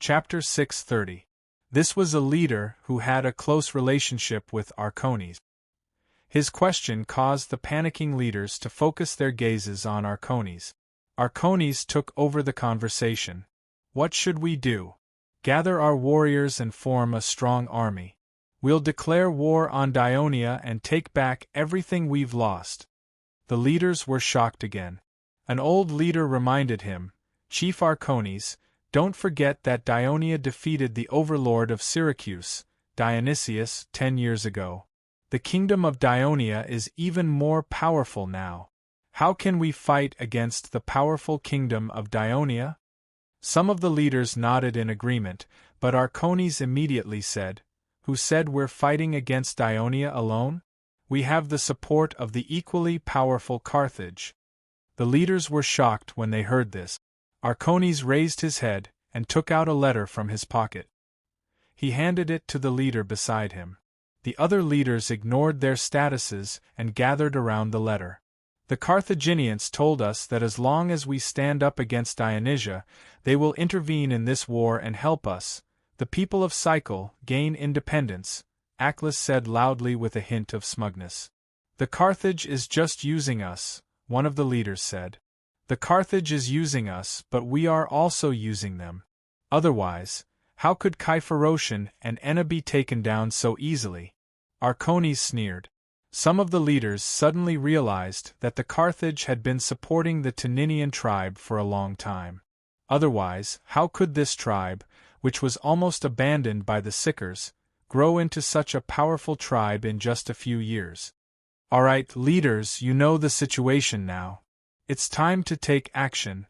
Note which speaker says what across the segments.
Speaker 1: Chapter 630. This was a leader who had a close relationship with Arcones. His question caused the panicking leaders to focus their gazes on Arcones. Arcones took over the conversation. What should we do? Gather our warriors and form a strong army. We'll declare war on Dionia and take back everything we've lost. The leaders were shocked again. An old leader reminded him, Chief Arcones, don't forget that Dionia defeated the Overlord of Syracuse, Dionysius, 10 years ago. The kingdom of Dionia is even more powerful now. How can we fight against the powerful kingdom of Dionia? Some of the leaders nodded in agreement, but Arcones immediately said, Who said we're fighting against Dionia alone? We have the support of the equally powerful Carthage. The leaders were shocked when they heard this. Arcones raised his head and took out a letter from his pocket. He handed it to the leader beside him. The other leaders ignored their statuses and gathered around the letter. The Carthaginians told us that as long as we stand up against Dionysia, they will intervene in this war and help us, the people of Cycle, gain independence, Aclis said loudly with a hint of smugness. The Carthage is just using us, one of the leaders said. The Carthage is using us, but we are also using them. Otherwise, how could Kyphorocian and Enna be taken down so easily? Arcones sneered. Some of the leaders suddenly realized that the Carthage had been supporting the Taninian tribe for a long time. Otherwise, how could this tribe, which was almost abandoned by the Sickers, grow into such a powerful tribe in just a few years? All right, leaders, you know the situation now. It's time to take action.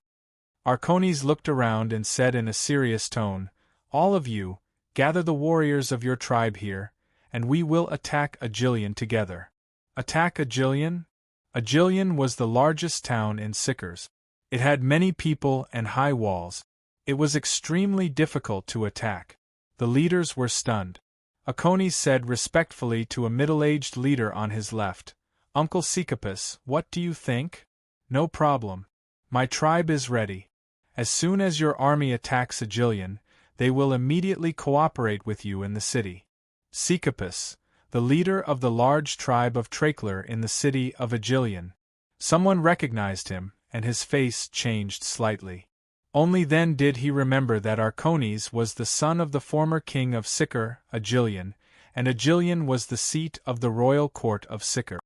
Speaker 1: Arcones looked around and said in a serious tone, All of you, gather the warriors of your tribe here, and we will attack Agilion together. Attack Agilion? Agilion was the largest town in Sickers. It had many people and high walls. It was extremely difficult to attack. The leaders were stunned. Arcones said respectfully to a middle-aged leader on his left, Uncle Cecopus, what do you think? No problem. My tribe is ready. As soon as your army attacks Agilion, they will immediately cooperate with you in the city. Cecopus, the leader of the large tribe of Trachler in the city of Agilion. Someone recognized him, and his face changed slightly. Only then did he remember that Arcones was the son of the former king of Sycor, Agilion, and Agilion was the seat of the royal court of Sycor.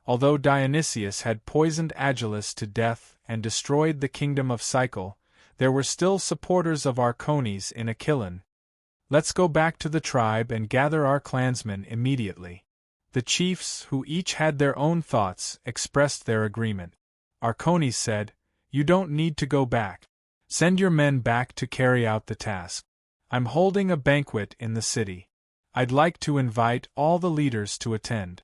Speaker 1: Although Dionysius had poisoned Agilus to death and destroyed the kingdom of Cycle, there were still supporters of Arcones in Achillon. Let's go back to the tribe and gather our clansmen immediately. The chiefs, who each had their own thoughts, expressed their agreement. Arcones said, You don't need to go back. Send your men back to carry out the task. I'm holding a banquet in the city. I'd like to invite all the leaders to attend.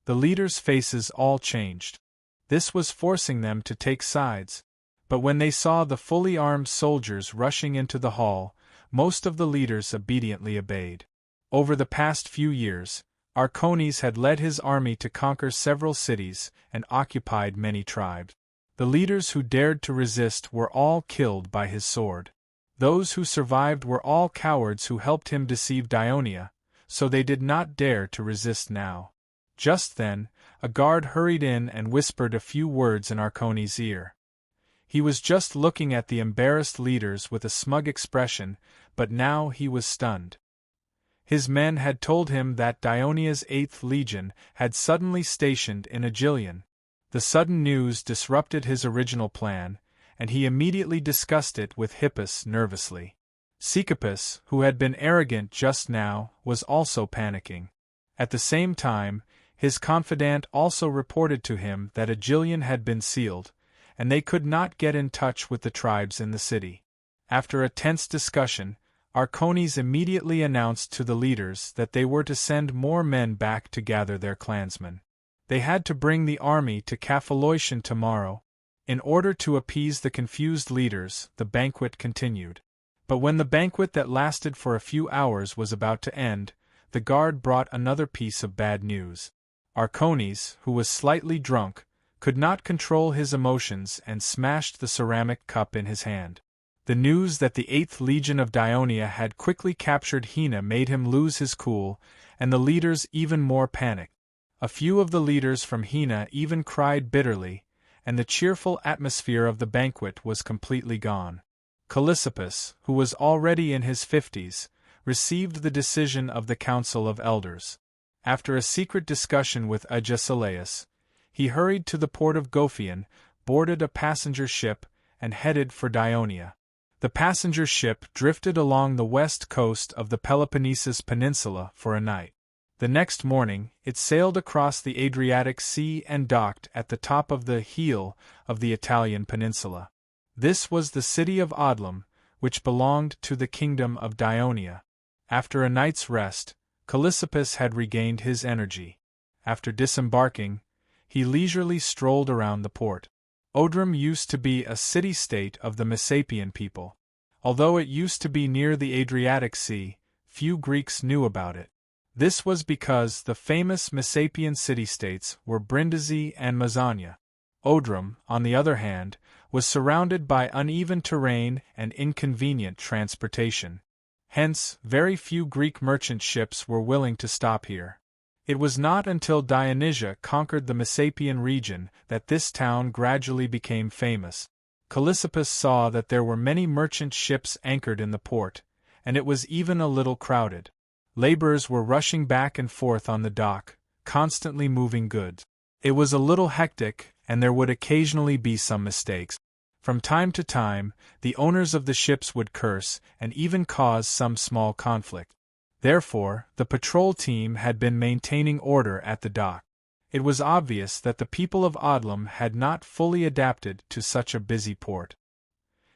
Speaker 1: The leaders' faces all changed. This was forcing them to take sides. But when they saw the fully armed soldiers rushing into the hall, most of the leaders obediently obeyed. Over the past few years, Arcones had led his army to conquer several cities and occupied many tribes. The leaders who dared to resist were all killed by his sword. Those who survived were all cowards who helped him deceive Dionia, so they did not dare to resist now. Just then, a guard hurried in and whispered a few words in Arcones' ear. He was just looking at the embarrassed leaders with a smug expression, but now he was stunned. His men had told him that Dionia's 8th Legion had suddenly stationed in Agilion. The sudden news disrupted his original plan, and he immediately discussed it with Hippus nervously. Cecopus, who had been arrogant just now, was also panicking. At the same time, his confidant also reported to him that Agilion had been sealed, and they could not get in touch with the tribes in the city. After a tense discussion, Arcones immediately announced to the leaders that they were to send more men back to gather their clansmen. They had to bring the army to Kyphorocian tomorrow. In order to appease the confused leaders, the banquet continued. But when the banquet that lasted for a few hours was about to end, the guard brought another piece of bad news. Arcones, who was slightly drunk, could not control his emotions and smashed the ceramic cup in his hand. The news that the 8th Legion of Dionia had quickly captured Hina made him lose his cool, and the leaders even more panicked. A few of the leaders from Hina even cried bitterly, and the cheerful atmosphere of the banquet was completely gone. Callissippus, who was already in his 50s, received the decision of the Council of Elders. After a secret discussion with Agesilaus, he hurried to the port of Gophion, boarded a passenger ship, and headed for Dionia. The passenger ship drifted along the west coast of the Peloponnesus Peninsula for a night. The next morning, it sailed across the Adriatic Sea and docked at the top of the heel of the Italian peninsula. This was the city of Odlum, which belonged to the kingdom of Dionia. After a night's rest, Callissippus had regained his energy. After disembarking, he leisurely strolled around the port. Odrum used to be a city-state of the Messapian people. Although it used to be near the Adriatic Sea, few Greeks knew about it. This was because the famous Messapian city-states were Brindisi and Mazzania. Odrum, on the other hand, was surrounded by uneven terrain and inconvenient transportation. Hence, very few Greek merchant ships were willing to stop here. It was not until Dionysia conquered the Messapian region that this town gradually became famous. Callissippus saw that there were many merchant ships anchored in the port, and it was even a little crowded. Laborers were rushing back and forth on the dock, constantly moving goods. It was a little hectic, and there would occasionally be some mistakes. From time to time, the owners of the ships would curse and even cause some small conflict. Therefore, the patrol team had been maintaining order at the dock. It was obvious that the people of Odlum had not fully adapted to such a busy port.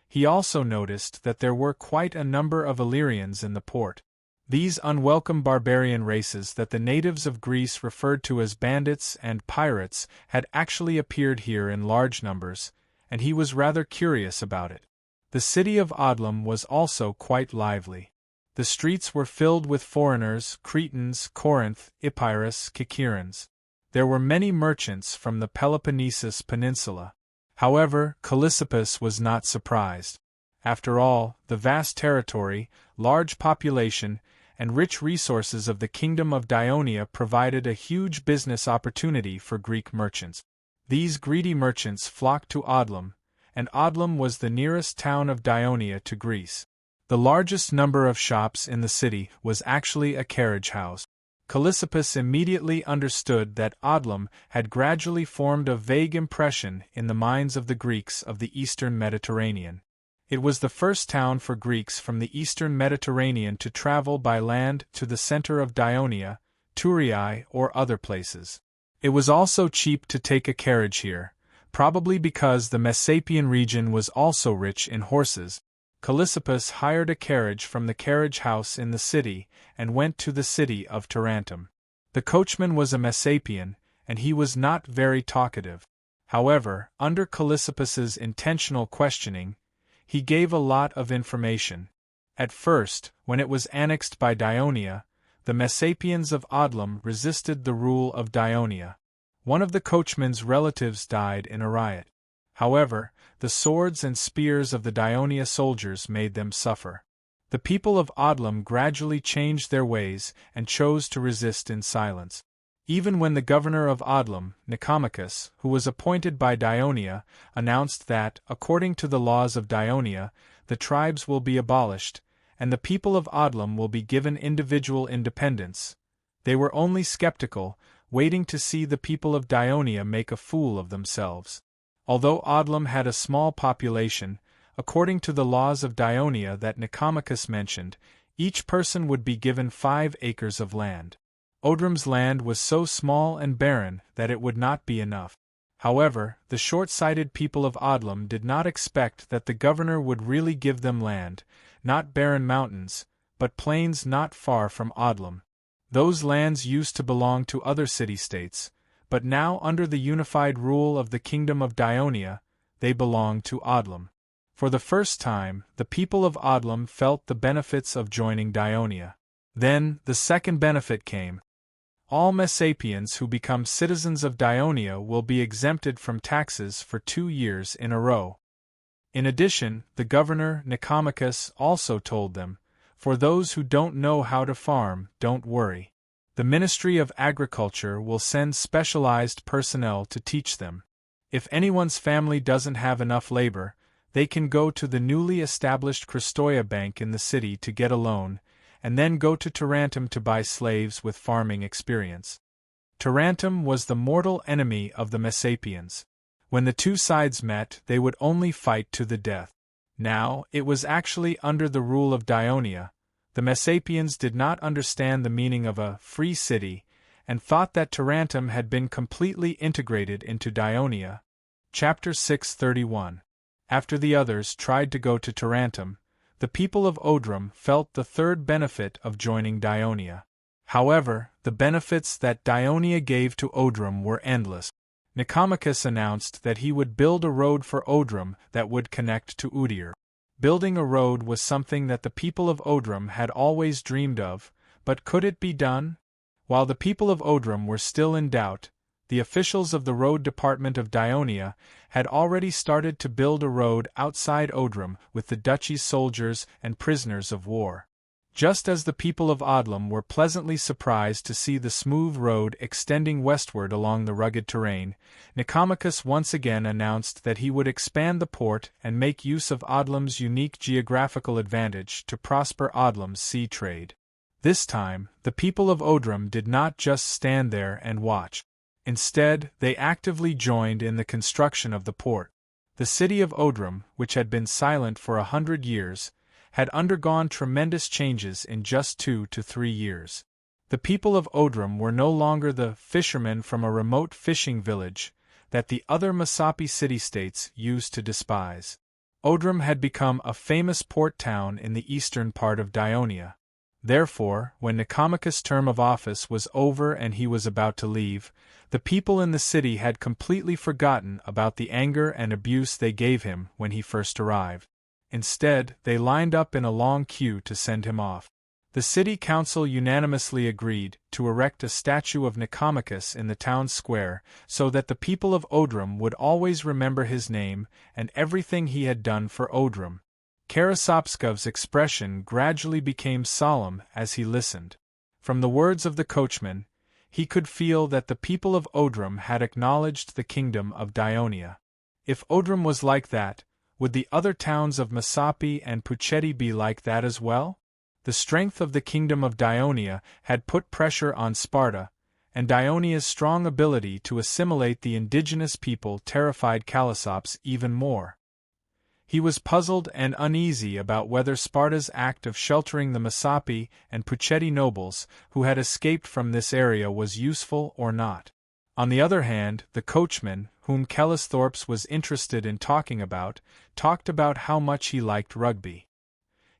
Speaker 1: He also noticed that there were quite a number of Illyrians in the port. These unwelcome barbarian races that the natives of Greece referred to as bandits and pirates had actually appeared here in large numbers, and he was rather curious about it. The city of Odlum was also quite lively. The streets were filled with foreigners, Cretans, Corinth, Epirus, Kikerans. There were many merchants from the Peloponnesus Peninsula. However, Callissippus was not surprised. After all, the vast territory, large population, and rich resources of the kingdom of Dionia provided a huge business opportunity for Greek merchants. These greedy merchants flocked to Odlum, and Odlum was the nearest town of Dionia to Greece. The largest number of shops in the city was actually a carriage house. Callissippus immediately understood that Odlum had gradually formed a vague impression in the minds of the Greeks of the eastern Mediterranean. It was the first town for Greeks from the eastern Mediterranean to travel by land to the center of Dionia, Thurii, or other places. It was also cheap to take a carriage here, probably because the Messapian region was also rich in horses. Callissippus hired a carriage from the carriage house in the city and went to the city of Tarentum. The coachman was a Messapian, and he was not very talkative. However, under Callissippus's intentional questioning, he gave a lot of information. At first, when it was annexed by Dionia, the Messapians of Odlum resisted the rule of Dionia. One of the coachman's relatives died in a riot. However, the swords and spears of the Dionia soldiers made them suffer. The people of Odlum gradually changed their ways and chose to resist in silence. Even when the governor of Odlum, Nicomachus, who was appointed by Dionia, announced that, according to the laws of Dionia, the tribes will be abolished, and the people of Odlum will be given individual independence, they were only skeptical, waiting to see the people of Dionia make a fool of themselves. Although Odlum had a small population, according to the laws of Dionia that Nicomachus mentioned, each person would be given 5 acres of land. Odrum's land was so small and barren that it would not be enough. However, the short-sighted people of Odlum did not expect that the governor would really give them land, not barren mountains, but plains not far from Odlum. Those lands used to belong to other city-states, but now under the unified rule of the kingdom of Dionia, they belonged to Odlum. For the first time, the people of Odlum felt the benefits of joining Dionia. Then, the second benefit came. All Messapians who become citizens of Dionia will be exempted from taxes for 2 years in a row. In addition, the governor Nicomachus also told them, "For those who don't know how to farm, don't worry. The Ministry of Agriculture will send specialized personnel to teach them. If anyone's family doesn't have enough labor, they can go to the newly established Christoia Bank in the city to get a loan, and then go to Tarentum to buy slaves with farming experience." Tarentum was the mortal enemy of the Messapians. When the two sides met, they would only fight to the death. Now, it was actually under the rule of Dionia. The Messapians did not understand the meaning of a free city, and thought that Tarentum had been completely integrated into Dionia. Chapter 631. After the others tried to go to Tarentum, the people of Odrum felt the third benefit of joining Dionia. However, the benefits that Dionia gave to Odrum were endless. Nicomachus announced that he would build a road for Odrum that would connect to Udir. Building a road was something that the people of Odrum had always dreamed of, but could it be done? While the people of Odrum were still in doubt, the officials of the road department of Dionia had already started to build a road outside Odrum with the duchy's soldiers and prisoners of war. Just as the people of Odlum were pleasantly surprised to see the smooth road extending westward along the rugged terrain, Nicomachus once again announced that he would expand the port and make use of Odlum's unique geographical advantage to prosper Odlum's sea trade. This time, the people of Odrum did not just stand there and watch. Instead, they actively joined in the construction of the port. The city of Odrum, which had been silent for 100 years, had undergone tremendous changes in just 2 to 3 years. The people of Odrum were no longer the fishermen from a remote fishing village that the other Messapi city-states used to despise. Odrum had become a famous port town in the eastern part of Dionia. Therefore, when Nicomachus' term of office was over and he was about to leave, the people in the city had completely forgotten about the anger and abuse they gave him when he first arrived. Instead, they lined up in a long queue to send him off. The city council unanimously agreed to erect a statue of Nicomachus in the town square so that the people of Odrum would always remember his name and everything he had done for Odrum. Karasopskov's expression gradually became solemn as he listened. From the words of the coachman, he could feel that the people of Odrum had acknowledged the kingdom of Dionia. If Odrum was like that, would the other towns of Messapi and Pucheti be like that as well? The strength of the kingdom of Dionia had put pressure on Sparta, and Dionia's strong ability to assimilate the indigenous people terrified Kallisops even more. He was puzzled and uneasy about whether Sparta's act of sheltering the Messapi and Pucheti nobles who had escaped from this area was useful or not. On the other hand, the coachman, whom Callisthorpes was interested in talking about, talked about how much he liked rugby.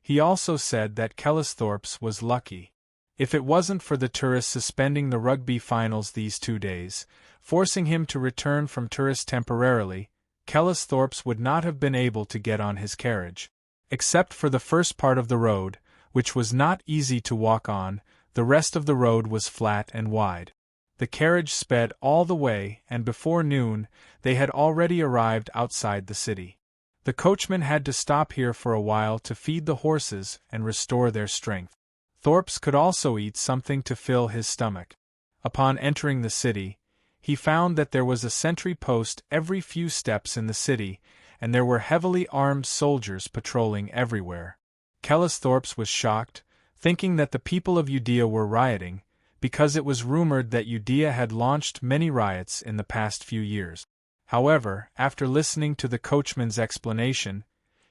Speaker 1: He also said that Callisthorpes was lucky. If it wasn't for the tourists suspending the rugby finals these 2 days, forcing him to return from tourists temporarily, Callisthorpes would not have been able to get on his carriage. Except for the first part of the road, which was not easy to walk on, the rest of the road was flat and wide. The carriage sped all the way, and before noon, they had already arrived outside the city. The coachman had to stop here for a while to feed the horses and restore their strength. Thorpes could also eat something to fill his stomach. Upon entering the city, he found that there was a sentry post every few steps in the city, and there were heavily armed soldiers patrolling everywhere. Callisthorpes was shocked, thinking that the people of Judea were rioting, because it was rumored that Judea had launched many riots in the past few years. However, after listening to the coachman's explanation,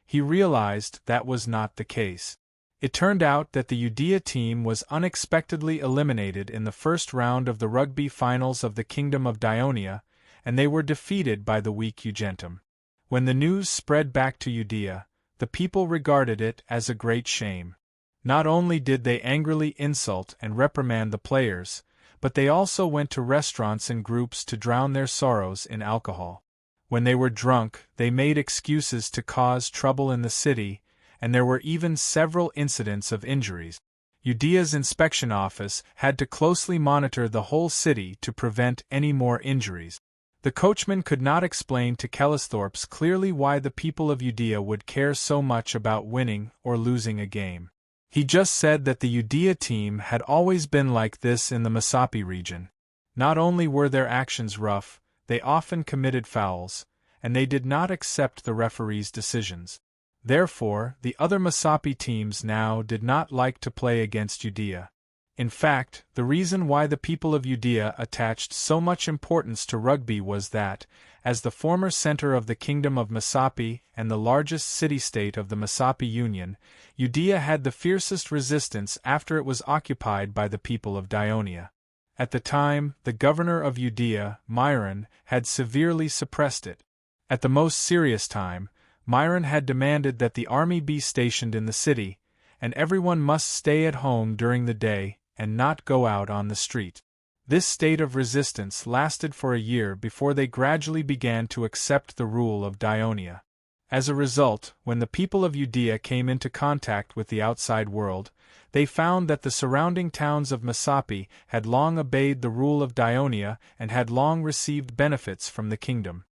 Speaker 1: he realized that was not the case. It turned out that the Judea team was unexpectedly eliminated in the first round of the rugby finals of the Kingdom of Dionia, and they were defeated by the weak Jugentum. When the news spread back to Judea, the people regarded it as a great shame. Not only did they angrily insult and reprimand the players, but they also went to restaurants in groups to drown their sorrows in alcohol. When they were drunk, they made excuses to cause trouble in the city, and there were even several incidents of injuries. Judea's inspection office had to closely monitor the whole city to prevent any more injuries. The coachman could not explain to Kellisthorpe clearly why the people of Udea would care so much about winning or losing a game. He just said that the Udea team had always been like this in the Masapi region. Not only were their actions rough, they often committed fouls, and they did not accept the referee's decisions. Therefore, the other Masapi teams now did not like to play against Udea. In fact, the reason why the people of Udea attached so much importance to rugby was that, as the former center of the Kingdom of Masapi and the largest city-state of the Masapi Union, Udea had the fiercest resistance after it was occupied by the people of Dionia. At the time, the governor of Udea, Myron, had severely suppressed it. At the most serious time, Myron had demanded that the army be stationed in the city, and everyone must stay at home during the day and not go out on the street. This state of resistance lasted for a year before they gradually began to accept the rule of Dionia. As a result, when the people of Udea came into contact with the outside world, they found that the surrounding towns of Masapi had long obeyed the rule of Dionia and had long received benefits from the kingdom.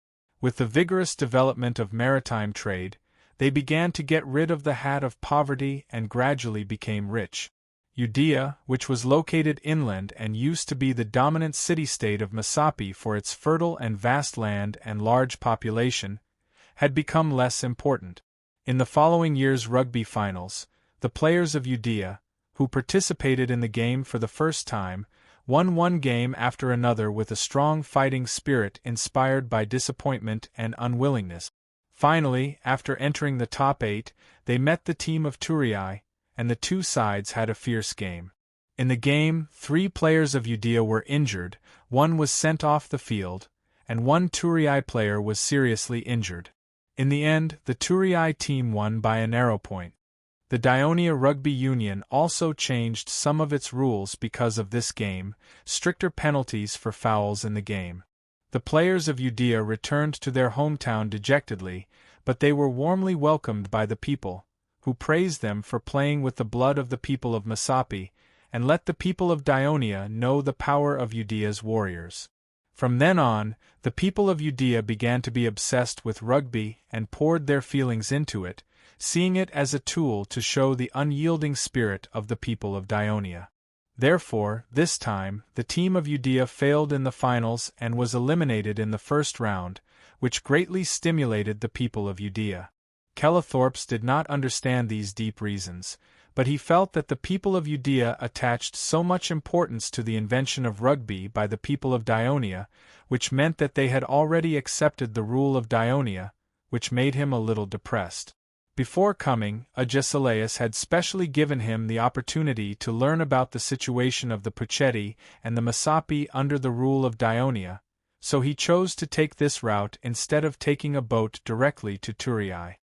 Speaker 1: With the vigorous development of maritime trade, they began to get rid of the hat of poverty and gradually became rich. Udea, which was located inland and used to be the dominant city-state of Masapi for its fertile and vast land and large population, had become less important. In the following year's rugby finals, the players of Udea, who participated in the game for the first time, won one game after another with a strong fighting spirit inspired by disappointment and unwillingness. Finally, after entering the top 8, they met the team of Turii, and the two sides had a fierce game. In the game, 3 players of Udea were injured, one was sent off the field, and one Turii player was seriously injured. In the end, the Turii team won by a narrow point. The Dionia Rugby Union also changed some of its rules because of this game, stricter penalties for fouls in the game. The players of Udea returned to their hometown dejectedly, but they were warmly welcomed by the people, who praised them for playing with the blood of the people of Masapi, and let the people of Dionia know the power of Udea's warriors. From then on, the people of Udea began to be obsessed with rugby and poured their feelings into it, seeing it as a tool to show the unyielding spirit of the people of Dionia. Therefore, this time, the team of Udea failed in the finals and was eliminated in the first round, which greatly stimulated the people of Udea. Kellisthorpe did not understand these deep reasons, but he felt that the people of Udea attached so much importance to the invention of rugby by the people of Dionia, which meant that they had already accepted the rule of Dionia, which made him a little depressed. Before coming, Agesilaus had specially given him the opportunity to learn about the situation of the Puchetti and the Masapi under the rule of Dionia, so he chose to take this route instead of taking a boat directly to Turii.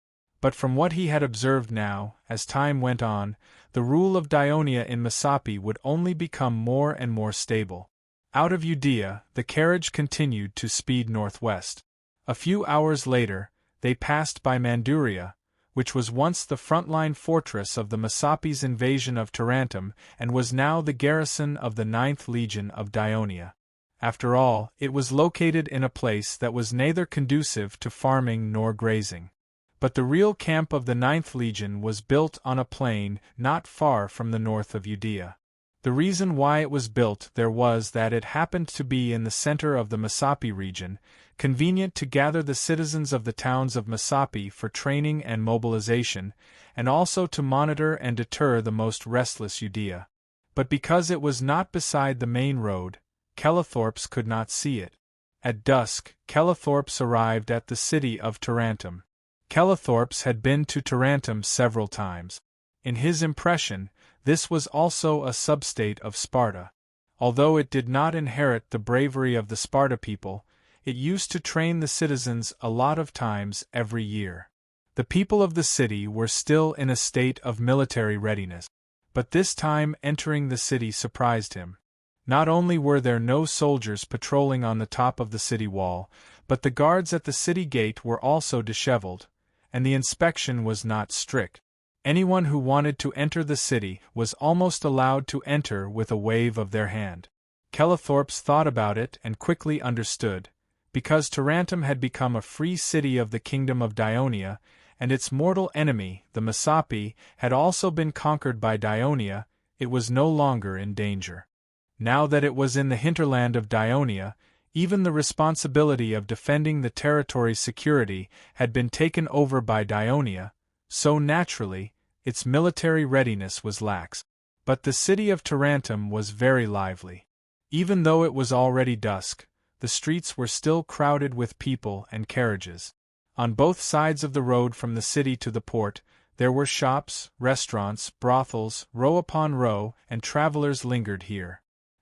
Speaker 1: But from what he had observed now, as time went on, the rule of Dionia in Masapi would only become more and more stable. Out of Udea, the carriage continued to speed northwest. A few hours later, they passed by Manduria, which was once the frontline fortress of the Masapi's invasion of Tarentum and was now the garrison of the 9th Legion of Dionia. After all, it was located in a place that was neither conducive to farming nor grazing. But the real camp of the 9th Legion was built on a plain not far from the north of Udea. The reason why it was built there was that it happened to be in the center of the Masapi region, convenient to gather the citizens of the towns of Masapi for training and mobilization, and also to monitor and deter the most restless Udea. But because it was not beside the main road, Kellisthorpe could not see it. At dusk, Kellisthorpe arrived at the city of Tarentum. Kellisthorpe had been to Tarentum several times. In his impression, this was also a substate of Sparta. Although it did not inherit the bravery of the Sparta people, it used to train the citizens a lot of times every year. The people of the city were still in a state of military readiness. But this time entering the city surprised him. Not only were there no soldiers patrolling on the top of the city wall, but the guards at the city gate were also disheveled, and the inspection was not strict. Anyone who wanted to enter the city was almost allowed to enter with a wave of their hand. Kellisthorpe thought about it and quickly understood. Because Tarentum had become a free city of the kingdom of Dionia, and its mortal enemy, the Messapi, had also been conquered by Dionia, it was no longer in danger. Now that it was in the hinterland of Dionia, even the responsibility of defending the territory's security had been taken over by Dionia, so naturally, its military readiness was lax. But the city of Tarentum was very lively. Even though it was already dusk, the streets were still crowded with people and carriages. On both sides of the road from the city to the port, there were shops, restaurants, brothels, row upon row, and travelers lingered here.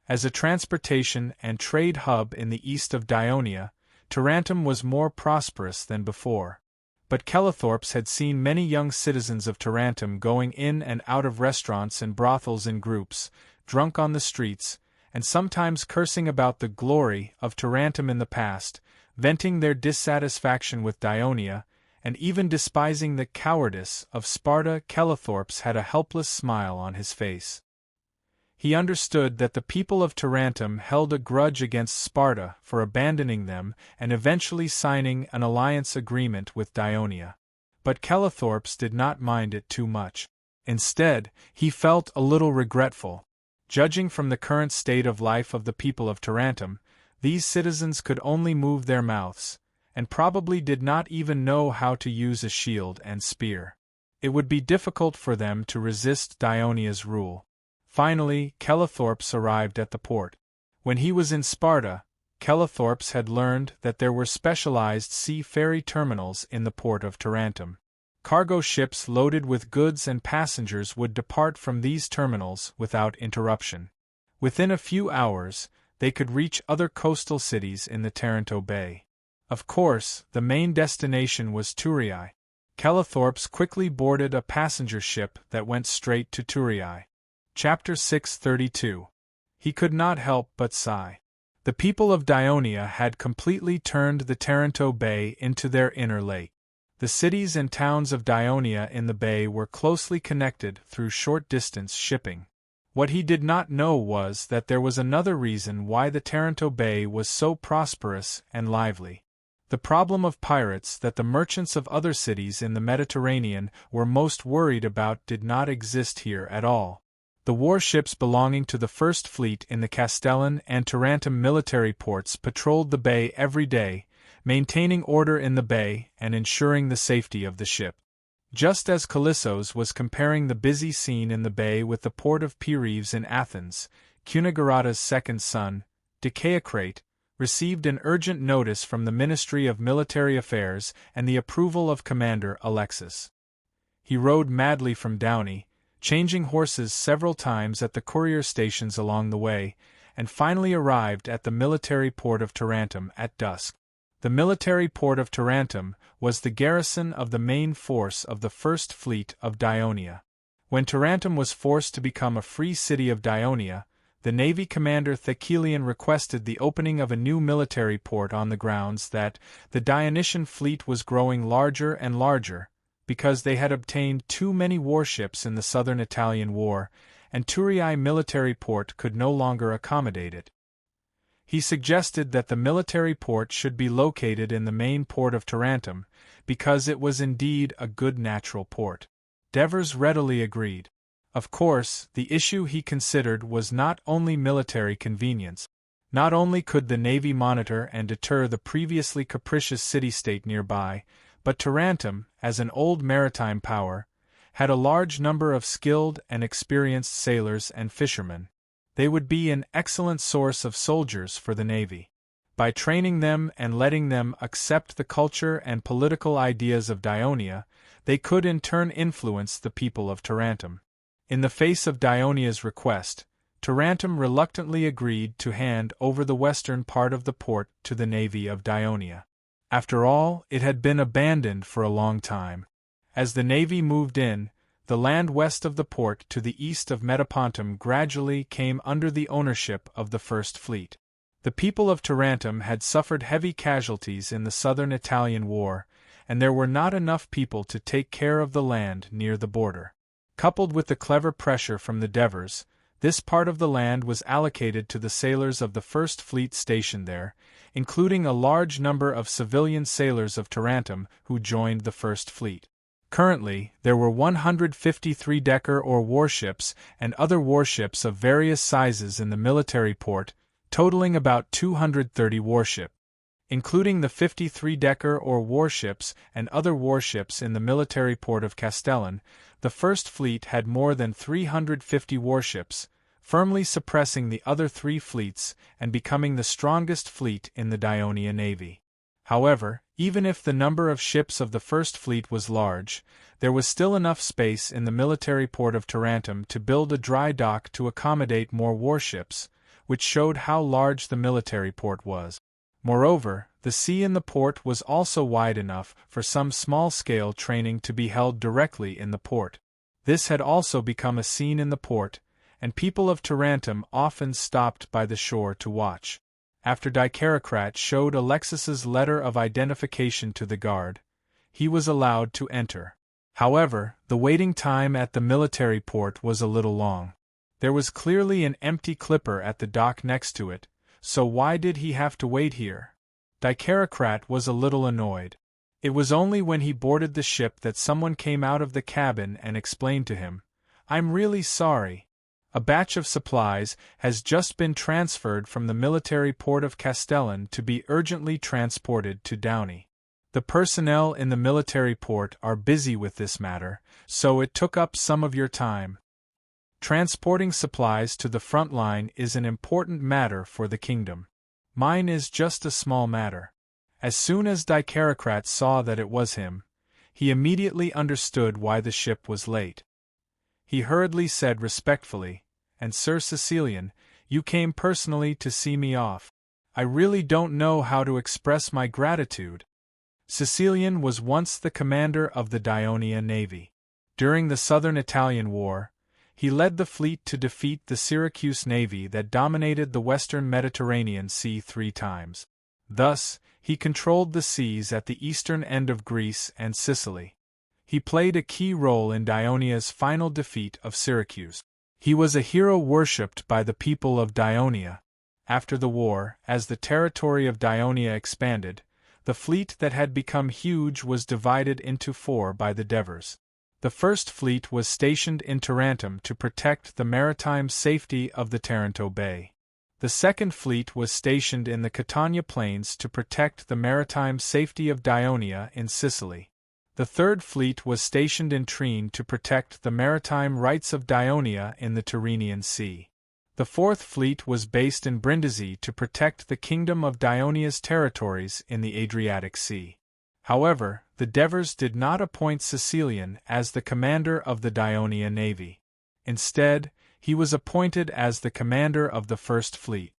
Speaker 1: As a transportation and trade hub in the east of Dionia, Tarentum was more prosperous than before. But Calithorpes had seen many young citizens of Tarentum going in and out of restaurants and brothels in groups, drunk on the streets, and sometimes cursing about the glory of Tarentum in the past, venting their dissatisfaction with Dionia, and even despising the cowardice of Sparta. Calithorpes had a helpless smile on his face. He understood that the people of Tarentum held a grudge against Sparta for abandoning them and eventually signing an alliance agreement with Dionia. But Calithorpes did not mind it too much. Instead, he felt a little regretful. Judging from the current state of life of the people of Tarentum, these citizens could only move their mouths, and probably did not even know how to use a shield and spear. It would be difficult for them to resist Dionia's rule. Finally, Calithorpes arrived at the port. When he was in Sparta, Calithorpes had learned that there were specialized sea ferry terminals in the port of Tarentum. Cargo ships loaded with goods and passengers would depart from these terminals without interruption. Within a few hours, they could reach other coastal cities in the Taranto Bay. Of course, the main destination was Thurii. Calithorpes quickly boarded a passenger ship that went straight to Thurii. Chapter 632. He could not help but sigh. The people of Dionia had completely turned the Taranto Bay into their inner lake. The cities and towns of Dionia in the bay were closely connected through short-distance shipping. What he did not know was that there was another reason why the Taranto Bay was so prosperous and lively. The problem of pirates that the merchants of other cities in the Mediterranean were most worried about did not exist here at all. The warships belonging to the First Fleet in the Castellan and Tarentum military ports patrolled the bay every day, maintaining order in the bay and ensuring the safety of the ship. Just as Callissos was comparing the busy scene in the bay with the port of Pereves in Athens, Cunegaratta's second son, Dicaeocrate, received an urgent notice from the Ministry of Military Affairs and the approval of Commander Alexis. He rode madly from Downey, changing horses several times at the courier stations along the way, and finally arrived at the military port of Tarentum at dusk. The military port of Tarentum was the garrison of the main force of the First Fleet of Dionia. When Tarentum was forced to become a free city of Dionia, the Navy commander Thecelian requested the opening of a new military port on the grounds that the Dionysian fleet was growing larger and larger, because they had obtained too many warships in the southern Italian war, and Thurii military port could no longer accommodate it. He suggested that the military port should be located in the main port of Tarentum, because it was indeed a good natural port. Devers readily agreed. Of course, the issue he considered was not only military convenience. Not only could the Navy monitor and deter the previously capricious city-state nearby, but Tarentum, as an old maritime power, had a large number of skilled and experienced sailors and fishermen. They would be an excellent source of soldiers for the Navy. By training them and letting them accept the culture and political ideas of Dionia, they could in turn influence the people of Tarentum. In the face of Dionia's request, Tarentum reluctantly agreed to hand over the western part of the port to the Navy of Dionia. After all, it had been abandoned for a long time. As the Navy moved in, the land west of the port to the east of Metapontum gradually came under the ownership of the First Fleet. The people of Tarentum had suffered heavy casualties in the southern Italian war, and there were not enough people to take care of the land near the border. Coupled with the clever pressure from the Devers, This part of the land was allocated to the sailors of the First Fleet stationed there, including a large number of civilian sailors of Tarentum who joined the First Fleet. Currently, there were 153 decker or warships and other warships of various sizes in the military port, totaling about 230 warships. Including the 53 decker or warships and other warships in the military port of Castellan, the First Fleet had more than 350 warships, firmly suppressing the other three fleets and becoming the strongest fleet in the Dionia navy. However, even if the number of ships of the First Fleet was large, there was still enough space in the military port of Tarentum to build a dry dock to accommodate more warships, which showed how large the military port was. Moreover, the sea in the port was also wide enough for some small-scale training to be held directly in the port. This had also become a scene in the port, and people of Tarentum often stopped by the shore to watch. After Dicarocrat showed Alexis's letter of identification to the guard, he was allowed to enter. However, the waiting time at the military port was a little long. There was clearly an empty clipper at the dock next to it, so why did he have to wait here? Dicarocrat was a little annoyed. It was only when he boarded the ship that someone came out of the cabin and explained to him, "I'm really sorry. A batch of supplies has just been transferred from the military port of Castellan to be urgently transported to Downey. The personnel in the military port are busy with this matter, so it took up some of your time. Transporting supplies to the front line is an important matter for the kingdom. Mine is just a small matter." As soon as Dicarocrat saw that it was him, he immediately understood why the ship was late. He hurriedly said respectfully, "And Sir Sicilian, you came personally to see me off. I really don't know how to express my gratitude." Sicilian was once the commander of the Dionia navy. During the Southern Italian War, he led the fleet to defeat the Syracuse navy that dominated the western Mediterranean Sea 3 times. Thus, he controlled the seas at the eastern end of Greece and Sicily. He played a key role in Dionia's final defeat of Syracuse. He was a hero worshipped by the people of Dionia. After the war, as the territory of Dionia expanded, the fleet that had become huge was divided into 4 by the Devers. The First Fleet was stationed in Tarentum to protect the maritime safety of the Taranto Bay. The Second Fleet was stationed in the Catania Plains to protect the maritime safety of Dionia in Sicily. The Third Fleet was stationed in Trine to protect the maritime rights of Dionia in the Tyrrhenian Sea. The Fourth Fleet was based in Brindisi to protect the Kingdom of Dionia's territories in the Adriatic Sea. However, the Devers did not appoint Sicilian as the commander of the Dionia navy. Instead, he was appointed as the commander of the First Fleet.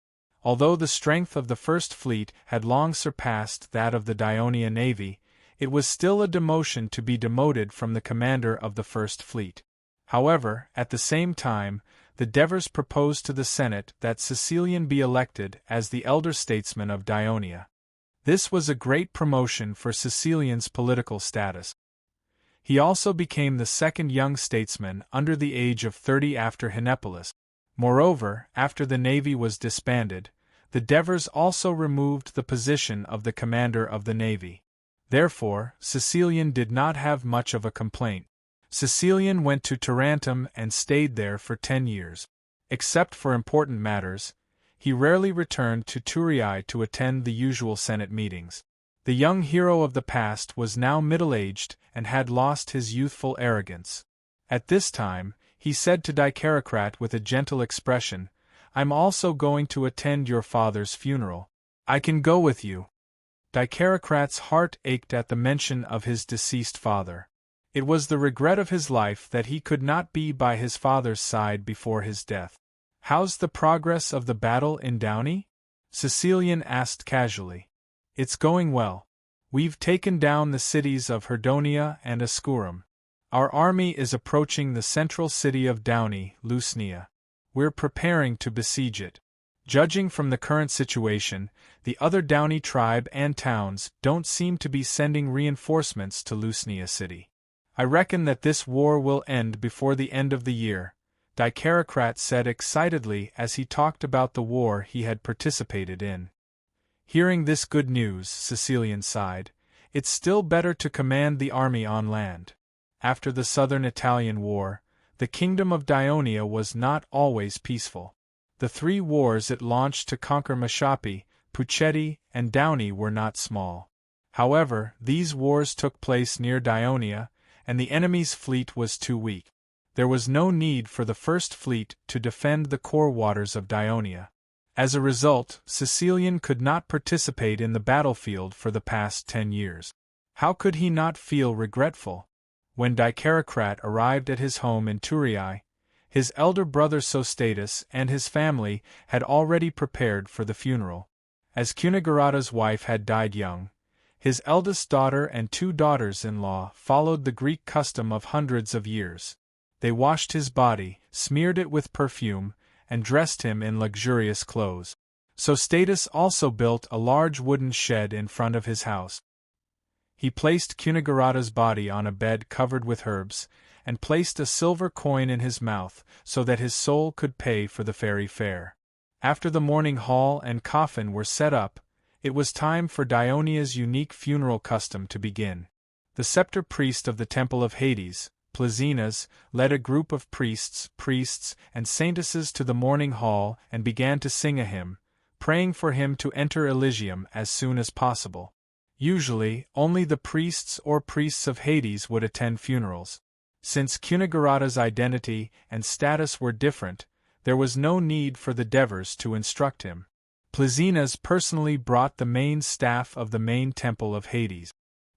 Speaker 1: Although the strength of the First Fleet had long surpassed that of the Dionia navy, it was still a demotion to be demoted from the commander of the First Fleet. However, at the same time, the Devers proposed to the Senate that Sicilian be elected as the elder statesman of Dionia. This was a great promotion for Sicilian's political status. He also became the second young statesman under the age of 30 after Henipolis. Moreover, after the navy was disbanded, the Devers also removed the position of the commander of the navy. Therefore, Sicilian did not have much of a complaint. Sicilian went to Tarentum and stayed there for 10 years. Except for important matters, he rarely returned to Thurii to attend the usual Senate meetings. The young hero of the past was now middle-aged and had lost his youthful arrogance. At this time, he said to Dicarocrat with a gentle expression, "I'm also going to attend your father's funeral. I can go with you." Dicarocrat's heart ached at the mention of his deceased father. It was the regret of his life that he could not be by his father's side before his death. "How's the progress of the battle in Downey?" Sicilian asked casually. "It's going well. We've taken down the cities of Herdonia and Ascurum. Our army is approaching the central city of Downey, Lusnia. We're preparing to besiege it. Judging from the current situation, the other Downey tribe and towns don't seem to be sending reinforcements to Lusnia city. I reckon that this war will end before the end of the year." Dicarocrat said excitedly as he talked about the war he had participated in. Hearing this good news, Sicilian sighed. It's still better to command the army on land. After the southern Italian war, the kingdom of Dionia was not always peaceful. The 3 wars it launched to conquer Mashapi, Puccetti, and Downey were not small. However, these wars took place near Dionia, and the enemy's fleet was too weak. There was no need for the First Fleet to defend the core waters of Dionia. As a result, Sicilian could not participate in the battlefield for the past 10 years. How could he not feel regretful? When Dicarocrat arrived at his home in Thurii, his elder brother Sostatus and his family had already prepared for the funeral. As Cunigurata's wife had died young, his eldest daughter and 2 daughters-in-law followed the Greek custom of hundreds of years. They washed his body, smeared it with perfume, and dressed him in luxurious clothes. Sostatus also built a large wooden shed in front of his house. He placed Cunigurata's body on a bed covered with herbs, and placed a silver coin in his mouth so that his soul could pay for the fairy fare. After the mourning hall and coffin were set up, it was time for Dionia's unique funeral custom to begin. The scepter priest of the Temple of Hades, Plazinas, led a group of priests, and saintesses to the mourning hall and began to sing a hymn, praying for him to enter Elysium as soon as possible. Usually, only the priests or priests of Hades would attend funerals. Since Cunigurata's identity and status were different, there was no need for the Devers to instruct him. Plazinas personally brought the main staff of the main temple of Hades.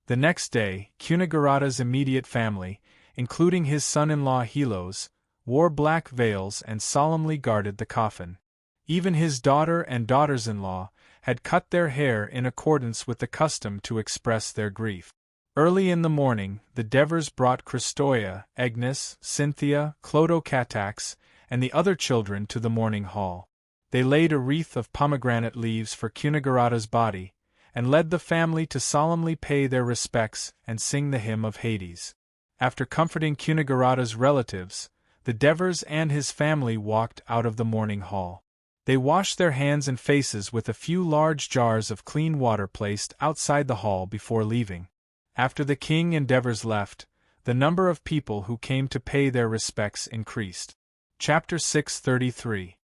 Speaker 1: The next day, Cunigurata's immediate family, including his son-in-law Helos, wore black veils and solemnly guarded the coffin. Even his daughter and daughters-in-law had cut their hair in accordance with the custom to express their grief. Early in the morning, the Devers brought Christoia, Agnes, Cynthia, Clodocatax, and the other children to the mourning hall. They laid a wreath of pomegranate leaves for Cunigurata's body, and led the family to solemnly pay their respects and sing the hymn of Hades. After comforting Cunigurata's relatives, the Devers and his family walked out of the mourning hall. They washed their hands and faces with a few large jars of clean water placed outside the hall before leaving. After the king and Devers left, the number of people who came to pay their respects increased. Chapter 633.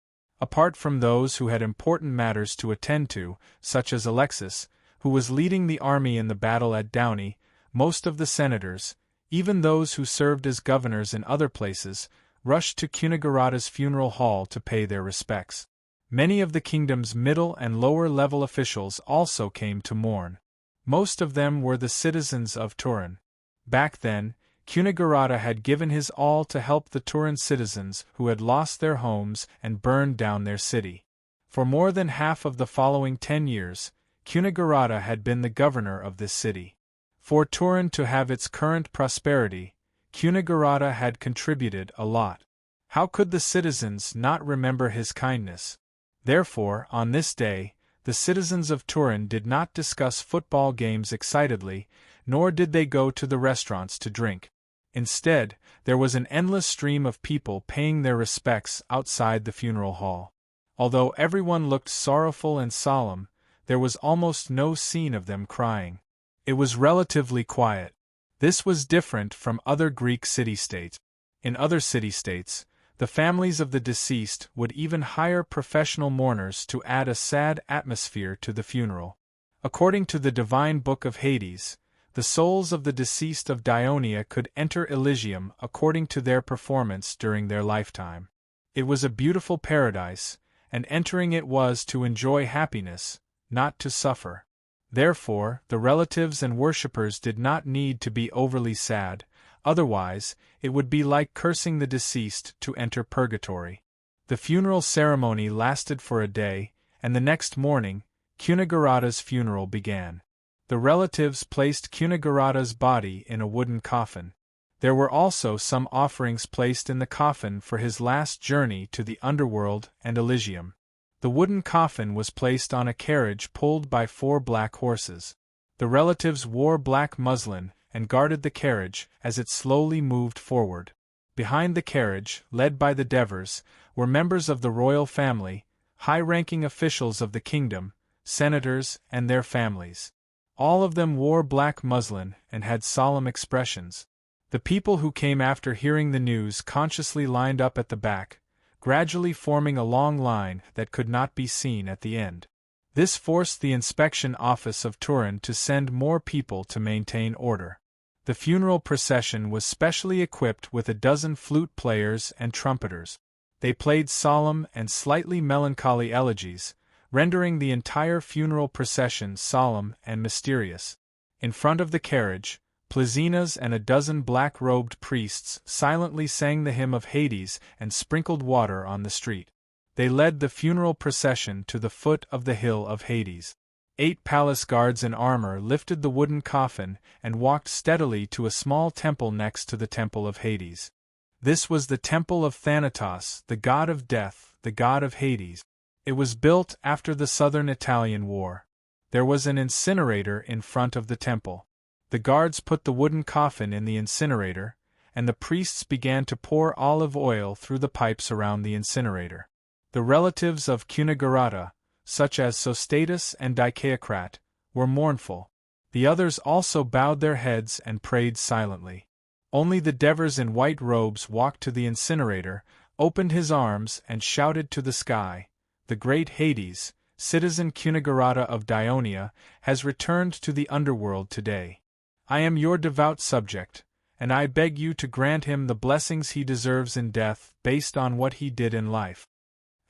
Speaker 1: Apart from those who had important matters to attend to, such as Alexis, who was leading the army in the battle at Downey, most of the senators, even those who served as governors in other places, rushed to Cunigurata's funeral hall to pay their respects. Many of the kingdom's middle and lower-level officials also came to mourn. Most of them were the citizens of Turin. Back then, Cunigurata had given his all to help the Turin citizens who had lost their homes and burned down their city. For more than half of the following 10 years, Cunigurata had been the governor of this city. For Turin to have its current prosperity, Cunigurata had contributed a lot. How could the citizens not remember his kindness? Therefore, on this day, the citizens of Turin did not discuss football games excitedly, nor did they go to the restaurants to drink. Instead, there was an endless stream of people paying their respects outside the funeral hall. Although everyone looked sorrowful and solemn, there was almost no scene of them crying. It was relatively quiet. This was different from other Greek city-states. In other city-states, the families of the deceased would even hire professional mourners to add a sad atmosphere to the funeral. According to the divine book of Hades, the souls of the deceased of Dionia could enter Elysium according to their performance during their lifetime. It was a beautiful paradise, and entering it was to enjoy happiness, not to suffer. Therefore, the relatives and worshippers did not need to be overly sad, otherwise, it would be like cursing the deceased to enter purgatory. The funeral ceremony lasted for a day, and the next morning, Cunigurata's funeral began. The relatives placed Cunigurata's body in a wooden coffin. There were also some offerings placed in the coffin for his last journey to the underworld and Elysium. The wooden coffin was placed on a carriage pulled by 4 black horses. The relatives wore black muslin and guarded the carriage as it slowly moved forward. behind the carriage, led by the Devers, were members of the royal family, high-ranking officials of the kingdom, senators, and their families. All of them wore black muslin and had solemn expressions. The people who came after hearing the news consciously lined up at the back, gradually forming a long line that could not be seen at the end. This forced the inspection office of Turin to send more people to maintain order. The funeral procession was specially equipped with a dozen flute players and trumpeters. They played solemn and slightly melancholy elegies, rendering the entire funeral procession solemn and mysterious. In front of the carriage, Plesinas and a dozen black-robed priests silently sang the hymn of Hades and sprinkled water on the street. They led the funeral procession to the foot of the hill of Hades. 8 palace guards in armor lifted the wooden coffin and walked steadily to a small temple next to the temple of Hades. This was the temple of Thanatos, the god of death, the god of Hades. It was built after the southern Italian war. There was an incinerator in front of the temple. The guards put the wooden coffin in the incinerator, and the priests began to pour olive oil through the pipes around the incinerator. The relatives of Cunegurata, such as Sostatus and Dicaeocrat, were mournful. The others also bowed their heads and prayed silently. Only the Devers in white robes walked to the incinerator, opened his arms and shouted to the sky, "The great Hades, citizen Cunegurata of Dionia, has returned to the underworld today. I am your devout subject, and I beg you to grant him the blessings he deserves in death based on what he did in life."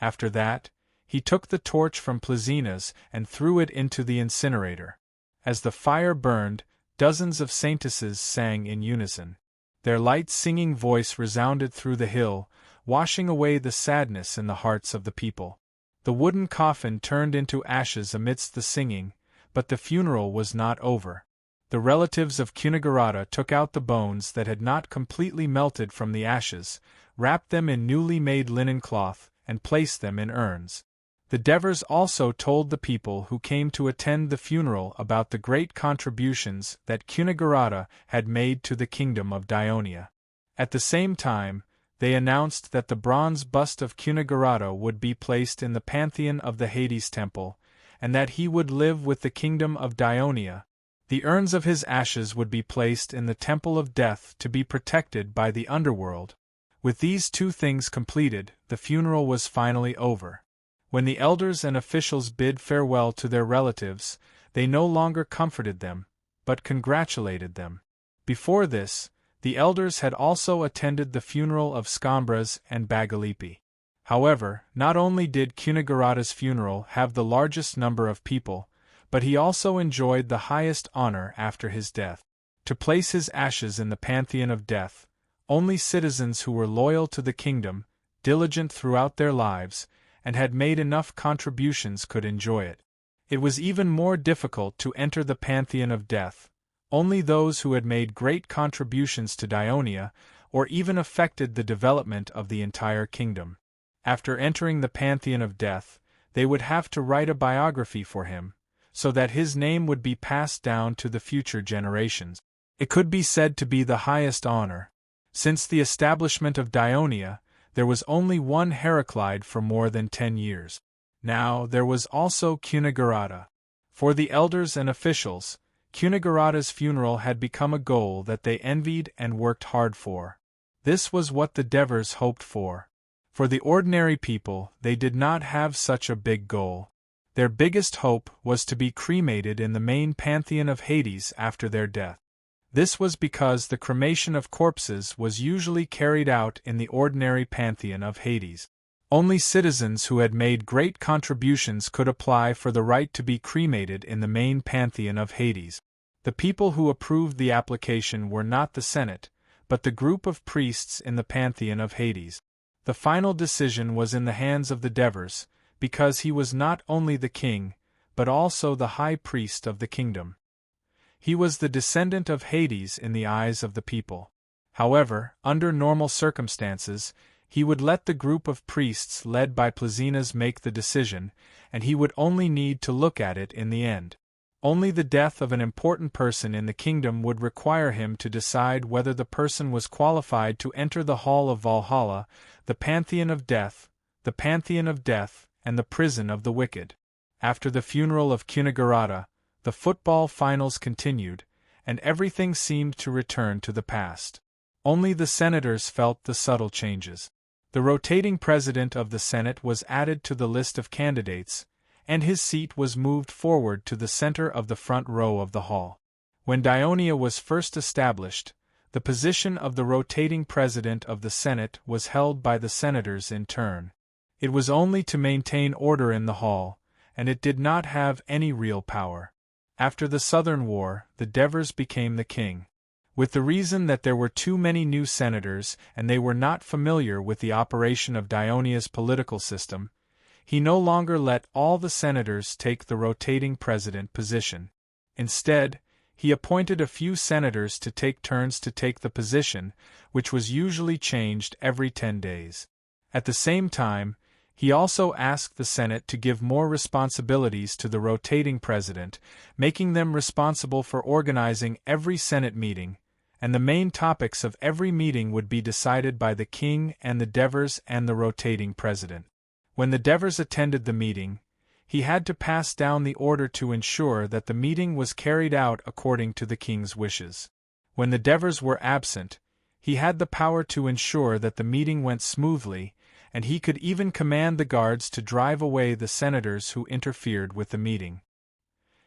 Speaker 1: After that, he took the torch from Plesinas and threw it into the incinerator. As the fire burned, dozens of saintesses sang in unison. Their light singing voice resounded through the hill, washing away the sadness in the hearts of the people. The wooden coffin turned into ashes amidst the singing, but the funeral was not over. The relatives of Cunegurata took out the bones that had not completely melted from the ashes, wrapped them in newly made linen cloth, and placed them in urns. The Devers also told the people who came to attend the funeral about the great contributions that Cunegurata had made to the kingdom of Dionia. At the same time, they announced that the bronze bust of Cunegurata would be placed in the pantheon of the Hades temple, and that he would live with the kingdom of Dionia. The urns of his ashes would be placed in the temple of death to be protected by the underworld. With these two things completed, the funeral was finally over. When the elders and officials bid farewell to their relatives, they no longer comforted them, but congratulated them. Before this, the elders had also attended the funeral of Scambras and Bagalipi. However, not only did Cunegurata's funeral have the largest number of people, but he also enjoyed the highest honor after his death. To place his ashes in the pantheon of death, only citizens who were loyal to the kingdom, diligent throughout their lives, and had made enough contributions could enjoy it. It was even more difficult to enter the pantheon of death. Only those who had made great contributions to Dionia, or even affected the development of the entire kingdom. After entering the pantheon of death, they would have to write a biography for him, so that his name would be passed down to the future generations. It could be said to be the highest honor. Since the establishment of Dionia, there was only one Heraclide for more than 10 years. Now there was also Cunegurata. For the elders and officials, Cunegurata's funeral had become a goal that they envied and worked hard for. This was what the Devers hoped for. For the ordinary people, they did not have such a big goal. Their biggest hope was to be cremated in the main pantheon of Hades after their death. This was because the cremation of corpses was usually carried out in the ordinary pantheon of Hades. Only citizens who had made great contributions could apply for the right to be cremated in the main pantheon of Hades. The people who approved the application were not the Senate, but the group of priests in the pantheon of Hades. The final decision was in the hands of the Devers, because he was not only the king, but also the high priest of the kingdom. He was the descendant of Hades in the eyes of the people. However, under normal circumstances, he would let the group of priests led by Plesinas make the decision, and he would only need to look at it in the end. Only the death of an important person in the kingdom would require him to decide whether the person was qualified to enter the Hall of Valhalla, the Pantheon of Death, and the Prison of the Wicked. After the funeral of Cunagurata, the football finals continued, and everything seemed to return to the past. Only the senators felt the subtle changes. The rotating president of the Senate was added to the list of candidates, and his seat was moved forward to the center of the front row of the hall. When Dionia was first established, the position of the rotating president of the Senate was held by the senators in turn. It was only to maintain order in the hall, and it did not have any real power. After the Southern War, the Devers became the king. With the reason that there were too many new senators and they were not familiar with the operation of Dionia's political system, he no longer let all the senators take the rotating president position. Instead, he appointed a few senators to take turns to take the position, which was usually changed every 10 days. At the same time, he also asked the Senate to give more responsibilities to the rotating president, making them responsible for organizing every Senate meeting, and the main topics of every meeting would be decided by the king and the Devers and the rotating president. When the Devers attended the meeting, he had to pass down the order to ensure that the meeting was carried out according to the king's wishes. When the Devers were absent, he had the power to ensure that the meeting went smoothly, and he could even command the guards to drive away the senators who interfered with the meeting.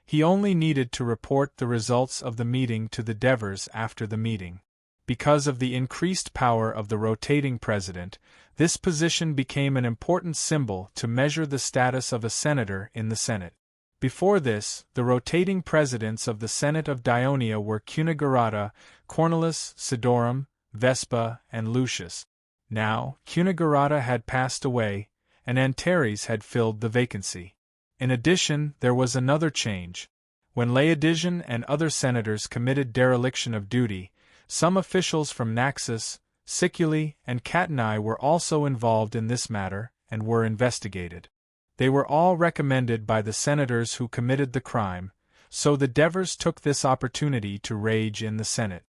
Speaker 1: He only needed to report the results of the meeting to the Devers after the meeting. Because of the increased power of the rotating president, this position became an important symbol to measure the status of a senator in the Senate. Before this, the rotating presidents of the Senate of Dionia were Cunagurata, Cornelis, Sidorum, Vespa, and Lucius. Now, Cunagurata had passed away, and Antares had filled the vacancy. In addition, there was another change. When Laodigian and other senators committed dereliction of duty, some officials from Naxos, Sicily, and Catanai were also involved in this matter and were investigated. They were all recommended by the senators who committed the crime, so the Devers took this opportunity to rage in the Senate.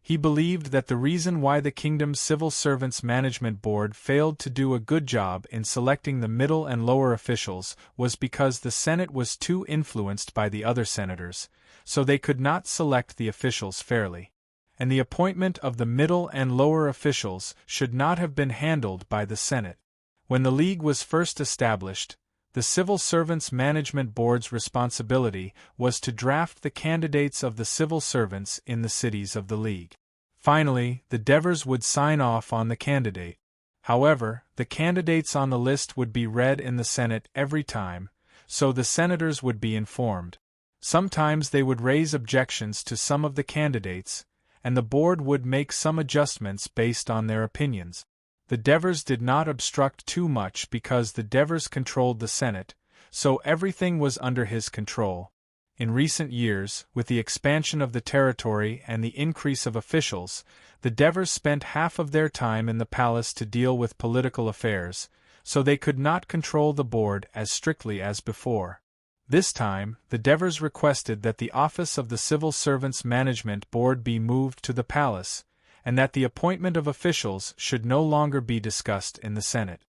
Speaker 1: He believed that the reason why the kingdom's civil servants management board failed to do a good job in selecting the middle and lower officials was because the Senate was too influenced by the other senators, so they could not select the officials fairly. And the appointment of the middle and lower officials should not have been handled by the Senate. When the League was first established, the Civil Servants Management Board's responsibility was to draft the candidates of the civil servants in the cities of the League. Finally, the Devers would sign off on the candidate. However, the candidates on the list would be read in the Senate every time, so the senators would be informed. Sometimes they would raise objections to some of the candidates, and the board would make some adjustments based on their opinions. The Devers did not obstruct too much because the Devers controlled the Senate, so everything was under his control. In recent years, with the expansion of the territory and the increase of officials, the Devers spent half of their time in the palace to deal with political affairs, so they could not control the board as strictly as before. This time, the Devers requested that the office of the Civil Servants Management Board be moved to the palace, and that the appointment of officials should no longer be discussed in the Senate.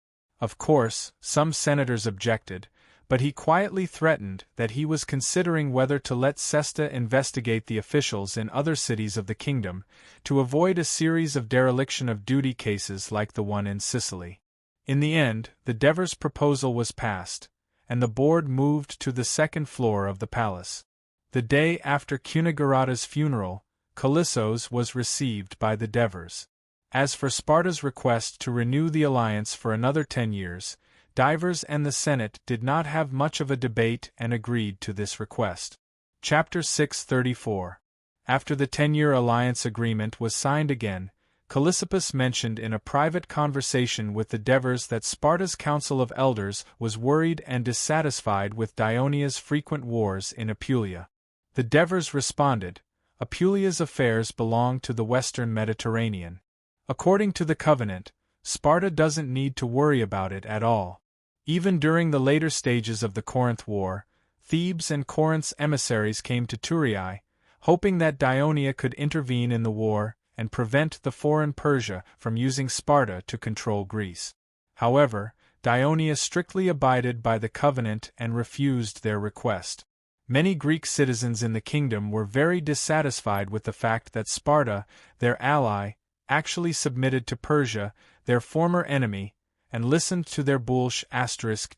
Speaker 1: Of course, some senators objected, but he quietly threatened that he was considering whether to let Sesta investigate the officials in other cities of the kingdom, to avoid a series of dereliction of duty cases like the one in Sicily. In the end, the Devers' proposal was passed, and the board moved to the second floor of the palace. The day after Cunagurata's funeral, Callissos was received by the Devers. As for Sparta's request to renew the alliance for another 10 years, Devers and the Senate did not have much of a debate and agreed to this request. Chapter 634. After the 10-year alliance agreement was signed again, Callissippus mentioned in a private conversation with the Devers that Sparta's Council of Elders was worried and dissatisfied with Dionia's frequent wars in Apulia. The Devers responded, "Apulia's affairs belong to the Western Mediterranean. According to the covenant, Sparta doesn't need to worry about it at all." Even during the later stages of the Corinth War, Thebes and Corinth's emissaries came to Thurii, hoping that Dionia could intervene in the war and prevent the foreign Persia from using Sparta to control Greece. However, Dionia strictly abided by the covenant and refused their request. Many Greek citizens in the kingdom were very dissatisfied with the fact that Sparta, their ally, actually submitted to Persia, their former enemy, and listened to their bullish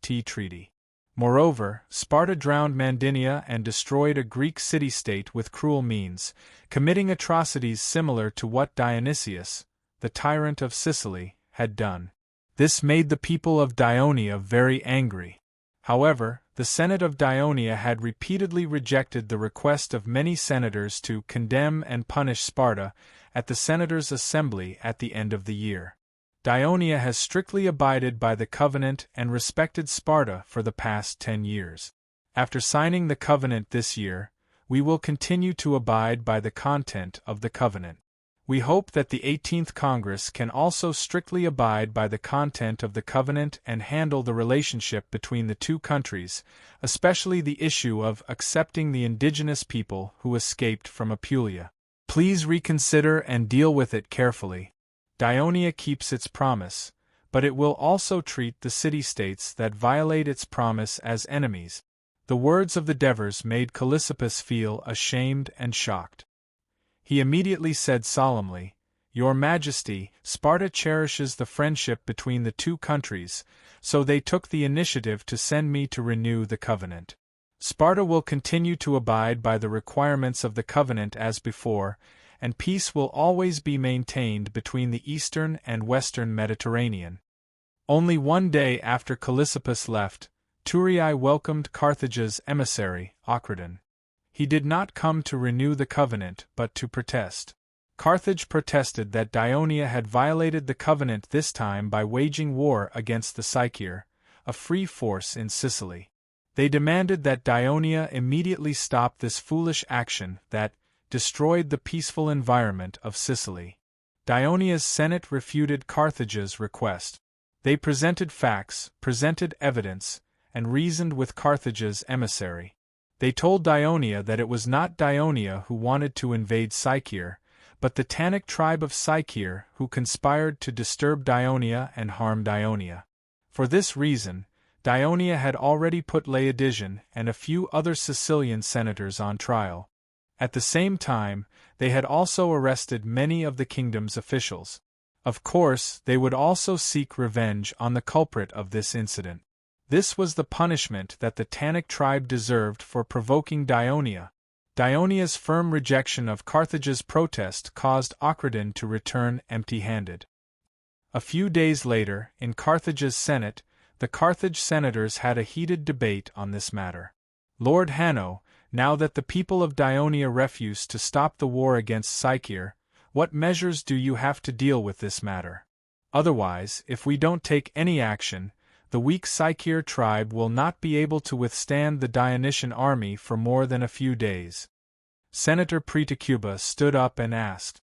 Speaker 1: *T treaty. Moreover, Sparta drowned Mandinia and destroyed a Greek city-state with cruel means, committing atrocities similar to what Dionysius, the tyrant of Sicily, had done. This made the people of Dionia very angry. However, the Senate of Dionia had repeatedly rejected the request of many senators to condemn and punish Sparta at the senators' assembly at the end of the year. Dionia has strictly abided by the covenant and respected Sparta for the past 10 years. After signing the covenant this year, we will continue to abide by the content of the covenant. We hope that the 18th Congress can also strictly abide by the content of the covenant and handle the relationship between the two countries, especially the issue of accepting the indigenous people who escaped from Apulia. Please reconsider and deal with it carefully. Dionia keeps its promise, but it will also treat the city-states that violate its promise as enemies. The words of the Devers made Callissippus feel ashamed and shocked. He immediately said solemnly, "Your Majesty, Sparta cherishes the friendship between the two countries, so they took the initiative to send me to renew the covenant. Sparta will continue to abide by the requirements of the covenant as before, and peace will always be maintained between the eastern and western Mediterranean." Only one day after Callissippus left, Thurii welcomed Carthage's emissary, Ocradon. He did not come to renew the covenant but to protest. Carthage protested that Dionia had violated the covenant this time by waging war against the Psychier, a free force in Sicily. They demanded that Dionia immediately stop this foolish action that destroyed the peaceful environment of Sicily. Dionia's Senate refuted Carthage's request. They presented facts, presented evidence, and reasoned with Carthage's emissary. They told Dionia that it was not Dionia who wanted to invade Psychier, but the Tannic tribe of Psychier who conspired to disturb Dionia and harm Dionia. For this reason, Dionia had already put Laodigian and a few other Sicilian senators on trial. At the same time, they had also arrested many of the kingdom's officials. Of course, they would also seek revenge on the culprit of this incident. This was the punishment that the Tannic tribe deserved for provoking Dionia. Dionia's firm rejection of Carthage's protest caused Ocradon to return empty-handed. A few days later, in Carthage's Senate, the Carthage senators had a heated debate on this matter. Lord Hanno, now that the people of Dionia refuse to stop the war against Psychier, what measures do you have to deal with this matter? Otherwise, if we don't take any action, the weak Psychier tribe will not be able to withstand the Dionysian army for more than a few days. Senator Pretacuba stood up and asked.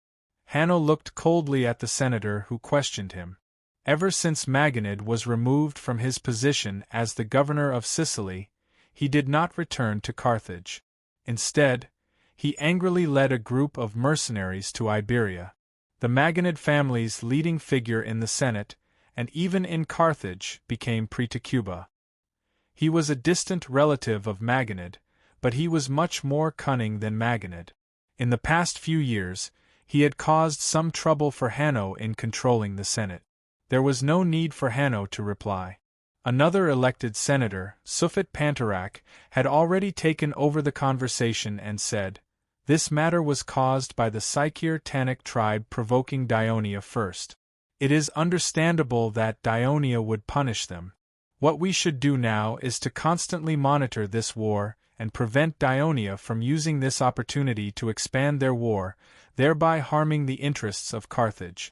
Speaker 1: Hanno looked coldly at the senator who questioned him. Ever since Maganid was removed from his position as the governor of Sicily, he did not return to Carthage. Instead, he angrily led a group of mercenaries to Iberia. The Maganid family's leading figure in the Senate, and even in Carthage, became Pretacuba. He was a distant relative of Maganid, but he was much more cunning than Maganid. In the past few years, he had caused some trouble for Hanno in controlling the Senate. There was no need for Hanno to reply. Another elected senator, Sufit Pantarak, had already taken over the conversation and said, "This matter was caused by the Psychier Tannic tribe provoking Dionia first. It is understandable that Dionia would punish them. What we should do now is to constantly monitor this war and prevent Dionia from using this opportunity to expand their war, thereby harming the interests of Carthage."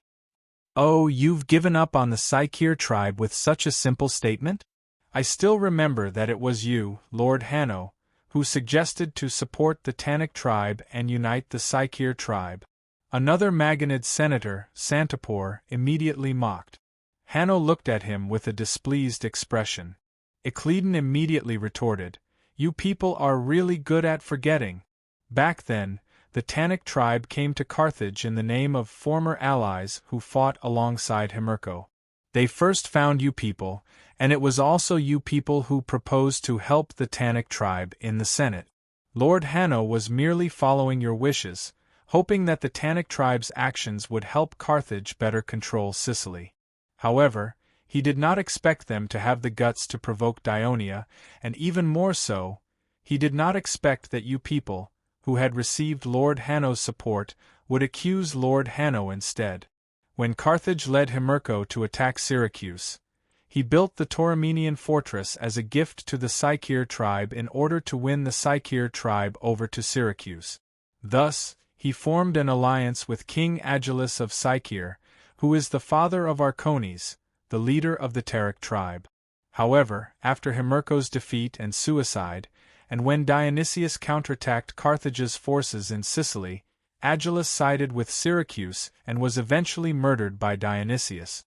Speaker 1: "Oh, you've given up on the Psychier tribe with such a simple statement? I still remember that it was you, Lord Hanno, who suggested to support the Tannic tribe and unite the Psychier tribe." Another Maganid senator, Santapor, immediately mocked. Hanno looked at him with a displeased expression. Ecledon immediately retorted, You people are really good at forgetting. Back then, the Tannic tribe came to Carthage in the name of former allies who fought alongside Himmerko. They first found you people, and it was also you people who proposed to help the Tannic tribe in the Senate. Lord Hanno was merely following your wishes, hoping that the Tannic tribe's actions would help Carthage better control Sicily. However, he did not expect them to have the guts to provoke Dionia, and even more so, he did not expect that you people, who had received Lord Hanno's support, would accuse Lord Hanno instead. When Carthage led Himmerko to attack Syracuse, he built the Tauromenian fortress as a gift to the Sycir tribe in order to win the Sycir tribe over to Syracuse. Thus, he formed an alliance with King Agilus of Sycir, who is the father of Arcones, the leader of the Taric tribe. However, after Himmerko's defeat and suicide, and when Dionysius counterattacked Carthage's forces in Sicily, Agilus sided with Syracuse and was eventually murdered by Dionysius.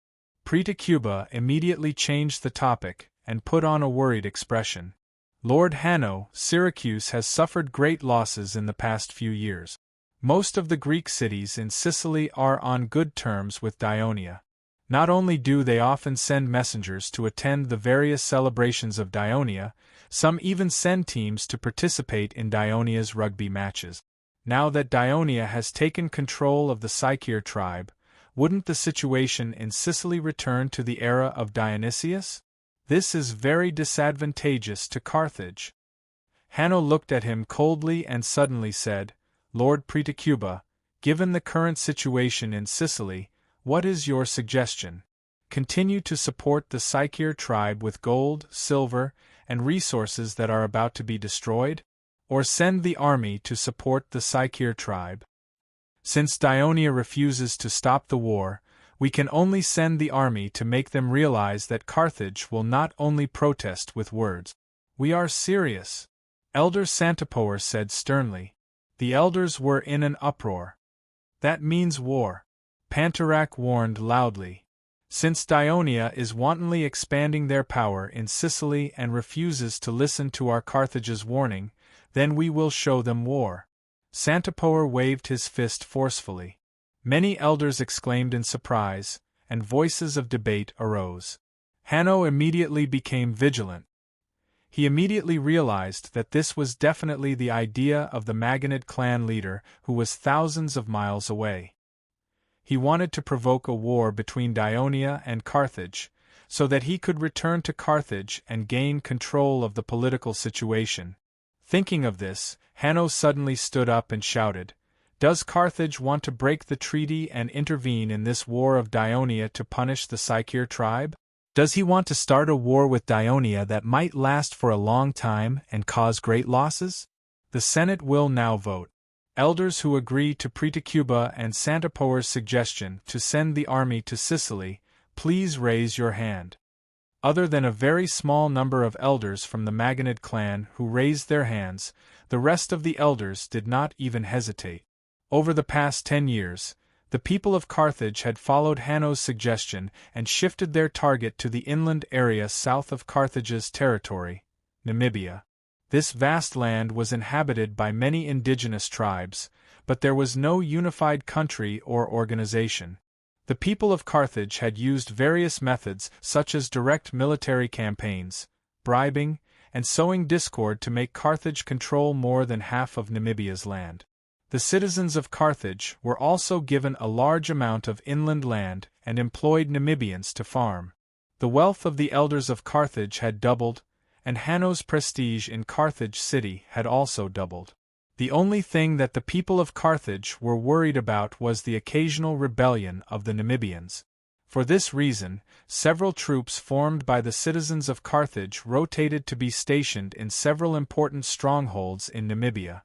Speaker 1: Pretacuba immediately changed the topic and put on a worried expression. Lord Hanno, Syracuse has suffered great losses in the past few years. Most of the Greek cities in Sicily are on good terms with Dionia. Not only do they often send messengers to attend the various celebrations of Dionia, some even send teams to participate in Dionia's rugby matches. Now that Dionia has taken control of the Sycir tribe, wouldn't the situation in Sicily return to the era of Dionysius? This is very disadvantageous to Carthage. Hanno looked at him coldly and suddenly said, Lord Pretacuba, given the current situation in Sicily, what is your suggestion? Continue to support the Sycir tribe with gold, silver, and resources that are about to be destroyed? Or send the army to support the Sycir tribe? Since Dionia refuses to stop the war, we can only send the army to make them realize that Carthage will not only protest with words. We are serious, Elder Santipoer said sternly. The elders were in an uproar. That means war, Panterac warned loudly. Since Dionia is wantonly expanding their power in Sicily and refuses to listen to our Carthage's warning, then we will show them war. Santipoer waved his fist forcefully. Many elders exclaimed in surprise, and voices of debate arose. Hanno immediately became vigilant. He immediately realized that this was definitely the idea of the Magonid clan leader who was thousands of miles away. He wanted to provoke a war between Dionia and Carthage, so that he could return to Carthage and gain control of the political situation. Thinking of this, Hanno suddenly stood up and shouted, Does Carthage want to break the treaty and intervene in this war of Dionia to punish the Sycir tribe? Does he want to start a war with Dionia that might last for a long time and cause great losses? The Senate will now vote. Elders who agree to Pretacuba and Santipoer's suggestion to send the army to Sicily, please raise your hand. Other than a very small number of elders from the Magonid clan who raised their hands, the rest of the elders did not even hesitate. Over the past 10 years, the people of Carthage had followed Hanno's suggestion and shifted their target to the inland area south of Carthage's territory, Namibia. This vast land was inhabited by many indigenous tribes, but there was no unified country or organization. The people of Carthage had used various methods such as direct military campaigns, bribing, and sowing discord to make Carthage control more than half of Namibia's land. The citizens of Carthage were also given a large amount of inland land and employed Namibians to farm. The wealth of the elders of Carthage had doubled, and Hanno's prestige in Carthage city had also doubled. The only thing that the people of Carthage were worried about was the occasional rebellion of the Namibians. For this reason, several troops formed by the citizens of Carthage rotated to be stationed in several important strongholds in Namibia.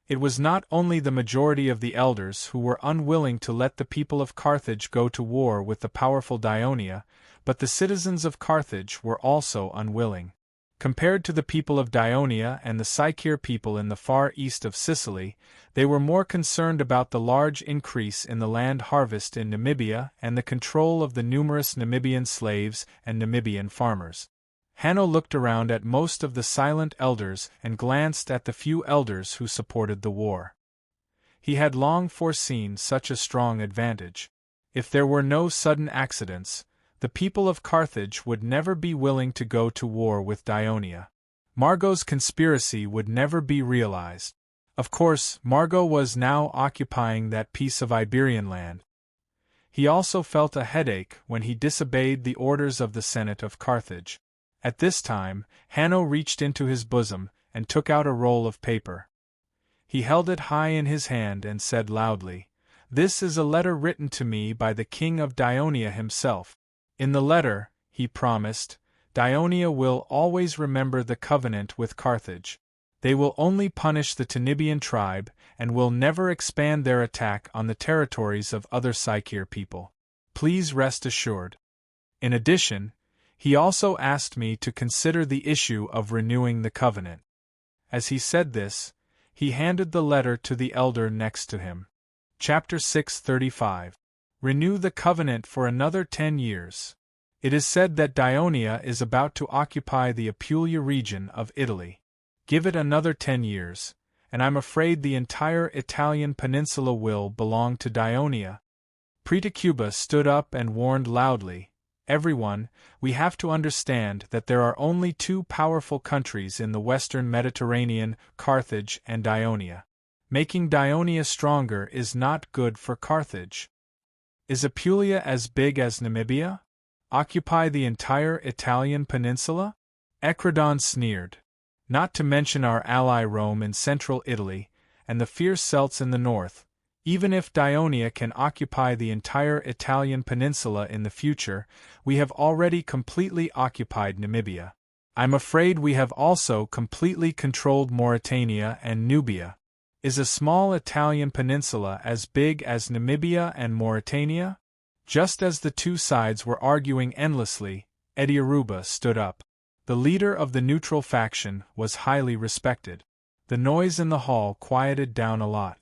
Speaker 1: It was not only the majority of the elders who were unwilling to let the people of Carthage go to war with the powerful Dionia, but the citizens of Carthage were also unwilling. Compared to the people of Dionia and the Sycir people in the far east of Sicily, they were more concerned about the large increase in the land harvest in Namibia and the control of the numerous Namibian slaves and Namibian farmers. Hanno looked around at most of the silent elders and glanced at the few elders who supported the war. He had long foreseen such a strong advantage. If there were no sudden accidents, the people of Carthage would never be willing to go to war with Dionia. Margot's conspiracy would never be realized. Of course, Margot was now occupying that piece of Iberian land. He also felt a headache when he disobeyed the orders of the Senate of Carthage. At this time, Hanno reached into his bosom and took out a roll of paper. He held it high in his hand and said loudly, "This is a letter written to me by the king of Dionia himself. In the letter, he promised, Dionia will always remember the covenant with Carthage. They will only punish the Tenibian tribe and will never expand their attack on the territories of other Sykir people. Please rest assured." In addition, he also asked me to consider the issue of renewing the covenant. As he said this, he handed the letter to the elder next to him. Chapter 6:35. Renew the covenant for another 10 years. It is said that Dionia is about to occupy the Apulia region of Italy. Give it another 10 years, and I'm afraid the entire Italian peninsula will belong to Dionia. Pretacuba stood up and warned loudly, "Everyone, we have to understand that there are only two powerful countries in the western Mediterranean, Carthage and Dionia. Making Dionia stronger is not good for Carthage. Is Apulia as big as Namibia? Occupy the entire Italian peninsula?" Ecradon sneered. "Not to mention our ally Rome in central Italy, and the fierce Celts in the north. Even if Dionia can occupy the entire Italian peninsula in the future, we have already completely occupied Namibia. I'm afraid we have also completely controlled Mauritania and Nubia. Is a small Italian peninsula as big as Namibia and Mauritania?" Just as the two sides were arguing endlessly, Ediaruba stood up. The leader of the neutral faction was highly respected. The noise in the hall quieted down a lot.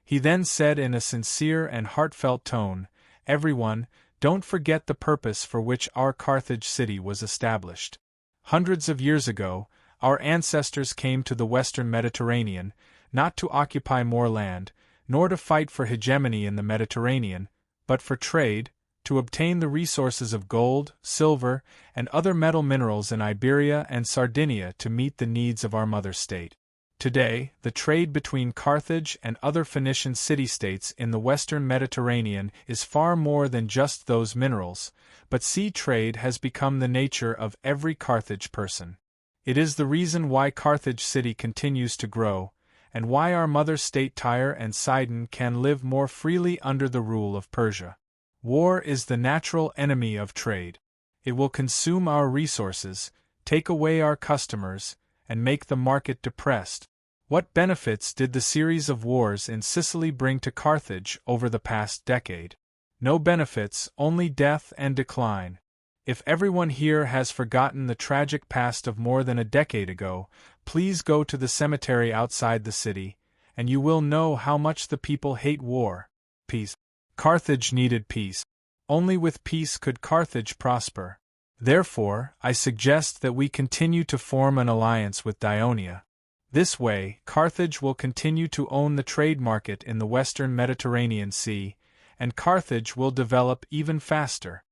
Speaker 1: He then said in a sincere and heartfelt tone, "Everyone, don't forget the purpose for which our Carthage city was established. Hundreds of years ago, our ancestors came to the western Mediterranean, not to occupy more land, nor to fight for hegemony in the Mediterranean, but for trade, to obtain the resources of gold, silver, and other metal minerals in Iberia and Sardinia to meet the needs of our mother state. Today, the trade between Carthage and other Phoenician city-states in the western Mediterranean is far more than just those minerals, but sea trade has become the nature of every Carthage person. It is the reason why Carthage city continues to grow, and why our mother state Tyre and Sidon can live more freely under the rule of Persia. War is the natural enemy of trade. It will consume our resources, take away our customers, and make the market depressed. What benefits did the series of wars in Sicily bring to Carthage over the past decade? No benefits, only death and decline. If everyone here has forgotten the tragic past of more than a decade ago, please go to the cemetery outside the city, and you will know how much the people hate war. Peace. Carthage needed peace. Only with peace could Carthage prosper. Therefore, I suggest that we continue to form an alliance with Dionia. This way, Carthage will continue to own the trade market in the western Mediterranean Sea, and Carthage will develop even faster.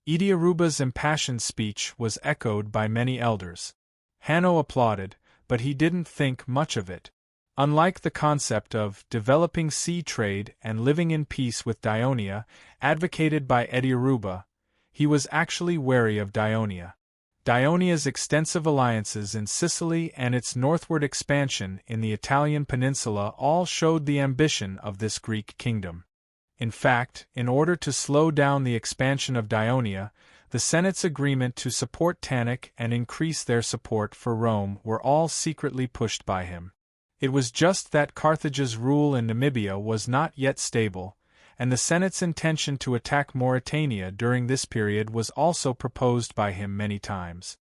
Speaker 1: Ediaruba's impassioned speech was echoed by many elders. Hanno applauded, but he didn't think much of it. Unlike the concept of developing sea trade and living in peace with Dionia, advocated by Ediaruba, he was actually wary of Dionia. Dionia's extensive alliances in Sicily and its northward expansion in the Italian peninsula all showed the ambition of this Greek kingdom. In fact, in order to slow down the expansion of Dionia, the Senate's agreement to support Tannic and increase their support for Rome were all secretly pushed by him. It was just that Carthage's rule in Namibia was not yet stable, and the Senate's intention to attack Mauritania during this period was also proposed by him many times.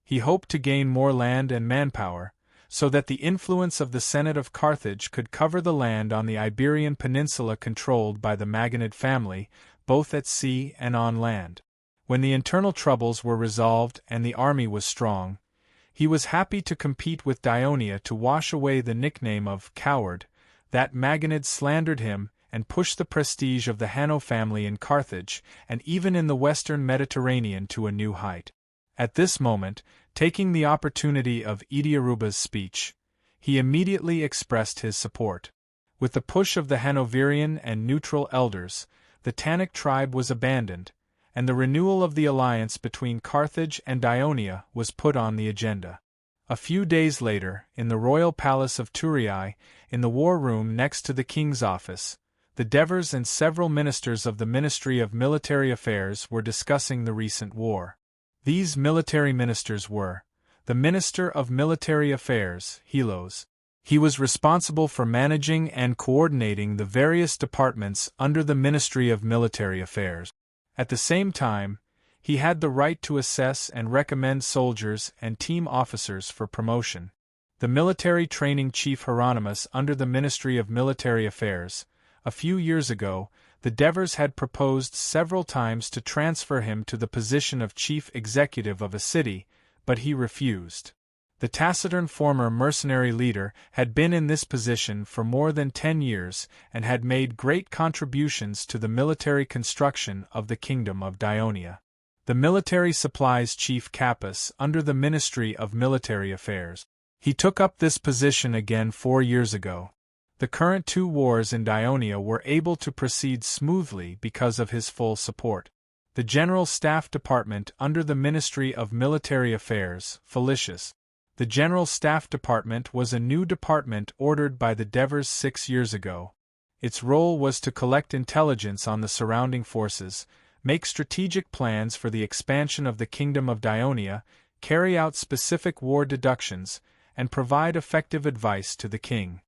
Speaker 1: He hoped to gain more land and manpower, so that the influence of the Senate of Carthage could cover the land on the Iberian Peninsula controlled by the Maganid family, both at sea and on land. When the internal troubles were resolved and the army was strong, he was happy to compete with Dionia to wash away the nickname of coward that Magonids slandered him and push the prestige of the Hanno family in Carthage and even in the western Mediterranean to a new height. At this moment, taking the opportunity of Ediaruba's speech, he immediately expressed his support. With the push of the Hanoverian and neutral elders, the Tannic tribe was abandoned, and the renewal of the alliance between Carthage and Ionia was put on the agenda. A few days later, in the royal palace of Turiae, in the war room next to the king's office, the Devers and several ministers of the Ministry of Military Affairs were discussing the recent war. These military ministers were the Minister of Military Affairs, Helos. He was responsible for managing and coordinating the various departments under the Ministry of Military Affairs. At the same time, he had the right to assess and recommend soldiers and team officers for promotion. The military training chief Hieronymus under the Ministry of Military Affairs. A few years ago, the Devers had proposed several times to transfer him to the position of chief executive of a city, but he refused. The taciturn former mercenary leader had been in this position for more than 10 years and had made great contributions to the military construction of the Kingdom of Dionia. The military supplies chief Capus under the Ministry of Military Affairs. He took up this position again 4 years ago. The current 2 wars in Dionia were able to proceed smoothly because of his full support. The General Staff Department under the Ministry of Military Affairs, Felicius. The General Staff Department was a new department ordered by the Devers 6 years ago. Its role was to collect intelligence on the surrounding forces, make strategic plans for the expansion of the Kingdom of Dionia, carry out specific war deductions, and provide effective advice to the king.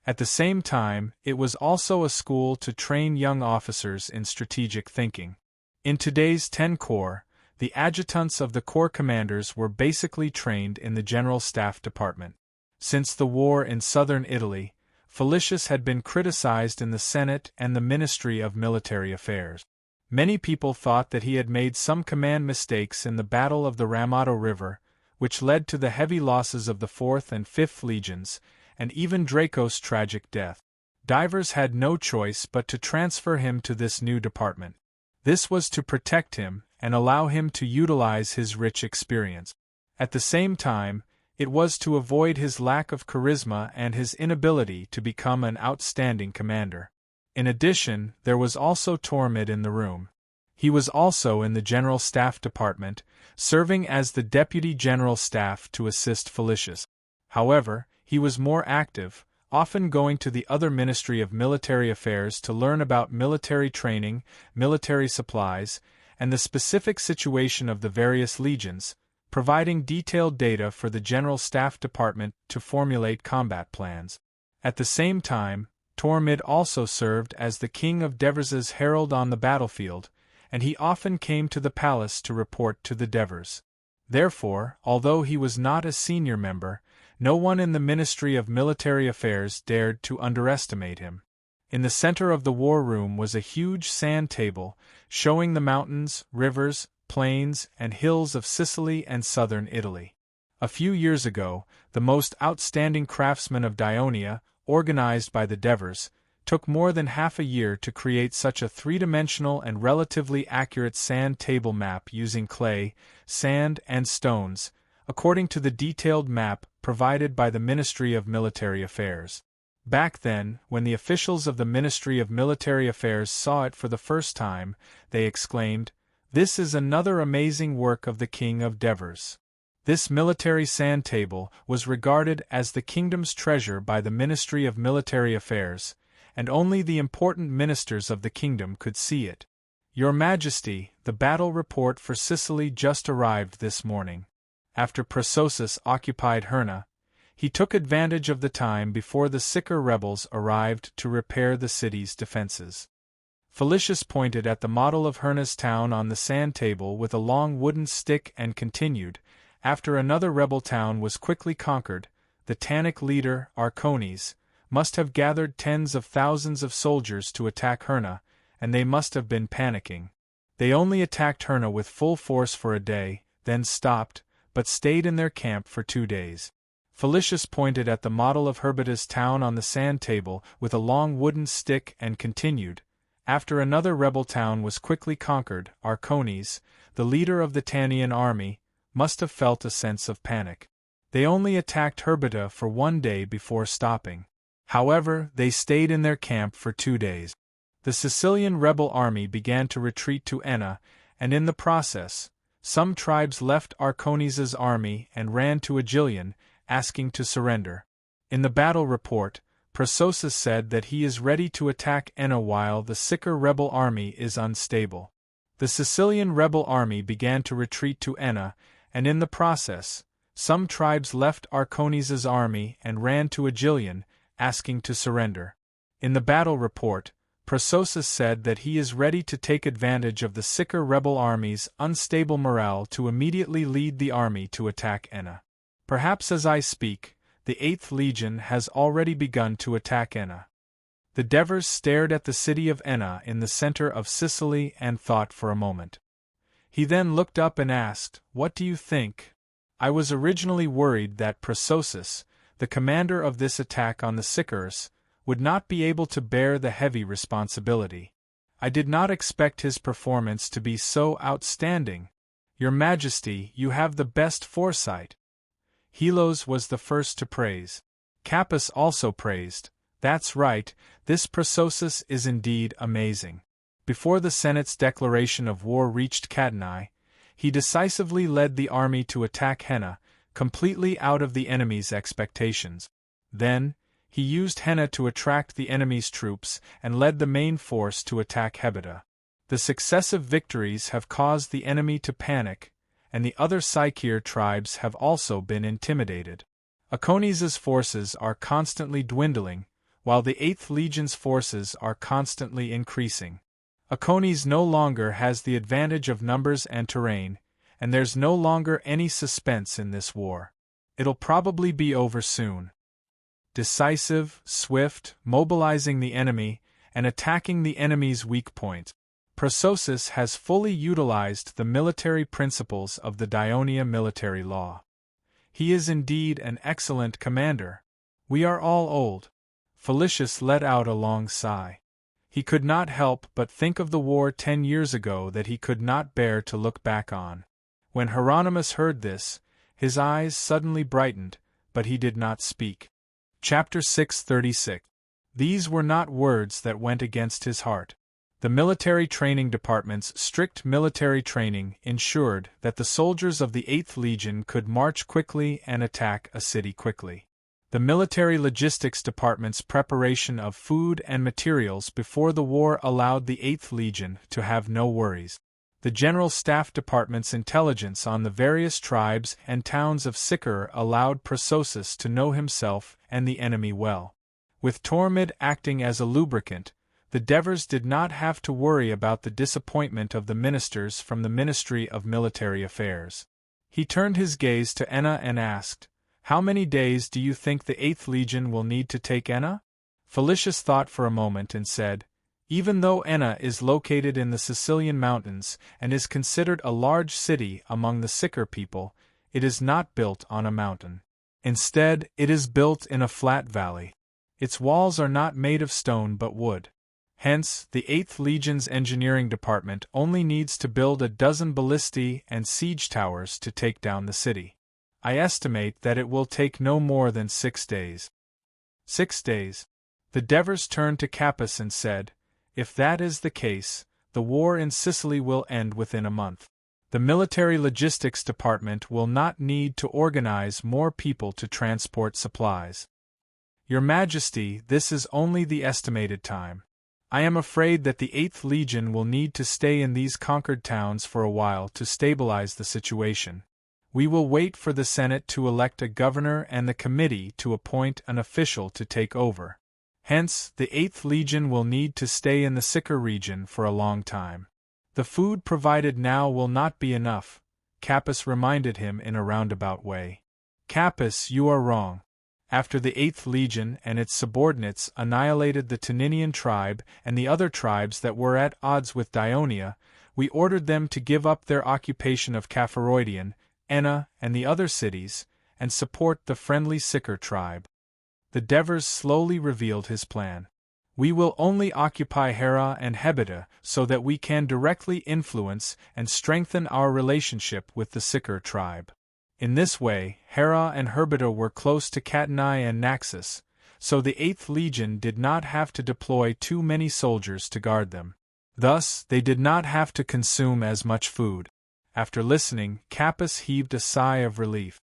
Speaker 1: At the same time, it was also a school to train young officers in strategic thinking. In today's 10 Corps, the adjutants of the Corps commanders were basically trained in the General Staff Department. Since the war in southern Italy, Felicius had been criticized in the Senate and the Ministry of Military Affairs. Many people thought that he had made some command mistakes in the Battle of the Ramato River, which led to the heavy losses of the 4th and 5th Legions, and even Draco's tragic death. Divers had no choice but to transfer him to this new department. This was to protect him and allow him to utilize his rich experience. At the same time, it was to avoid his lack of charisma and his inability to become an outstanding commander. In addition, there was also Tormid in the room. He was also in the General Staff Department, serving as the Deputy General Staff to assist Felicius. However, he was more active, often going to the other Ministry of Military Affairs to learn about military training, military supplies, and the specific situation of the various legions, providing detailed data for the General Staff Department to formulate combat plans. At the same time, Tormid also served as the King of Devers's herald on the battlefield, and he often came to the palace to report to the Devers. Therefore, although he was not a senior member, no one in the Ministry of Military Affairs dared to underestimate him. In the center of the war room was a huge sand table, showing the mountains, rivers, plains, and hills of Sicily and southern Italy. A few years ago, the most outstanding craftsmen of Dionia, organized by the Devers, took more than half a year to create such a three-dimensional and relatively accurate sand table map using clay, sand, and stones, according to the detailed map provided by the Ministry of Military Affairs. Back then, when the officials of the Ministry of Military Affairs saw it for the first time, they exclaimed, "This is another amazing work of the King of Devers." This military sand table was regarded as the kingdom's treasure by the Ministry of Military Affairs, and only the important ministers of the kingdom could see it. "Your Majesty, the battle report for Sicily just arrived this morning." After Praesosus occupied Herna, he took advantage of the time before the sicker rebels arrived to repair the city's defenses. Felicius pointed at the model of Herna's town on the sand table with a long wooden stick and continued, after another rebel town was quickly conquered, the Tannic leader, Arcones, must have gathered tens of thousands of soldiers to attack Herna, and they must have been panicking. They only attacked Herna with full force for a day, then stopped, but stayed in their camp for 2 days. Felicius pointed at the model of Herbita's town on the sand table with a long wooden stick and continued, after another rebel town was quickly conquered, Arcones, the leader of the Tannian army, must have felt a sense of panic. They only attacked Herbita for 1 day before stopping. However, they stayed in their camp for 2 days. The Sicilian rebel army began to retreat to Enna, and in the process, some tribes left Arcones' army and ran to Aegilion, asking to surrender. In the battle report, Prososus said that he is ready to attack Enna while the Sicar rebel army is unstable. The Sicilian rebel army began to retreat to Enna, and in the process, some tribes left Arcones' army and ran to Aegilion, asking to surrender. In the battle report, Prososus said that he is ready to take advantage of the Sicar rebel army's unstable morale to immediately lead the army to attack Enna. Perhaps as I speak, the 8th Legion has already begun to attack Enna. The Devers stared at the city of Enna in the center of Sicily and thought for a moment. He then looked up and asked, "What do you think?" I was originally worried that Prososus, the commander of this attack on the Sicars, would not be able to bear the heavy responsibility. I did not expect his performance to be so outstanding. Your Majesty, you have the best foresight. Helos was the first to praise. Capys also praised. That's right, this Prososus is indeed amazing. Before the Senate's declaration of war reached Catanae, he decisively led the army to attack Henna, completely out of the enemy's expectations. Then, he used Henna to attract the enemy's troops and led the main force to attack Hebida. The successive victories have caused the enemy to panic, and the other Sicir tribes have also been intimidated. Acones' forces are constantly dwindling, while the 8th Legion's forces are constantly increasing. Acones no longer has the advantage of numbers and terrain, and there's no longer any suspense in this war. It'll probably be over soon. Decisive, swift, mobilizing the enemy, and attacking the enemy's weak point. Prososus has fully utilized the military principles of the Daionia military law. He is indeed an excellent commander. We are all old. Felicius let out a long sigh. He could not help but think of the war 10 years ago that he could not bear to look back on. When Hieronymus heard this, his eyes suddenly brightened, but he did not speak. Chapter 636. These were not words that went against his heart. The military training department's strict military training ensured that the soldiers of the 8th Legion could march quickly and attack a city quickly. The military logistics department's preparation of food and materials before the war allowed the 8th Legion to have no worries. The General Staff Department's intelligence on the various tribes and towns of Sicar allowed Prososus to know himself and the enemy well. With Tormid acting as a lubricant, the Devers did not have to worry about the disappointment of the ministers from the Ministry of Military Affairs. He turned his gaze to Enna and asked, "How many days do you think the 8th Legion will need to take Enna?" Felicius thought for a moment and said, "Even though Enna is located in the Sicilian mountains and is considered a large city among the Sicar people, it is not built on a mountain. Instead, it is built in a flat valley. Its walls are not made of stone but wood. Hence, the 8th Legion's engineering department only needs to build a dozen ballistae and siege towers to take down the city. I estimate that it will take no more than 6 days." 6 days. The Devers turned to Capys and said, "If that is the case, the war in Sicily will end within a month. The military logistics department will not need to organize more people to transport supplies." "Your Majesty, this is only the estimated time. I am afraid that the 8th Legion will need to stay in these conquered towns for a while to stabilize the situation. We will wait for the Senate to elect a governor and the committee to appoint an official to take over. Hence, the 8th Legion will need to stay in the Sicar region for a long time. The food provided now will not be enough," Capys reminded him in a roundabout way. "Capys, you are wrong. After the 8th Legion and its subordinates annihilated the Taninian tribe and the other tribes that were at odds with Daionia, We ordered them to give up their occupation of Capharoidian, Enna, and the other cities, and support the friendly Sikar tribe. The Devers slowly revealed his plan. We will only occupy Hera and Hebida so that we can directly influence and strengthen our relationship with the Sikar tribe. In this way, Hera and Hebida were close to Catanai and Naxos, so the 8th Legion did not have to deploy too many soldiers to guard them. Thus, they did not have to consume as much food. After listening, Capys heaved a sigh of relief.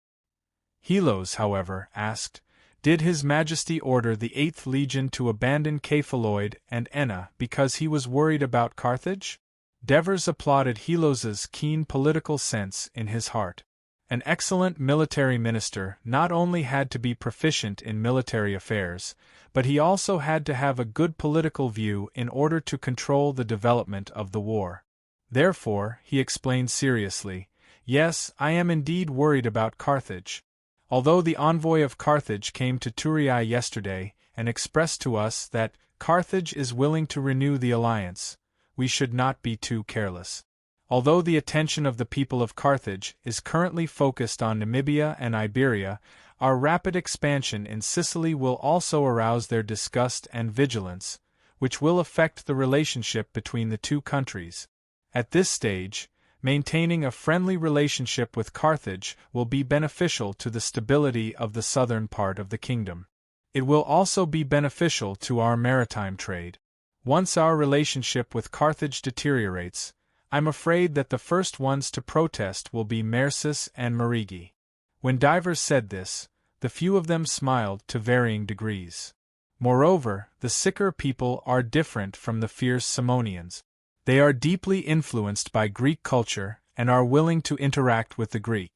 Speaker 1: Helos, however, asked, "Did His Majesty order the 8th Legion to abandon Cephaloid and Enna because he was worried about Carthage?" Devers applauded Helos's keen political sense in his heart. An excellent military minister not only had to be proficient in military affairs, but he also had to have a good political view in order to control the development of the war. Therefore, he explained seriously, "Yes, I am indeed worried about Carthage. Although the envoy of Carthage came to Turiae yesterday and expressed to us that Carthage is willing to renew the alliance, we should not be too careless. Although the attention of the people of Carthage is currently focused on Namibia and Iberia, our rapid expansion in Sicily will also arouse their disgust and vigilance, which will affect the relationship between the two countries. At this stage, maintaining a friendly relationship with Carthage will be beneficial to the stability of the southern part of the kingdom. It will also be beneficial to our maritime trade. Once our relationship with Carthage deteriorates, I'm afraid that the first ones to protest will be Mercis and Marigi." When divers said this, the few of them smiled to varying degrees. Moreover, the Sikar people are different from the fierce Simonians. They are deeply influenced by Greek culture and are willing to interact with the Greek.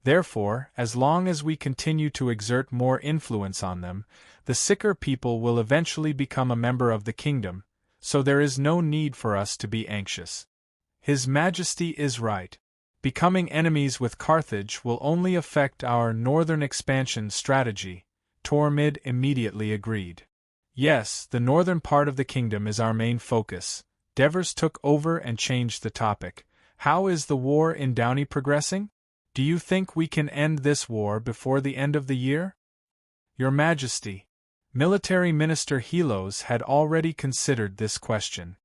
Speaker 1: Therefore, as long as we continue to exert more influence on them, the Sikar people will eventually become a member of the kingdom, so there is no need for us to be anxious. His Majesty is right. Becoming enemies with Carthage will only affect our northern expansion strategy, Tormid immediately agreed. Yes, the northern part of the kingdom is our main focus. Devers took over and changed the topic. How is the war in Downey progressing? Do you think we can end this war before the end of the year? Your Majesty. Military Minister Helos had already considered this question.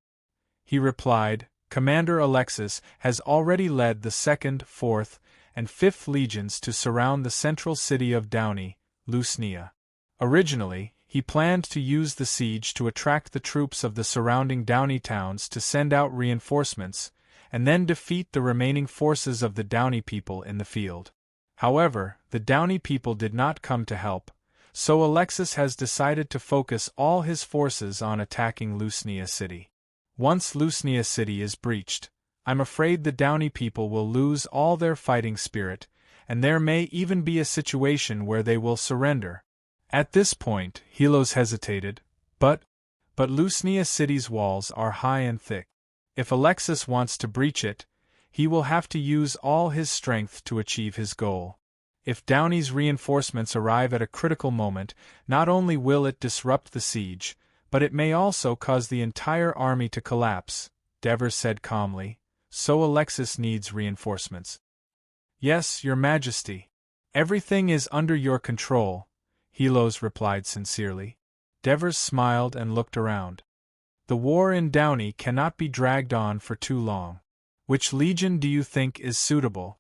Speaker 1: He replied, "Commander Alexis has already led the 2nd, 4th, and 5th Legions to surround the central city of Downey, Lusnia. Originally, he planned to use the siege to attract the troops of the surrounding Downey towns to send out reinforcements, and then defeat the remaining forces of the Downey people in the field. However, the Downey people did not come to help, so Alexis has decided to focus all his forces on attacking Lusnia city. Once Lusnia city is breached, I'm afraid the Downey people will lose all their fighting spirit, and there may even be a situation where they will surrender." At this point, Helos hesitated, but Lusnia city's walls are high and thick. If Alexis wants to breach it, he will have to use all his strength to achieve his goal. If Downey's reinforcements arrive at a critical moment, not only will it disrupt the siege, but it may also cause the entire army to collapse, Devers said calmly, "So Alexis needs reinforcements." "Yes, Your Majesty. Everything is under your control," Helos replied sincerely. Devers smiled and looked around. "The war in Downey cannot be dragged on for too long. Which legion do you think is suitable?"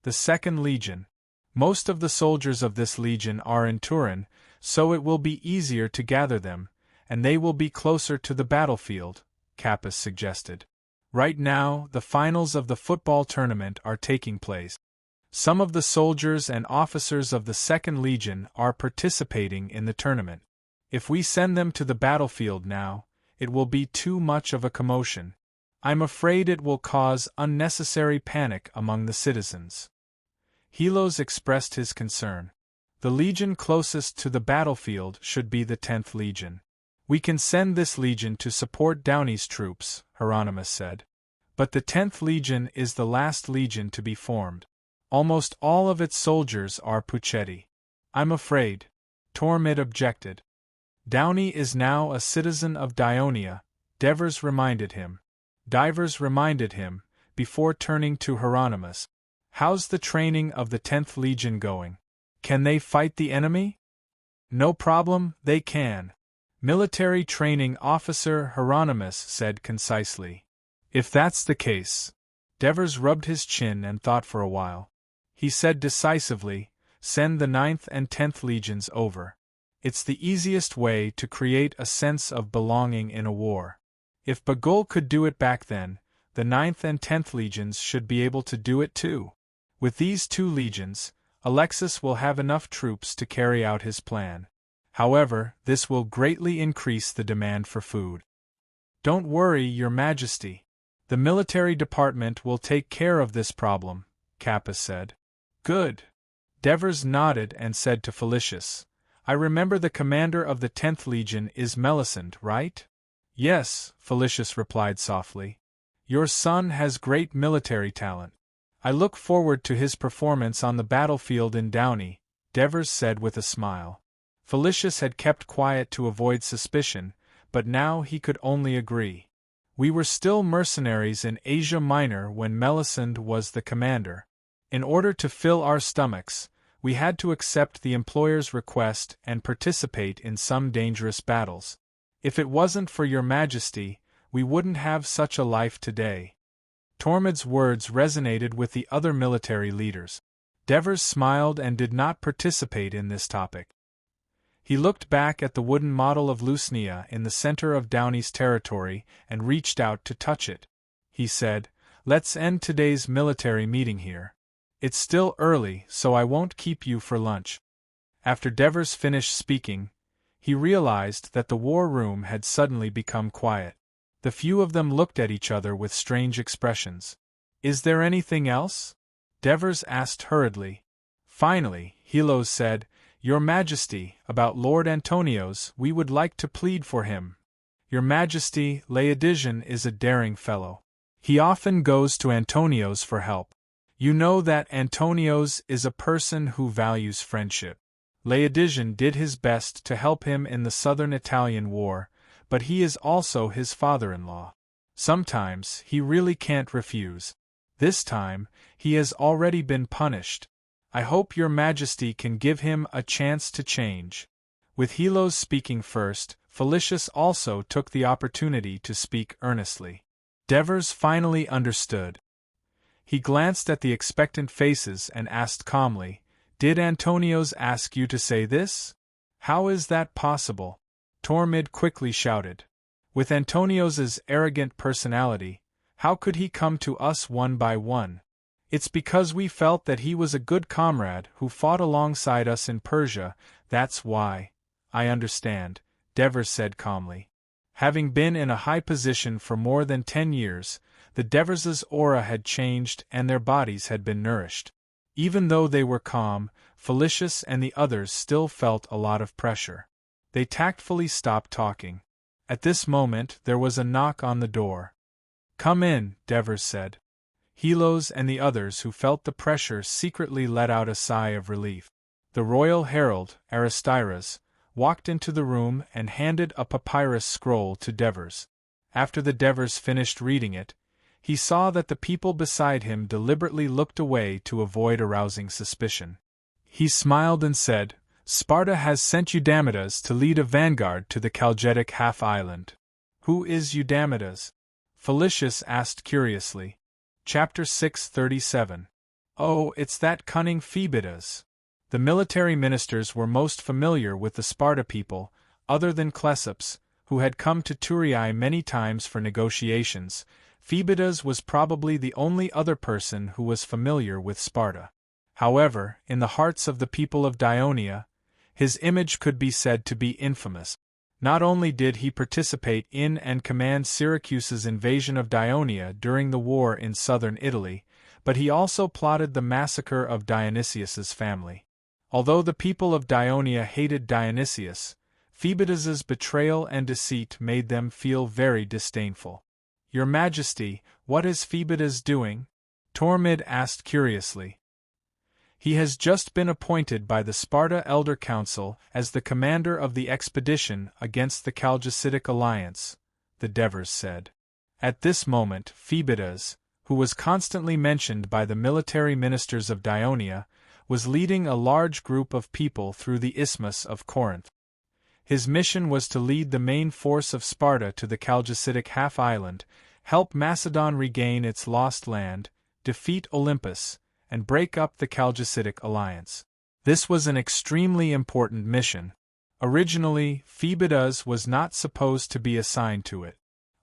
Speaker 1: "The 2nd Legion. Most of the soldiers of this legion are in Turin, so it will be easier to gather them, and they will be closer to the battlefield," Capys suggested. "Right now, the finals of the football tournament are taking place. Some of the soldiers and officers of the 2nd Legion are participating in the tournament. If we send them to the battlefield now, it will be too much of a commotion. I'm afraid it will cause unnecessary panic among the citizens." Helos expressed his concern. "The legion closest to the battlefield should be the 10th Legion. We can send this legion to support Downey's troops," Hieronymus said. "But the 10th Legion is the last legion to be formed. Almost all of its soldiers are Puchetti." "I'm afraid," Tormid objected. "Downey is now a citizen of Dionia," Devers reminded him. Divers reminded him, before turning to Hieronymus. How's the training of the 10th Legion going? Can they fight the enemy? No problem, they can. Military Training Officer Hieronymus said concisely. If that's the case. Devers rubbed his chin and thought for a while. He said decisively, send the 9th and 10th Legions over. It's the easiest way to create a sense of belonging in a war. If Bagul could do it back then, the 9th and 10th Legions should be able to do it too. With these 2 legions, Alexis will have enough troops to carry out his plan. However, this will greatly increase the demand for food. Don't worry, Your Majesty. The military department will take care of this problem, Kappa said. Good. Devers nodded and said to Felicius, I remember the commander of the 10th Legion is Melisande, right? Yes, Felicius replied softly. Your son has great military talent. I look forward to his performance on the battlefield in Downey, Devers said with a smile. Felicius had kept quiet to avoid suspicion, but now he could only agree. We were still mercenaries in Asia Minor when Melisande was the commander. In order to fill our stomachs, we had to accept the employer's request and participate in some dangerous battles. If it wasn't for Your Majesty, we wouldn't have such a life today. Tormod's words resonated with the other military leaders. Devers smiled and did not participate in this topic. He looked back at the wooden model of Lusnia in the center of Downey's territory and reached out to touch it. He said, Let's end today's military meeting here. It's still early, so I won't keep you for lunch. After Devers finished speaking, he realized that the war room had suddenly become quiet. The few of them looked at each other with strange expressions. Is there anything else? Devers asked hurriedly. Finally, Helos said, Your Majesty, about Lord Antonio's, we would like to plead for him. Your Majesty, Laodigian is a daring fellow. He often goes to Antonio's for help. You know that Antonio's is a person who values friendship. Laodigian did his best to help him in the southern Italian war, but he is also his father-in-law. Sometimes he really can't refuse. This time, he has already been punished. I hope Your Majesty can give him a chance to change. With Helos speaking first, Felicius also took the opportunity to speak earnestly. Devers finally understood. He glanced at the expectant faces and asked calmly, Did Antonio's ask you to say this? How is that possible? Tormod quickly shouted. With Antonio's arrogant personality, how could he come to us one by one? It's because we felt that he was a good comrade who fought alongside us in Persia, that's why. I understand, Devers said calmly. Having been in a high position for more than 10 years, the Deverses' aura had changed and their bodies had been nourished. Even though they were calm, Felicius and the others still felt a lot of pressure. They tactfully stopped talking. At this moment there was a knock on the door. Come in, Devers said. Helos and the others who felt the pressure secretly let out a sigh of relief. The royal herald, Aristyras, walked into the room and handed a papyrus scroll to Devers. After the Devers finished reading it, he saw that the people beside him deliberately looked away to avoid arousing suspicion. He smiled and said, Sparta has sent Eudamidas to lead a vanguard to the Chalcidic half-island. Who is Eudamidas? Felicius asked curiously. Chapter 637. Oh, it's that cunning Phoebidas. The military ministers were most familiar with the Sparta people, other than Cleops, who had come to Thurii many times for negotiations. Phoebidas was probably the only other person who was familiar with Sparta. However, in the hearts of the people of Dionia, his image could be said to be infamous. Not only did he participate in and command Syracuse's invasion of Dionia during the war in southern Italy, but he also plotted the massacre of Dionysius's family. Although the people of Dionia hated Dionysius, Phoebidas's betrayal and deceit made them feel very disdainful. Your Majesty, what is Phoebidas doing? Tormod asked curiously. He has just been appointed by the Sparta Elder Council as the commander of the expedition against the Chalcidic alliance, the Devers said. At this moment, Phoebidas, who was constantly mentioned by the military ministers of Dionia, was leading a large group of people through the Isthmus of Corinth. His mission was to lead the main force of Sparta to the Chalcidic half-island, help Macedon regain its lost land, defeat Olympus, and break up the Chalcidic alliance. This was an extremely important mission. Originally, Phoebidas was not supposed to be assigned to it.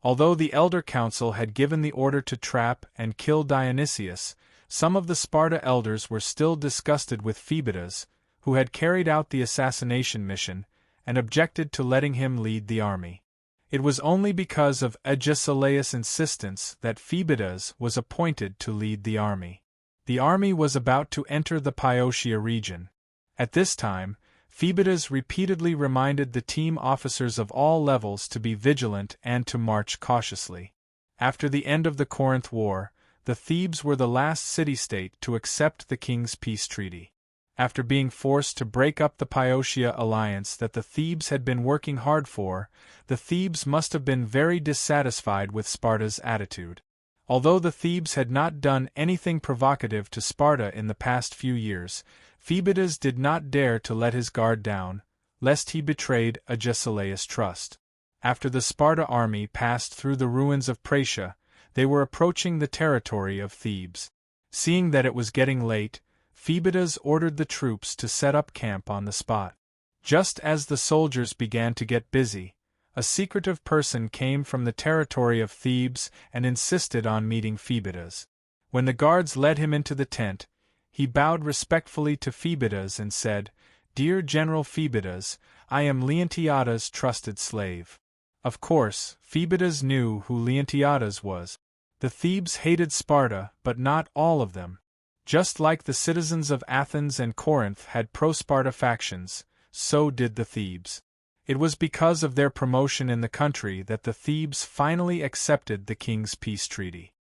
Speaker 1: Although the Elder Council had given the order to trap and kill Dionysius, some of the Sparta elders were still disgusted with Phoebidas, who had carried out the assassination mission, and objected to letting him lead the army. It was only because of Agesilaus' insistence that Phoebidas was appointed to lead the army. The army was about to enter the Boeotia region. At this time, Phoebidas repeatedly reminded the team officers of all levels to be vigilant and to march cautiously. After the end of the Corinth War, the Thebes were the last city-state to accept the king's peace treaty. After being forced to break up the Boeotia alliance that the Thebes had been working hard for, the Thebes must have been very dissatisfied with Sparta's attitude. Although the Thebes had not done anything provocative to Sparta in the past few years, Phoebidas did not dare to let his guard down, lest he betrayed Agesilaus' trust. After the Sparta army passed through the ruins of Praetia, they were approaching the territory of Thebes. Seeing that it was getting late, Phoebidas ordered the troops to set up camp on the spot. Just as the soldiers began to get busy, a secretive person came from the territory of Thebes and insisted on meeting Phoebidas. When the guards led him into the tent, he bowed respectfully to Phoebidas and said, "Dear General Phoebidas, I am Leontiada's trusted slave." Of course, Phoebidas knew who Leontiades was. The Thebes hated Sparta, but not all of them. Just like the citizens of Athens and Corinth had pro-Sparta factions, so did the Thebes. It was because of their promotion in the country that the Thebes finally accepted the king's peace treaty.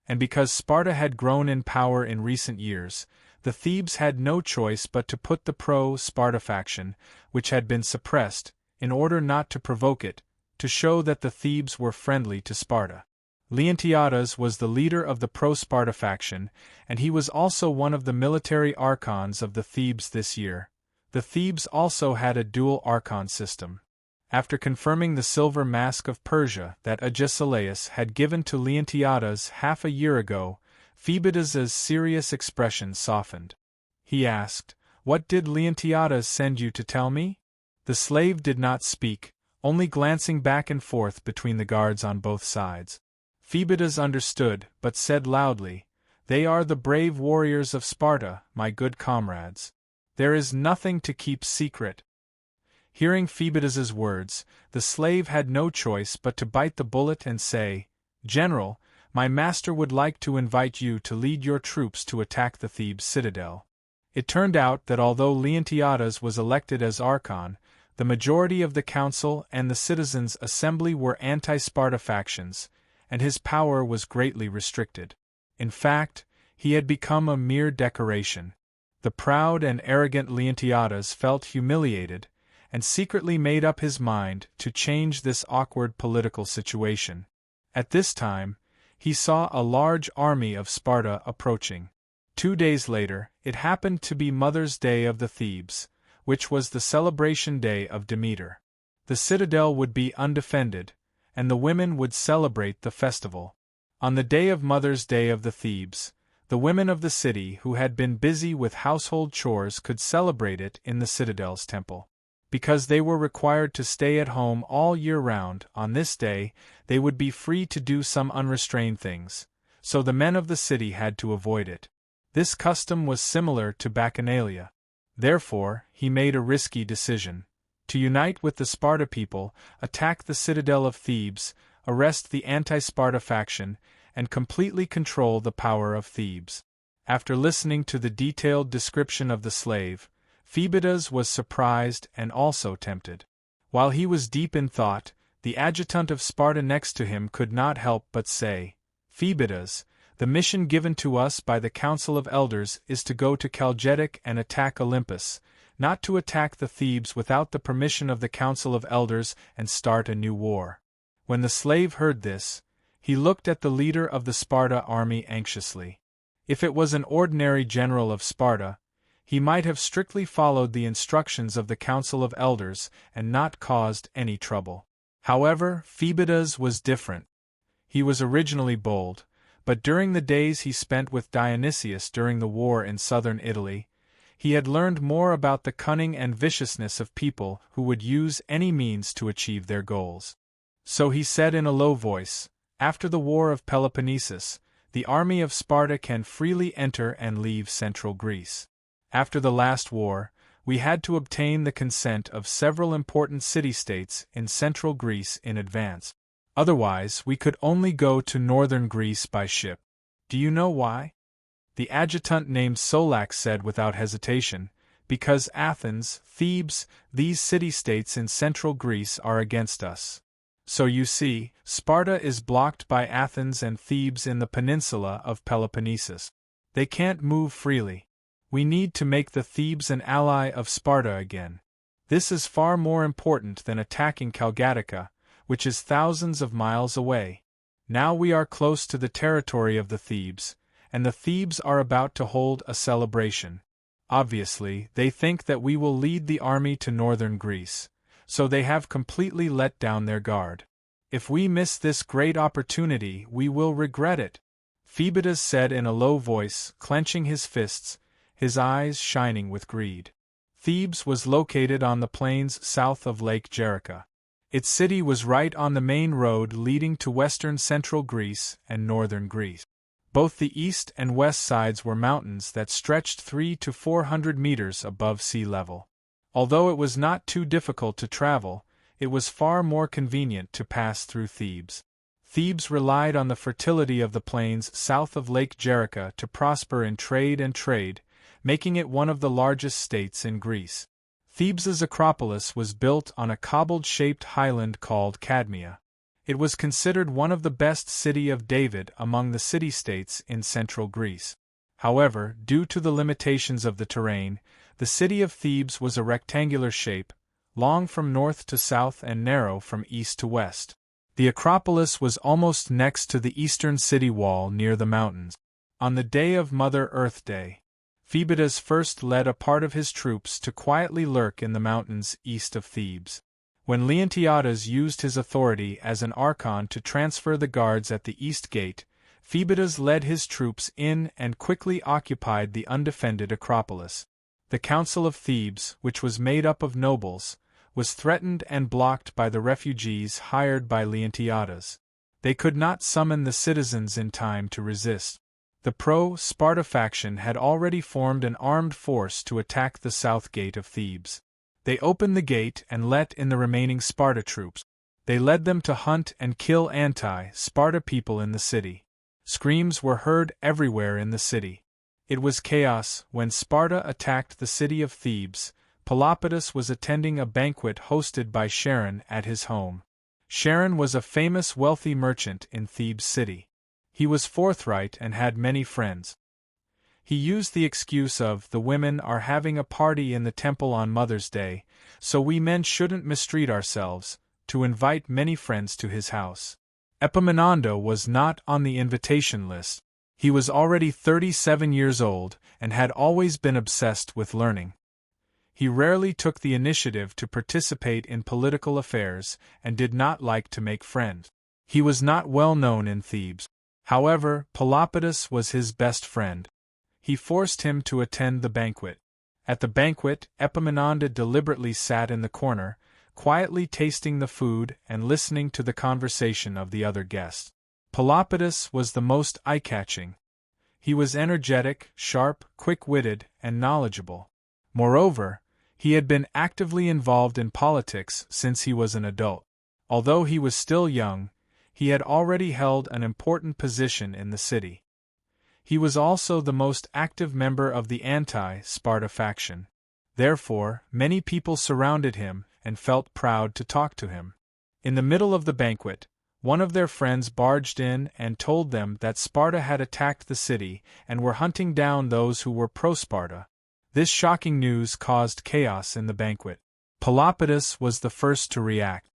Speaker 1: And because Sparta had grown in power in recent years, the Thebes had no choice but to put the pro-Sparta faction, which had been suppressed, in order not to provoke it, to show that the Thebes were friendly to Sparta. Leontiades was the leader of the pro-Sparta faction, and he was also one of the military archons of the Thebes this year. The Thebes also had a dual archon system. After confirming the silver mask of Persia that Agesilaus had given to Leontiades half a year ago, Phoebidas's serious expression softened. He asked, "What did Leontiades send you to tell me?" The slave did not speak, only glancing back and forth between the guards on both sides. Phoebidas understood, but said loudly, "They are the brave warriors of Sparta, my good comrades. There is nothing to keep secret." Hearing Phoebidas's words, the slave had no choice but to bite the bullet and say, "General, my master would like to invite you to lead your troops to attack the Thebes citadel." It turned out that although Leontiades was elected as archon, the majority of the council and the citizens' assembly were anti-Sparta factions, and his power was greatly restricted. In fact, he had become a mere decoration. The proud and arrogant Leontiades felt humiliated, and secretly made up his mind to change this awkward political situation. At this time, he saw a large army of Sparta approaching. 2 days later, it happened to be Mother's Day of the Thebes, which was the celebration day of Demeter. The citadel would be undefended, and the women would celebrate the festival. On the day of Mother's Day of the Thebes, the women of the city who had been busy with household chores could celebrate it in the citadel's temple. Because they were required to stay at home all year round, on this day, they would be free to do some unrestrained things, so the men of the city had to avoid it. This custom was similar to Bacchanalia. Therefore, he made a risky decision: to unite with the Sparta people, attack the citadel of Thebes, arrest the anti-Sparta faction, and completely control the power of Thebes. After listening to the detailed description of the slave, Phoebidas was surprised and also tempted. While he was deep in thought, the adjutant of Sparta next to him could not help but say, "Phoebidas, the mission given to us by the Council of Elders is to go to Chalcidic and attack Olympus, not to attack the Thebes without the permission of the Council of Elders and start a new war." When the slave heard this, He looked at the leader of the Sparta army anxiously. If it was an ordinary general of Sparta, he might have strictly followed the instructions of the Council of Elders and not caused any trouble. However, Phoebidas was different. He was originally bold, but during the days he spent with Dionysius during the war in southern Italy, he had learned more about the cunning and viciousness of people who would use any means to achieve their goals. So he said in a low voice, "After the war of Peloponnesus, the army of Sparta can freely enter and leave central Greece. After the last war, we had to obtain the consent of several important city-states in central Greece in advance. Otherwise, we could only go to northern Greece by ship. Do you know why?" The adjutant named Solax said without hesitation, "Because Athens, Thebes, these city-states in central Greece are against us. So you see, Sparta is blocked by Athens and Thebes in the peninsula of Peloponnesus. They can't move freely. We need to make the Thebes an ally of Sparta again. This is far more important than attacking Calgatica, which is thousands of miles away. Now we are close to the territory of the Thebes, and the Thebes are about to hold a celebration. Obviously, they think that we will lead the army to northern Greece, so they have completely let down their guard. If we miss this great opportunity, we will regret it," Phoebidas said in a low voice, clenching his fists, his eyes shining with greed. Thebes was located on the plains south of Lake Jericho. Its city was right on the main road leading to western central Greece and northern Greece. Both the east and west sides were mountains that stretched 300 to 400 meters above sea level. Although it was not too difficult to travel, it was far more convenient to pass through Thebes. Thebes relied on the fertility of the plains south of Lake Jericho to prosper in trade, making it one of the largest states in Greece. Thebes's Acropolis was built on a cobbled-shaped highland called Cadmea. It was considered one of the best city of David among the city-states in central Greece. However, due to the limitations of the terrain, the city of Thebes was a rectangular shape, long from north to south and narrow from east to west. The Acropolis was almost next to the eastern city wall near the mountains. On the day of Mother Earth Day, Phoebidas first led a part of his troops to quietly lurk in the mountains east of Thebes. When Leontiades used his authority as an archon to transfer the guards at the east gate, Phoebidas led his troops in and quickly occupied the undefended Acropolis. The Council of Thebes, which was made up of nobles, was threatened and blocked by the refugees hired by Leontiades. They could not summon the citizens in time to resist. The pro-Sparta faction had already formed an armed force to attack the south gate of Thebes. They opened the gate and let in the remaining Sparta troops. They led them to hunt and kill anti-Sparta people in the city. Screams were heard everywhere in the city. It was chaos when Sparta attacked the city of Thebes. Pelopidas was attending a banquet hosted by Charon at his home. Charon was a famous wealthy merchant in Thebes city. He was forthright and had many friends. He used the excuse of, "The women are having a party in the temple on Mother's Day, so we men shouldn't mistreat ourselves," to invite many friends to his house. Epaminondas was not on the invitation list. He was already 37 years old and had always been obsessed with learning. He rarely took the initiative to participate in political affairs and did not like to make friends. He was not well known in Thebes. However, Pelopidas was his best friend. He forced him to attend the banquet. At the banquet, Epaminondas deliberately sat in the corner, quietly tasting the food and listening to the conversation of the other guests. Pelopidas was the most eye-catching. He was energetic, sharp, quick-witted, and knowledgeable. Moreover, he had been actively involved in politics since he was an adult. Although he was still young, he had already held an important position in the city. He was also the most active member of the anti-Sparta faction. Therefore, many people surrounded him and felt proud to talk to him. In the middle of the banquet, one of their friends barged in and told them that Sparta had attacked the city and were hunting down those who were pro-Sparta. This shocking news caused chaos in the banquet. Pelopidas was the first to react.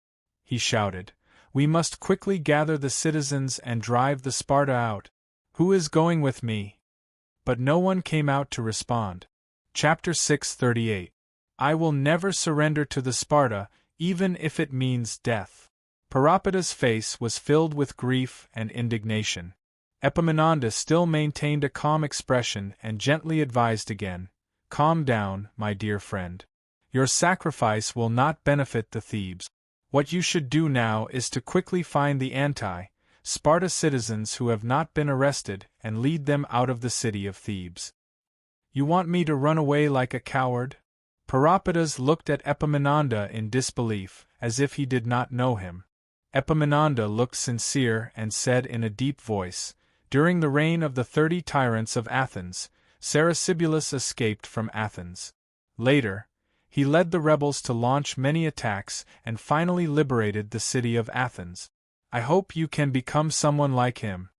Speaker 1: He shouted, We must quickly gather the citizens and drive the Sparta out. Who is going with me? But no one came out to respond. Chapter 6:38. I will never surrender to the Sparta, even if it means death. Parapeta's face was filled with grief and indignation. Epaminondas still maintained a calm expression and gently advised again, "Calm down, my dear friend. Your sacrifice will not benefit the Thebes. What you should do now is to quickly find the Sparta citizens who have not been arrested and lead them out of the city of Thebes." You want me to run away like a coward? Parapetas looked at Epaminondas in disbelief, as if he did not know him. Epaminondas looked sincere and said in a deep voice, "During the reign of the 30 tyrants of Athens, Ceresibulus escaped from Athens. Later, he led the rebels to launch many attacks and finally liberated the city of Athens. I hope you can become someone like him."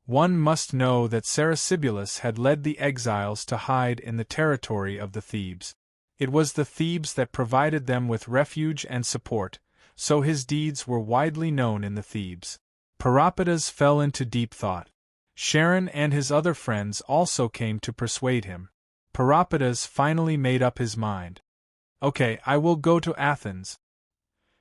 Speaker 1: One must know that Ceresibulus had led the exiles to hide in the territory of the Thebes. It was the Thebes that provided them with refuge and support, so his deeds were widely known in the Thebes. Parapetas fell into deep thought. Charon and his other friends also came to persuade him. Parapetas finally made up his mind. "Okay, I will go to Athens."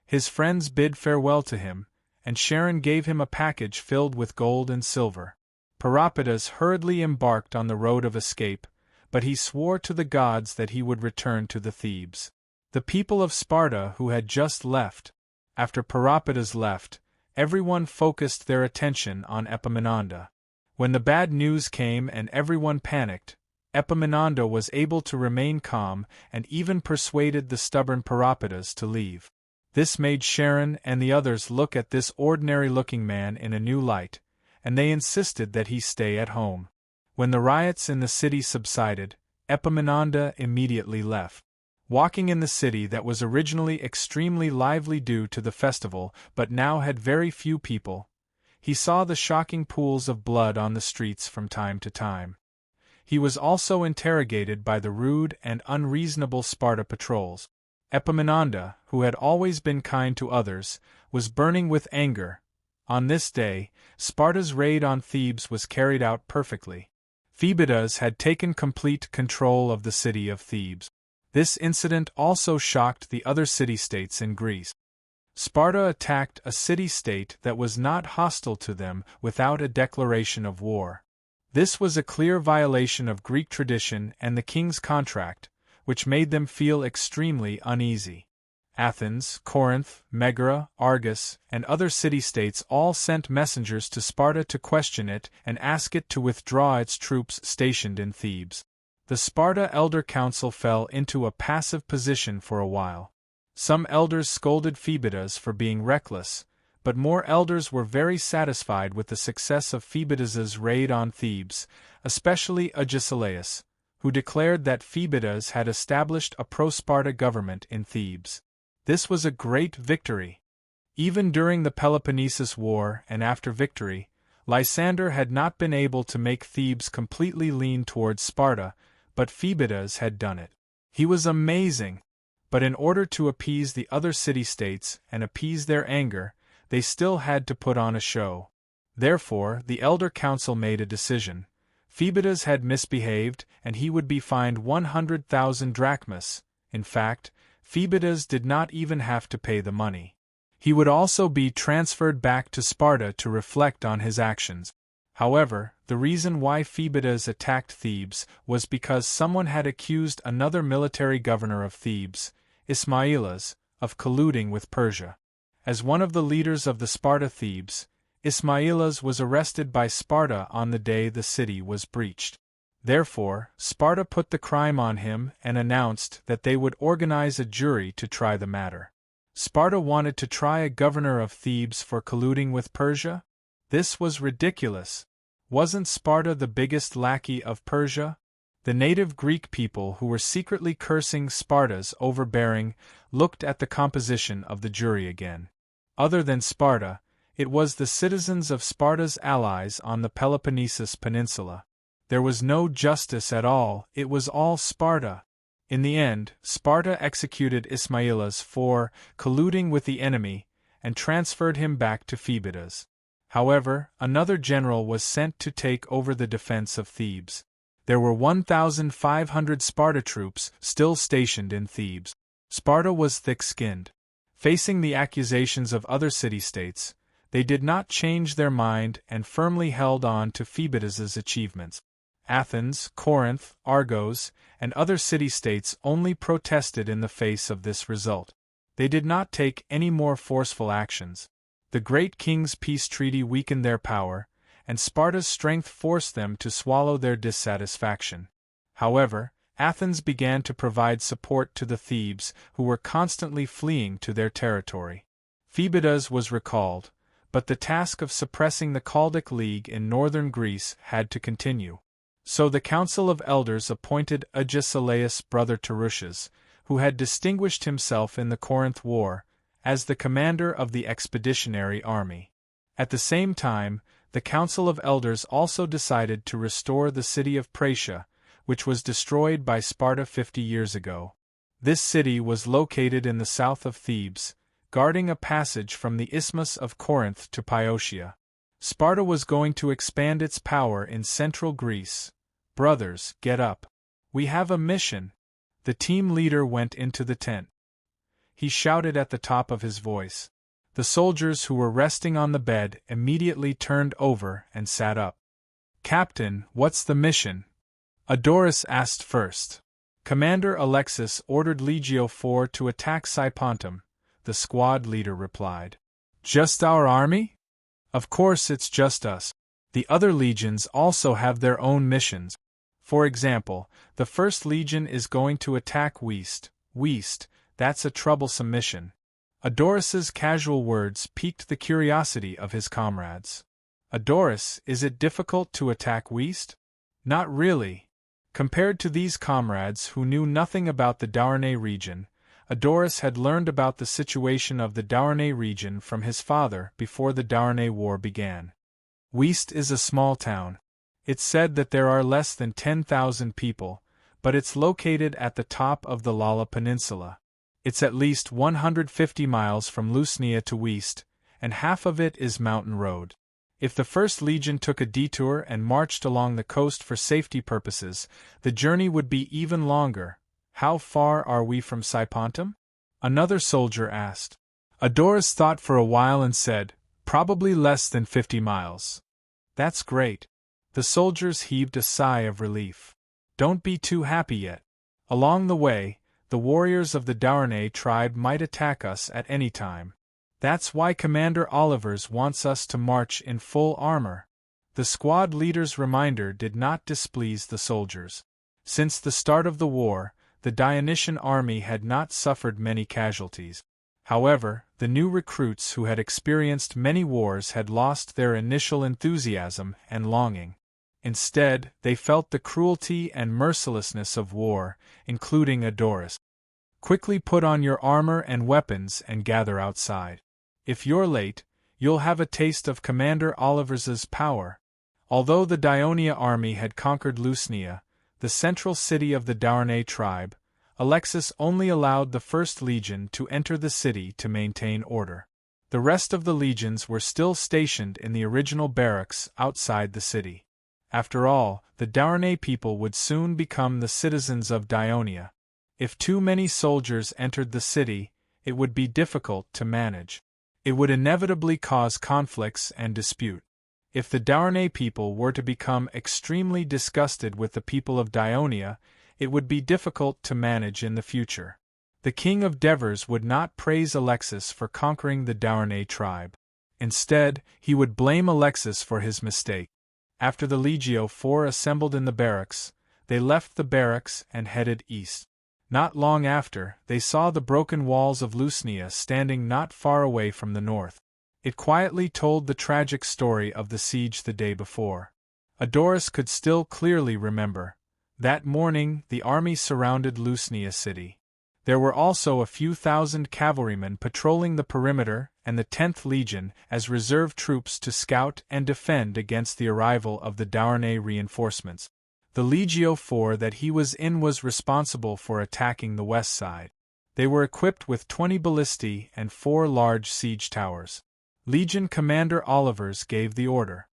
Speaker 1: His friends bid farewell to him, and Charon gave him a package filled with gold and silver. Parapetas hurriedly embarked on the road of escape, but he swore to the gods that he would return to the Thebes. The people of Sparta who had just left. After Parapetas left, everyone focused their attention on Epaminondas. When the bad news came and everyone panicked, Epaminondas was able to remain calm and even persuaded the stubborn Parapetas to leave. This made Charon and the others look at this ordinary-looking man in a new light, and they insisted that he stay at home. When the riots in the city subsided, Epaminondas immediately left. Walking in the city that was originally extremely lively due to the festival but now had very few people, he saw the shocking pools of blood on the streets from time to time. He was also interrogated by the rude and unreasonable Sparta patrols. Epaminondas, who had always been kind to others, was burning with anger. On this day, Sparta's raid on Thebes was carried out perfectly. Phoebidas had taken complete control of the city of Thebes. This incident also shocked the other city-states in Greece. Sparta attacked a city-state that was not hostile to them without a declaration of war. This was a clear violation of Greek tradition and the king's contract, which made them feel extremely uneasy. Athens, Corinth, Megara, Argos, and other city-states all sent messengers to Sparta to question it and ask it to withdraw its troops stationed in Thebes. The Sparta Elder Council fell into a passive position for a while. Some elders scolded Phoebidas for being reckless, but more elders were very satisfied with the success of Phoebidas's raid on Thebes, especially Agesilaus, who declared that Phoebidas had established a pro-Sparta government in Thebes. This was a great victory. Even during the Peloponnesus War and after victory, Lysander had not been able to make Thebes completely lean towards Sparta, but Phoebidas had done it. He was amazing. But in order to appease the other city-states and appease their anger, they still had to put on a show. Therefore, the Elder Council made a decision. Phoebidas had misbehaved, and he would be fined 100,000 drachmas. In fact, Phoebidas did not even have to pay the money. He would also be transferred back to Sparta to reflect on his actions. However, the reason why Phoebidas attacked Thebes was because someone had accused another military governor of Thebes, Ismailas, of colluding with Persia. As one of the leaders of the Sparta Thebes, Ismailas was arrested by Sparta on the day the city was breached. Therefore, Sparta put the crime on him and announced that they would organize a jury to try the matter. Sparta wanted to try a governor of Thebes for colluding with Persia? This was ridiculous. Wasn't Sparta the biggest lackey of Persia? The native Greek people who were secretly cursing Sparta's overbearing looked at the composition of the jury again. Other than Sparta, it was the citizens of Sparta's allies on the Peloponnesus Peninsula. There was no justice at all, it was all Sparta. In the end, Sparta executed Ismailas for colluding with the enemy, and transferred him back to Phoebidas. However, another general was sent to take over the defense of Thebes. There were 1,500 Sparta troops still stationed in Thebes. Sparta was thick-skinned. Facing the accusations of other city-states, they did not change their mind and firmly held on to Phoebidas's achievements. Athens, Corinth, Argos, and other city-states only protested in the face of this result. They did not take any more forceful actions. The great king's peace treaty weakened their power, and Sparta's strength forced them to swallow their dissatisfaction. However, Athens began to provide support to the Thebes who were constantly fleeing to their territory. Phoebidas was recalled, but the task of suppressing the Chaldic League in northern Greece had to continue. So the Council of Elders appointed Agesilaus, brother Tarusha's, who had distinguished himself in the Corinth War, as the commander of the expeditionary army. At the same time, the Council of Elders also decided to restore the city of Praetia, which was destroyed by Sparta 50 years ago. This city was located in the south of Thebes, guarding a passage from the Isthmus of Corinth to Pyotia. Sparta was going to expand its power in central Greece. Brothers, get up. We have a mission. The team leader went into the tent. He shouted at the top of his voice. The soldiers who were resting on the bed immediately turned over and sat up. Captain, what's the mission? Adoris asked first. Commander Alexis ordered Legio 4 to attack Saipontum, the squad leader replied. Just our army? Of course it's just us. The other legions also have their own missions. For example, the 1st Legion is going to attack Weist. Weist, that's a troublesome mission. Adoris's casual words piqued the curiosity of his comrades. Adoris, is it difficult to attack Weist? Not really. Compared to these comrades who knew nothing about the Daurne region, Adoris had learned about the situation of the Daurne region from his father before the Daurne War began. Weist is a small town. It's said that there are less than 10,000 people, but it's located at the top of the Lala Peninsula. It's at least 150 miles from Lusnia to Weist, and half of it is mountain road. If the 1st Legion took a detour and marched along the coast for safety purposes, the journey would be even longer. How far are we from Saipontum? Another soldier asked. Adoris thought for a while and said, probably less than 50 miles. That's great. The soldiers heaved a sigh of relief. Don't be too happy yet. Along the way, the warriors of the Daurne tribe might attack us at any time. That's why Commander Olivers wants us to march in full armor. The squad leader's reminder did not displease the soldiers. Since the start of the war, the Dionysian army had not suffered many casualties. However, the new recruits who had experienced many wars had lost their initial enthusiasm and longing. Instead, they felt the cruelty and mercilessness of war, including Adoris. Quickly put on your armor and weapons and gather outside. If you're late, you'll have a taste of Commander Olivers's power. Although the Daionia army had conquered Lusnia, the central city of the Daurne tribe, Alexis only allowed the 1st Legion to enter the city to maintain order. The rest of the legions were still stationed in the original barracks outside the city. After all, the Daurne people would soon become the citizens of Daionia. If too many soldiers entered the city, it would be difficult to manage. It would inevitably cause conflicts and dispute. If the Daurne people were to become extremely disgusted with the people of Daionia, it would be difficult to manage in the future. The king of Devers would not praise Alexis for conquering the Daurne tribe. Instead, he would blame Alexis for his mistake. After the Legio 4 assembled in the barracks, they left the barracks and headed east. Not long after, they saw the broken walls of Lusnia standing not far away from the north. It quietly told the tragic story of the siege the day before. Adoris could still clearly remember. That morning, the army surrounded Lusnia city. There were also a few thousand cavalrymen patrolling the perimeter and the 10th Legion as reserve troops to scout and defend against the arrival of the Daurne reinforcements. The Legio 4 that he was in was responsible for attacking the west side. They were equipped with 20 ballistae and 4 large siege towers. Legion Commander Olivers gave the order.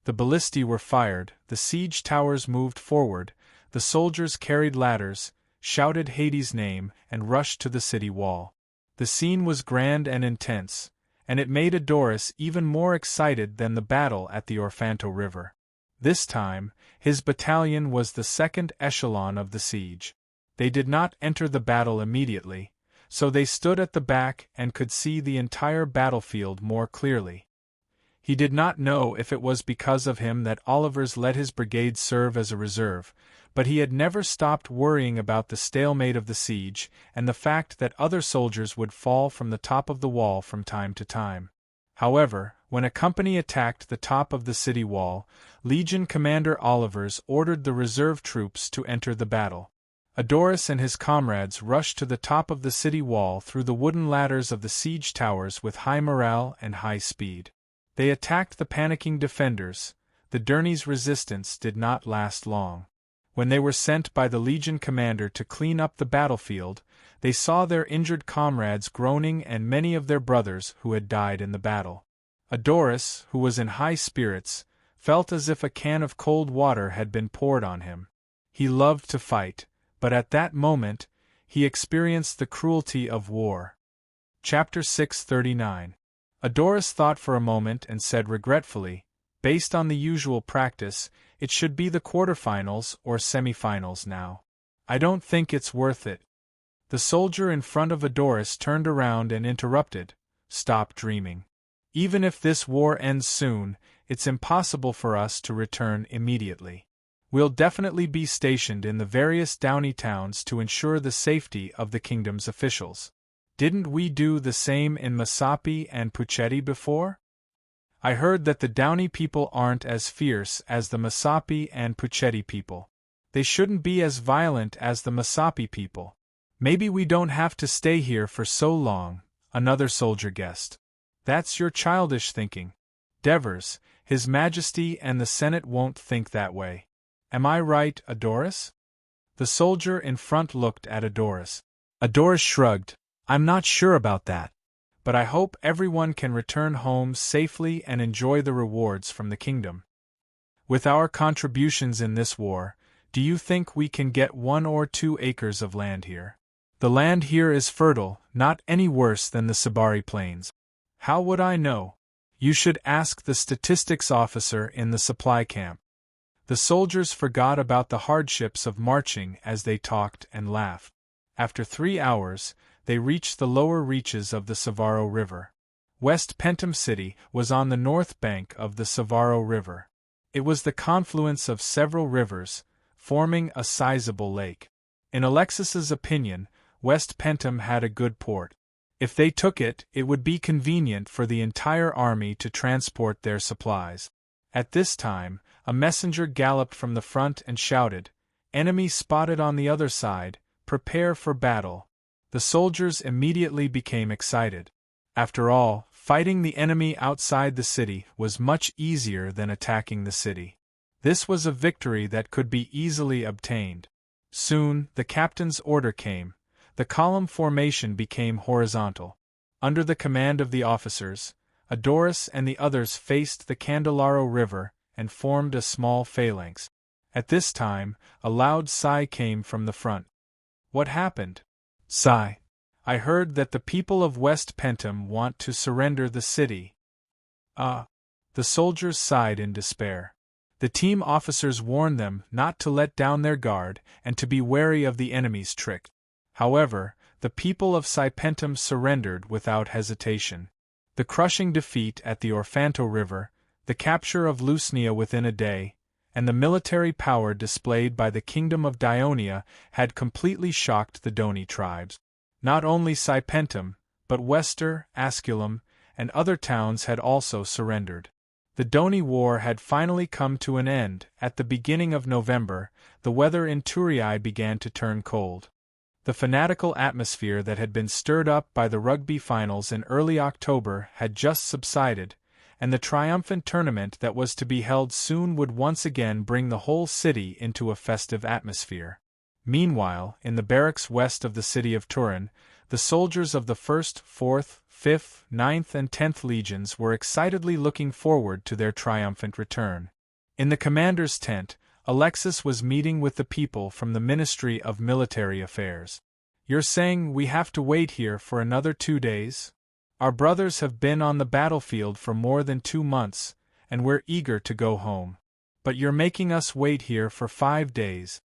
Speaker 1: The ballistae were fired, the siege towers moved forward, the soldiers carried ladders, shouted Hades' name, and rushed to the city wall. The scene was grand and intense, and it made Adoris even more excited than the battle at the Orfanto River. This time, his battalion was the second echelon of the siege. They did not enter the battle immediately, so they stood at the back and could see the entire battlefield more clearly. He did not know if it was because of him that Olivers let his brigade serve as a reserve, but he had never stopped worrying about the stalemate of the siege and the fact that other soldiers would fall from the top of the wall from time to time. However, when a company attacked the top of the city wall, Legion Commander Olivers ordered the reserve troops to enter the battle. Adoris and his comrades rushed to the top of the city wall through the wooden ladders of the siege towers with high morale and high speed. They attacked the panicking defenders. The Derny's resistance did not last long. When they were sent by the Legion commander to clean up the battlefield, they saw their injured comrades groaning and many of their brothers who had died in the battle. Adoris, who was in high spirits, felt as if a can of cold water had been poured on him. He loved to fight, but at that moment, he experienced the cruelty of war. Chapter 639. Adoris thought for a moment and said regretfully, based on the usual practice, it should be the quarterfinals or semifinals now. I don't think it's worth it. The soldier in front of Adoris turned around and interrupted, "Stop dreaming. Even if this war ends soon, it's impossible for us to return immediately. We'll definitely be stationed in the various Downey towns to ensure the safety of the kingdom's officials. Didn't we do the same in Masapi and Puchetti before? I heard that the Downey people aren't as fierce as the Masapi and Puchetti people. They shouldn't be as violent as the Masapi people. Maybe we don't have to stay here for so long," another soldier guessed. "That's your childish thinking. Devers, His Majesty and the Senate won't think that way. Am I right, Adoris?" The soldier in front looked at Adoris. Adoris shrugged. "I'm not sure about that. But I hope everyone can return home safely and enjoy the rewards from the kingdom. With our contributions in this war, do you think we can get 1 or 2 acres of land here? The land here is fertile, not any worse than the Sabari Plains." "How would I know? You should ask the statistics officer in the supply camp." The soldiers forgot about the hardships of marching as they talked and laughed. After 3 hours, they reached the lower reaches of the Savaro River. West Pentum City was on the north bank of the Savaro River. It was the confluence of several rivers, forming a sizable lake. In Alexis's opinion, West Pentum had a good port. If they took it, it would be convenient for the entire army to transport their supplies. At this time, a messenger galloped from the front and shouted, "Enemy spotted on the other side, prepare for battle." The soldiers immediately became excited. After all, fighting the enemy outside the city was much easier than attacking the city. This was a victory that could be easily obtained. Soon, the captain's order came. The column formation became horizontal. Under the command of the officers, Adoris and the others faced the Candelaro River and formed a small phalanx. At this time, a loud sigh came from the front. "What happened?" "Sigh. I heard that the people of West Pentum want to surrender the city." "Ah." The soldiers sighed in despair. The team officers warned them not to let down their guard and to be wary of the enemy's trick. However, the people of Saipentum surrendered without hesitation. The crushing defeat at the Orfanto River, the capture of Lusnia within a day, and the military power displayed by the Kingdom of Dionia had completely shocked the Doni tribes. Not only Saipentum, but Wester, Asculum, and other towns had also surrendered. The Doni War had finally come to an end. At the beginning of November, the weather in Turiai began to turn cold. The fanatical atmosphere that had been stirred up by the rugby finals in early October had just subsided, and the triumphant tournament that was to be held soon would once again bring the whole city into a festive atmosphere. Meanwhile, in the barracks west of the city of Turin, The soldiers of the 1st, 4th, 5th, 9th and 10th legions were excitedly looking forward to their triumphant return. In the commander's tent, Alexis was meeting with the people from the Ministry of Military Affairs. "You're saying we have to wait here for another 2 days? Our brothers have been on the battlefield for more than 2 months, and we're eager to go home. But you're making us wait here for 5 days."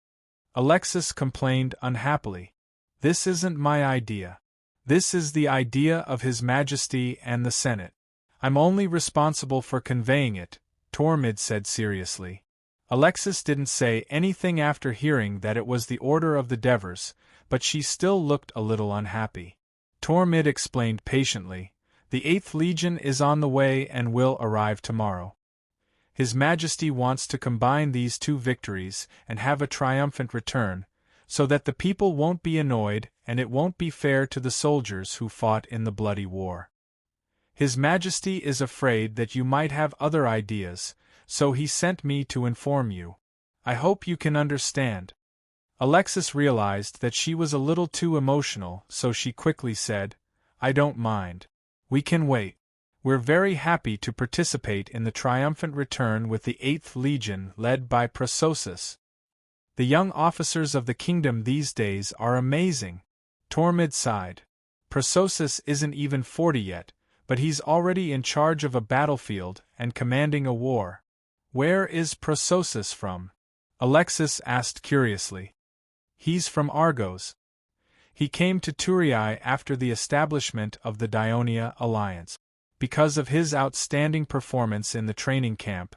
Speaker 1: Alexis complained unhappily. "This isn't my idea. This is the idea of His Majesty and the Senate. I'm only responsible for conveying it," Tormid said seriously. Alexis didn't say anything after hearing that it was the order of the Devers, but she still looked a little unhappy. Tormid explained patiently, "The 8th Legion is on the way and will arrive tomorrow. His Majesty wants to combine these 2 victories and have a triumphant return, so that the people won't be annoyed and it won't be fair to the soldiers who fought in the bloody war. His Majesty is afraid that you might have other ideas, so he sent me to inform you. I hope you can understand." Alexis realized that she was a little too emotional, so she quickly said, "I don't mind. We can wait. We're very happy to participate in the triumphant return with the 8th Legion led by Prososus. The young officers of the kingdom these days are amazing." Tormid sighed. "Prososus isn't even 40 yet, but he's already in charge of a battlefield and commanding a war." "Where is Prososus from?" Alexis asked curiously. "He's from Argos. He came to Turii after the establishment of the Dionia Alliance. Because of his outstanding performance in the training camp,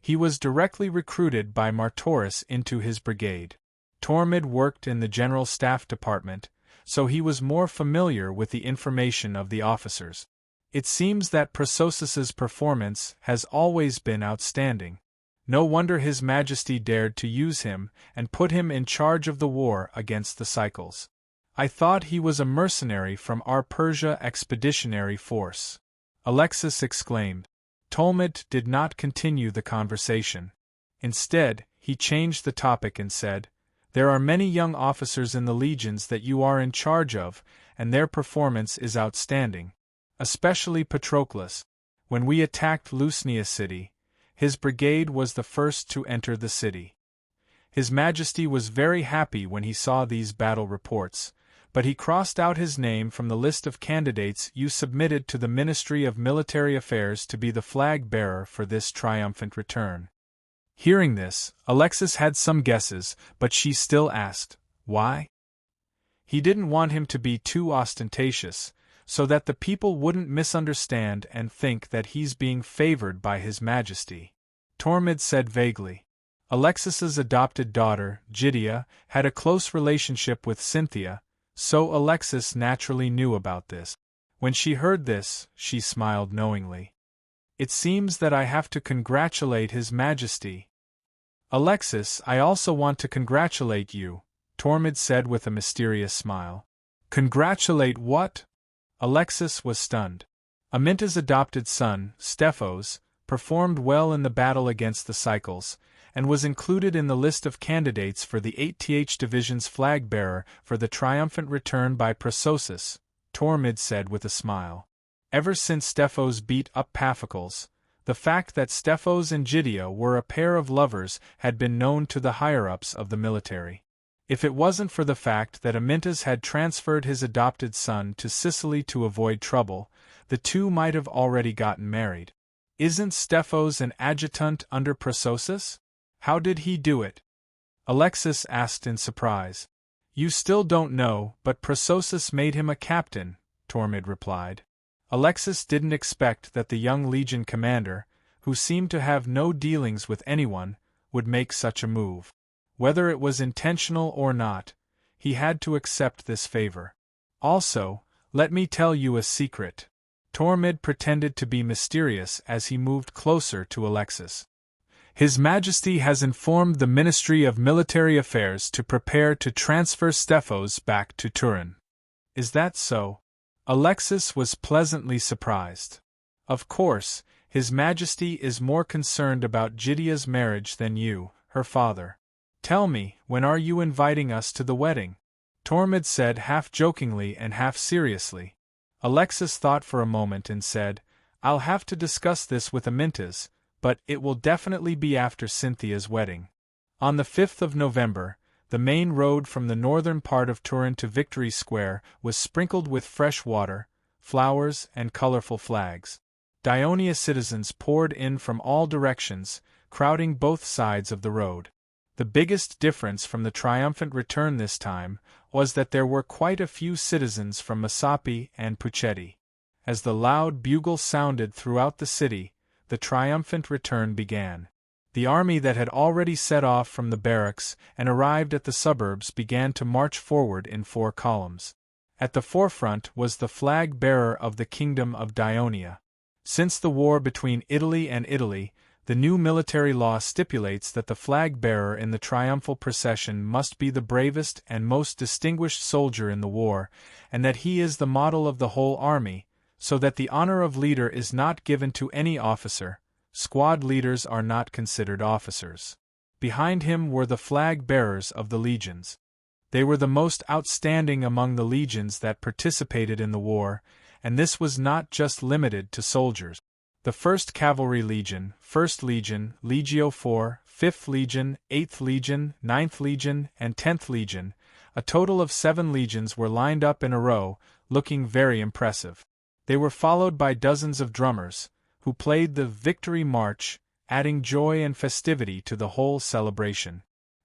Speaker 1: he was directly recruited by Martoris into his brigade. Tormid worked in the General Staff Department, so he was more familiar with the information of the officers. It seems that Prososus's performance has always been outstanding. No wonder His Majesty dared to use him and put him in charge of the war against the Cycles. I thought he was a mercenary from our Persia Expeditionary Force," Alexis exclaimed. Tormid did not continue the conversation. Instead, he changed the topic and said, "There are many young officers in the legions that you are in charge of, and their performance is outstanding. Especially Patroclus. When we attacked Lusnia city, his brigade was the first to enter the city. His Majesty was very happy when he saw these battle reports, but he crossed out his name from the list of candidates you submitted to the Ministry of Military Affairs to be the flag-bearer for this triumphant return." Hearing this, Alexis had some guesses, but she still asked, "Why?" "He didn't want him to be too ostentatious, so that the people wouldn't misunderstand and think that he's being favored by His Majesty," Tormid said vaguely. Alexis's adopted daughter, Gydia, had a close relationship with Cynthia, so Alexis naturally knew about this. When she heard this, she smiled knowingly. "It seems that I have to congratulate His Majesty." "Alexis, I also want to congratulate you," Tormid said with a mysterious smile. "Congratulate what?" Alexis was stunned. Aminta's adopted son, Stephos, performed well in the battle against the Cycles, and was included in the list of candidates for the 8th Division's flag-bearer for the triumphant return by Prososus, Tormid said with a smile. Ever since Stephos beat up Paphocles, the fact that Stephos and Gydia were a pair of lovers had been known to the higher-ups of the military. If it wasn't for the fact that Amintas had transferred his adopted son to Sicily to avoid trouble, the two might have already gotten married. "Isn't Stephos an adjutant under Prososus? How did he do it?" Alexis asked in surprise. "You still don't know, but Prososus made him a captain," Tormid replied. Alexis didn't expect that the young legion commander, who seemed to have no dealings with anyone, would make such a move. Whether it was intentional or not, he had to accept this favor. "Also, let me tell you a secret." Tormid pretended to be mysterious as he moved closer to Alexis. "His Majesty has informed the Ministry of Military Affairs to prepare to transfer Stephos back to Turin." "Is that so?" Alexis was pleasantly surprised. "Of course, His Majesty is more concerned about Gydia's marriage than you, her father. Tell me, when are you inviting us to the wedding?" Tormod said half jokingly and half seriously. Alexis thought for a moment and said, I'll have to discuss this with Amintas, but it will definitely be after Cynthia's wedding. On the 5th of November, the main road from the northern part of Turin to Victory Square was sprinkled with fresh water, flowers, and colorful flags. Dionia citizens poured in from all directions, crowding both sides of the road. The biggest difference from the triumphant return this time was that there were quite a few citizens from Massapi and Puccetti. As the loud bugle sounded throughout the city, the triumphant return began. The army that had already set off from the barracks and arrived at the suburbs began to march forward in 4 columns. At the forefront was the flag-bearer of the Kingdom of Dionia. Since the war between Italy and Italy, the new military law stipulates that the flag-bearer in the triumphal procession must be the bravest and most distinguished soldier in the war, and that he is the model of the whole army, so that the honor of leader is not given to any officer. Squad leaders are not considered officers. Behind him were the flag-bearers of the legions. They were the most outstanding among the legions that participated in the war, and this was not just limited to soldiers. The 1st Cavalry Legion, 1st Legion, Legio IV, 5th Legion, 8th Legion, 9th Legion, and 10th Legion, a total of 7 legions were lined up in a row, looking very impressive. They were followed by dozens of drummers, who played the Victory March, adding joy and festivity to the whole celebration.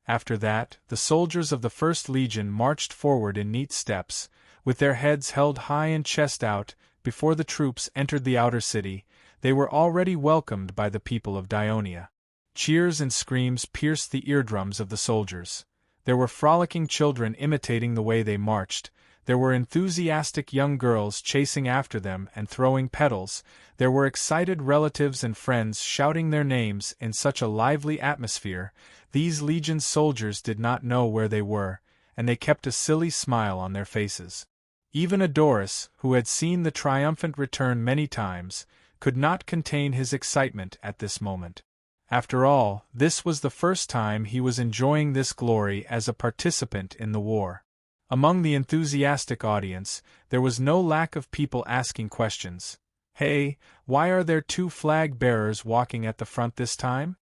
Speaker 1: After that, the soldiers of the 1st Legion marched forward in neat steps, with their heads held high and chest out. Before the troops entered the outer city, they were already welcomed by the people of Dionia. Cheers and screams pierced the eardrums of the soldiers. There were frolicking children imitating the way they marched. There were enthusiastic young girls chasing after them and throwing petals. There were excited relatives and friends shouting their names in such a lively atmosphere. These legion soldiers did not know where they were, and they kept a silly smile on their faces. Even Adoris, who had seen the triumphant return many times, could not contain his excitement at this moment. After all, this was the first time he was enjoying this glory as a participant in the war. Among the enthusiastic audience, there was no lack of people asking questions. Hey, why are there 2 flag-bearers walking at the front this time?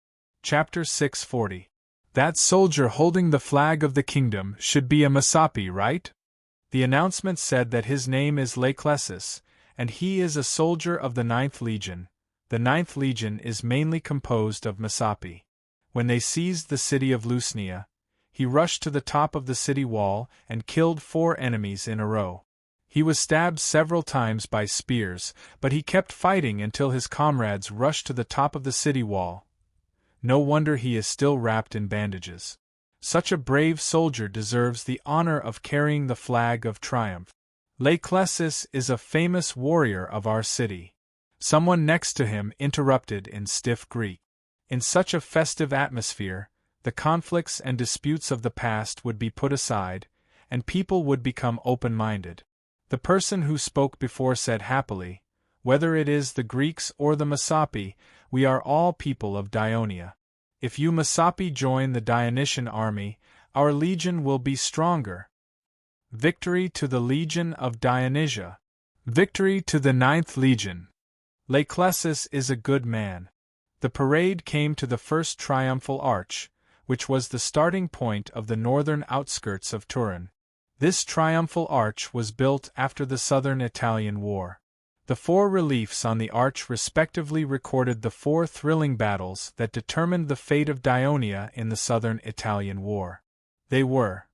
Speaker 1: Chapter 640. That soldier holding the flag of the kingdom should be a Massapi, right? The announcement said that his name is Leclesis, and he is a soldier of the 9th Legion. The 9th Legion is mainly composed of Massapi. When they seized the city of Lusnia, he rushed to the top of the city wall and killed 4 enemies in a row. He was stabbed several times by spears, but he kept fighting until his comrades rushed to the top of the city wall. No wonder he is still wrapped in bandages. Such a brave soldier deserves the honor of carrying the flag of triumph. Leclesis is a famous warrior of our city. Someone next to him interrupted in stiff Greek. In such a festive atmosphere, the conflicts and disputes of the past would be put aside, and people would become open-minded. The person who spoke before said happily, whether it is the Greeks or the Massapi, we are all people of Dionia. If you Massapi join the Dionysian army, our legion will be stronger. Victory to the Legion of Dionysia. Victory to the 9th Legion. Leclesis is a good man. The parade came to the first triumphal arch, which was the starting point of the northern outskirts of Turin. This triumphal arch was built after the Southern Italian War. The 4 reliefs on the arch respectively recorded the 4 thrilling battles that determined the fate of Dionia in the Southern Italian War. They were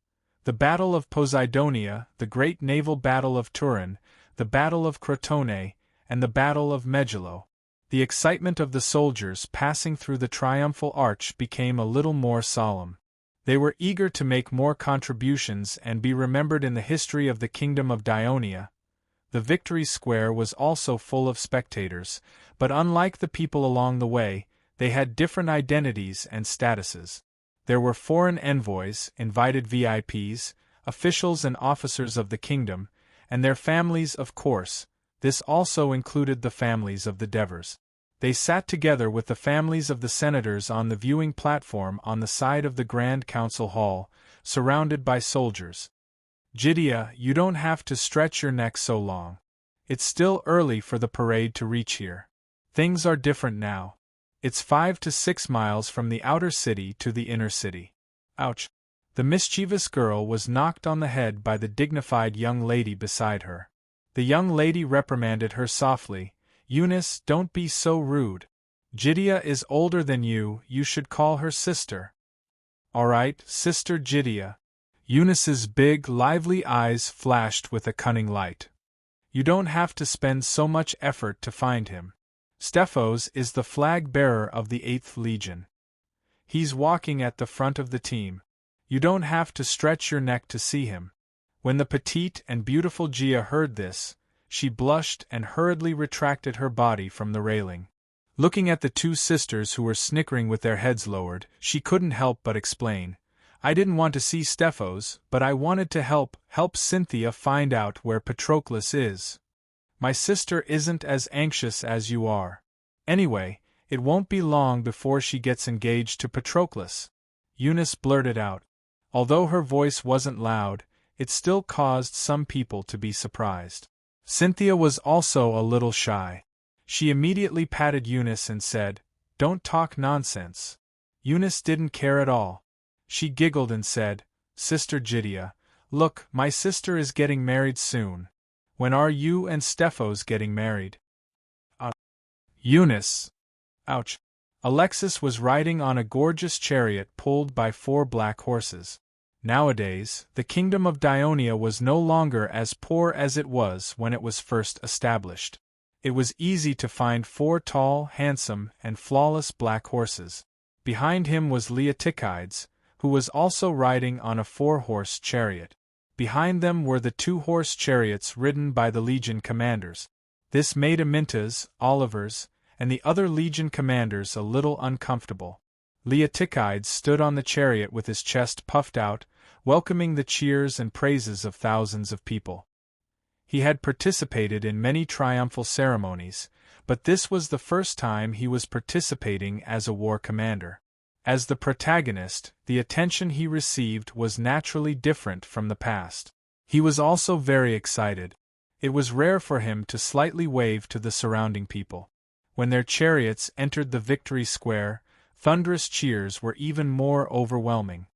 Speaker 1: the Battle of Posidonia, the Great Naval Battle of Turin, the Battle of Crotone, and the Battle of Megillo. The excitement of the soldiers passing through the triumphal arch became a little more solemn. They were eager to make more contributions and be remembered in the history of the Kingdom of Dionia. The Victory Square was also full of spectators, but unlike the people along the way, they had different identities and statuses. There were foreign envoys, invited VIPs, officials and officers of the kingdom, and their families, of course. This also included the families of the Devers. They sat together with the families of the senators on the viewing platform on the side of the Grand Council Hall, surrounded by soldiers. Jidea, you don't have to stretch your neck so long. It's still early for the parade to reach here. Things are different now. It's 5 to 6 miles from the outer city to the inner city. Ouch. The mischievous girl was knocked on the head by the dignified young lady beside her. The young lady reprimanded her softly. Eunice, don't be so rude. Jidea is older than you should call her sister. All right, Sister Jidea. Eunice's big, lively eyes flashed with a cunning light. You don't have to spend so much effort to find him. Stephos is the flag-bearer of the 8th Legion. He's walking at the front of the team. You don't have to stretch your neck to see him. When the petite and beautiful Gia heard this, she blushed and hurriedly retracted her body from the railing. Looking at the two sisters who were snickering with their heads lowered, she couldn't help but explain. I didn't want to see Stephos, but I wanted to help Cynthia find out where Patroclus is. My sister isn't as anxious as you are. Anyway, it won't be long before she gets engaged to Patroclus. Eunice blurted out. Although her voice wasn't loud, it still caused some people to be surprised. Cynthia was also a little shy. She immediately patted Eunice and said, Don't talk nonsense. Eunice didn't care at all. She giggled and said, Sister Jidea, look, my sister is getting married soon. When are you and Stephos getting married? Eunice. Ouch. Alexis was riding on a gorgeous chariot pulled by 4 black horses. Nowadays, the kingdom of Dionia was no longer as poor as it was when it was first established. It was easy to find 4 tall, handsome, and flawless black horses. Behind him was Leotychides, who was also riding on a 4-horse chariot. Behind them were the 2-horse chariots ridden by the legion commanders. This made Aminta's, Oliver's, and the other legion commanders a little uncomfortable. Leotychides stood on the chariot with his chest puffed out, welcoming the cheers and praises of thousands of people. He had participated in many triumphal ceremonies, but this was the first time he was participating as a war commander. As the protagonist, the attention he received was naturally different from the past. He was also very excited. It was rare for him to slightly wave to the surrounding people. When their chariots entered the victory square, thunderous cheers were even more overwhelming.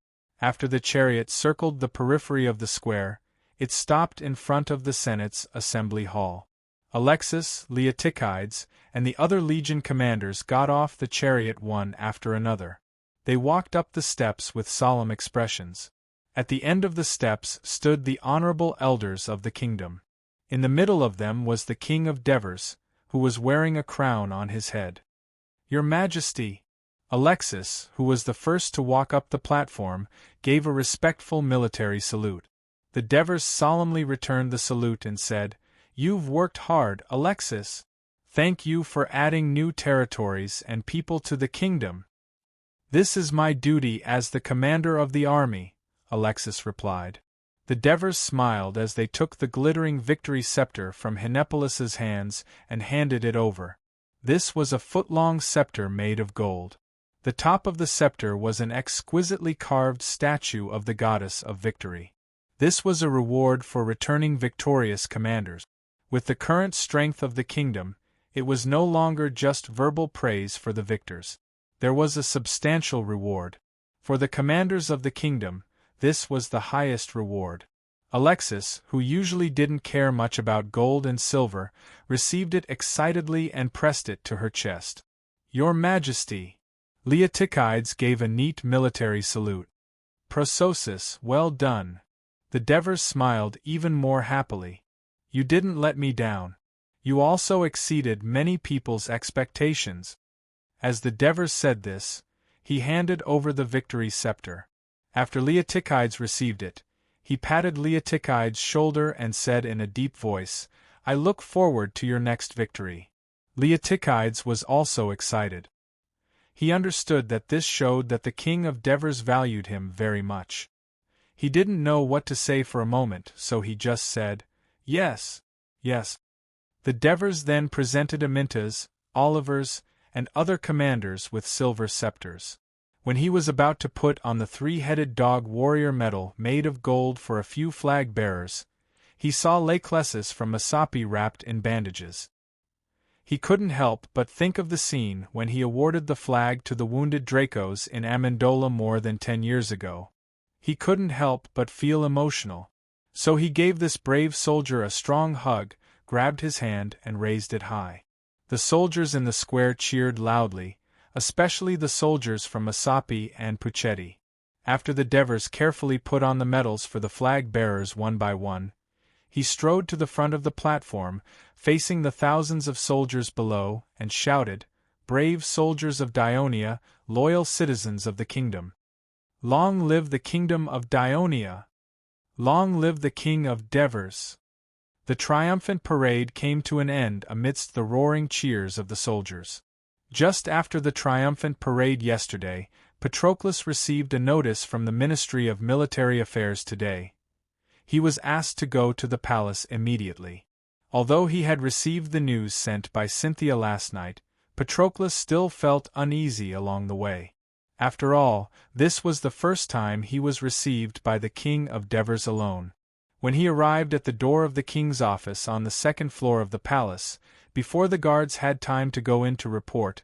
Speaker 1: After the chariot circled the periphery of the square, it stopped in front of the Senate's assembly hall. Alexis, Leotychides, and the other legion commanders got off the chariot one after another. They walked up the steps with solemn expressions. At the end of the steps stood the honorable elders of the kingdom. In the middle of them was the King of Devers, who was wearing a crown on his head. Your Majesty! Alexis, who was the first to walk up the platform, gave a respectful military salute. The Devers solemnly returned the salute and said, You've worked hard, Alexis. Thank you for adding new territories and people to the kingdom. This is my duty as the commander of the army, Alexis replied. The Devers smiled as they took the glittering victory scepter from Hnepolis's hands and handed it over. This was a foot-long scepter made of gold. The top of the scepter was an exquisitely carved statue of the goddess of victory. This was a reward for returning victorious commanders. With the current strength of the kingdom, it was no longer just verbal praise for the victors. There was a substantial reward. For the commanders of the kingdom, this was the highest reward. Alexis, who usually didn't care much about gold and silver, received it excitedly and pressed it to her chest. Your Majesty! Leotychides gave a neat military salute. Prososis, well done. The Devers smiled even more happily. You didn't let me down. You also exceeded many people's expectations. As the Devers said this, he handed over the victory scepter. After Leotychides received it, he patted Leotychides' shoulder and said in a deep voice, I look forward to your next victory. Leotychides was also excited. He understood that this showed that the king of Devers valued him very much. He didn't know what to say for a moment, so he just said, Yes, yes. The Devers then presented Aminta's, Oliver's, and other commanders with silver scepters. When he was about to put on the three-headed dog warrior medal made of gold for a few flag-bearers, he saw Lachesis from Masapi wrapped in bandages. He couldn't help but think of the scene when he awarded the flag to the wounded Dracos in Amendola more than 10 years ago. He couldn't help but feel emotional. So he gave this brave soldier a strong hug, grabbed his hand and raised it high. The soldiers in the square cheered loudly, especially the soldiers from Masapi and Puchetti. After the Devers carefully put on the medals for the flag-bearers one by one, he strode to the front of the platform, facing the thousands of soldiers below, and shouted, "Brave soldiers of Dionia, loyal citizens of the kingdom! Long live the kingdom of Dionia! Long live the king of Devers!" The triumphant parade came to an end amidst the roaring cheers of the soldiers. Just after the triumphant parade yesterday, Patroclus received a notice from the Ministry of Military Affairs today. He was asked to go to the palace immediately. Although he had received the news sent by Cynthia last night, Patroclus still felt uneasy along the way. After all, this was the first time he was received by the King of Devers alone. When he arrived at the door of the king's office on the second floor of the palace, before the guards had time to go in to report,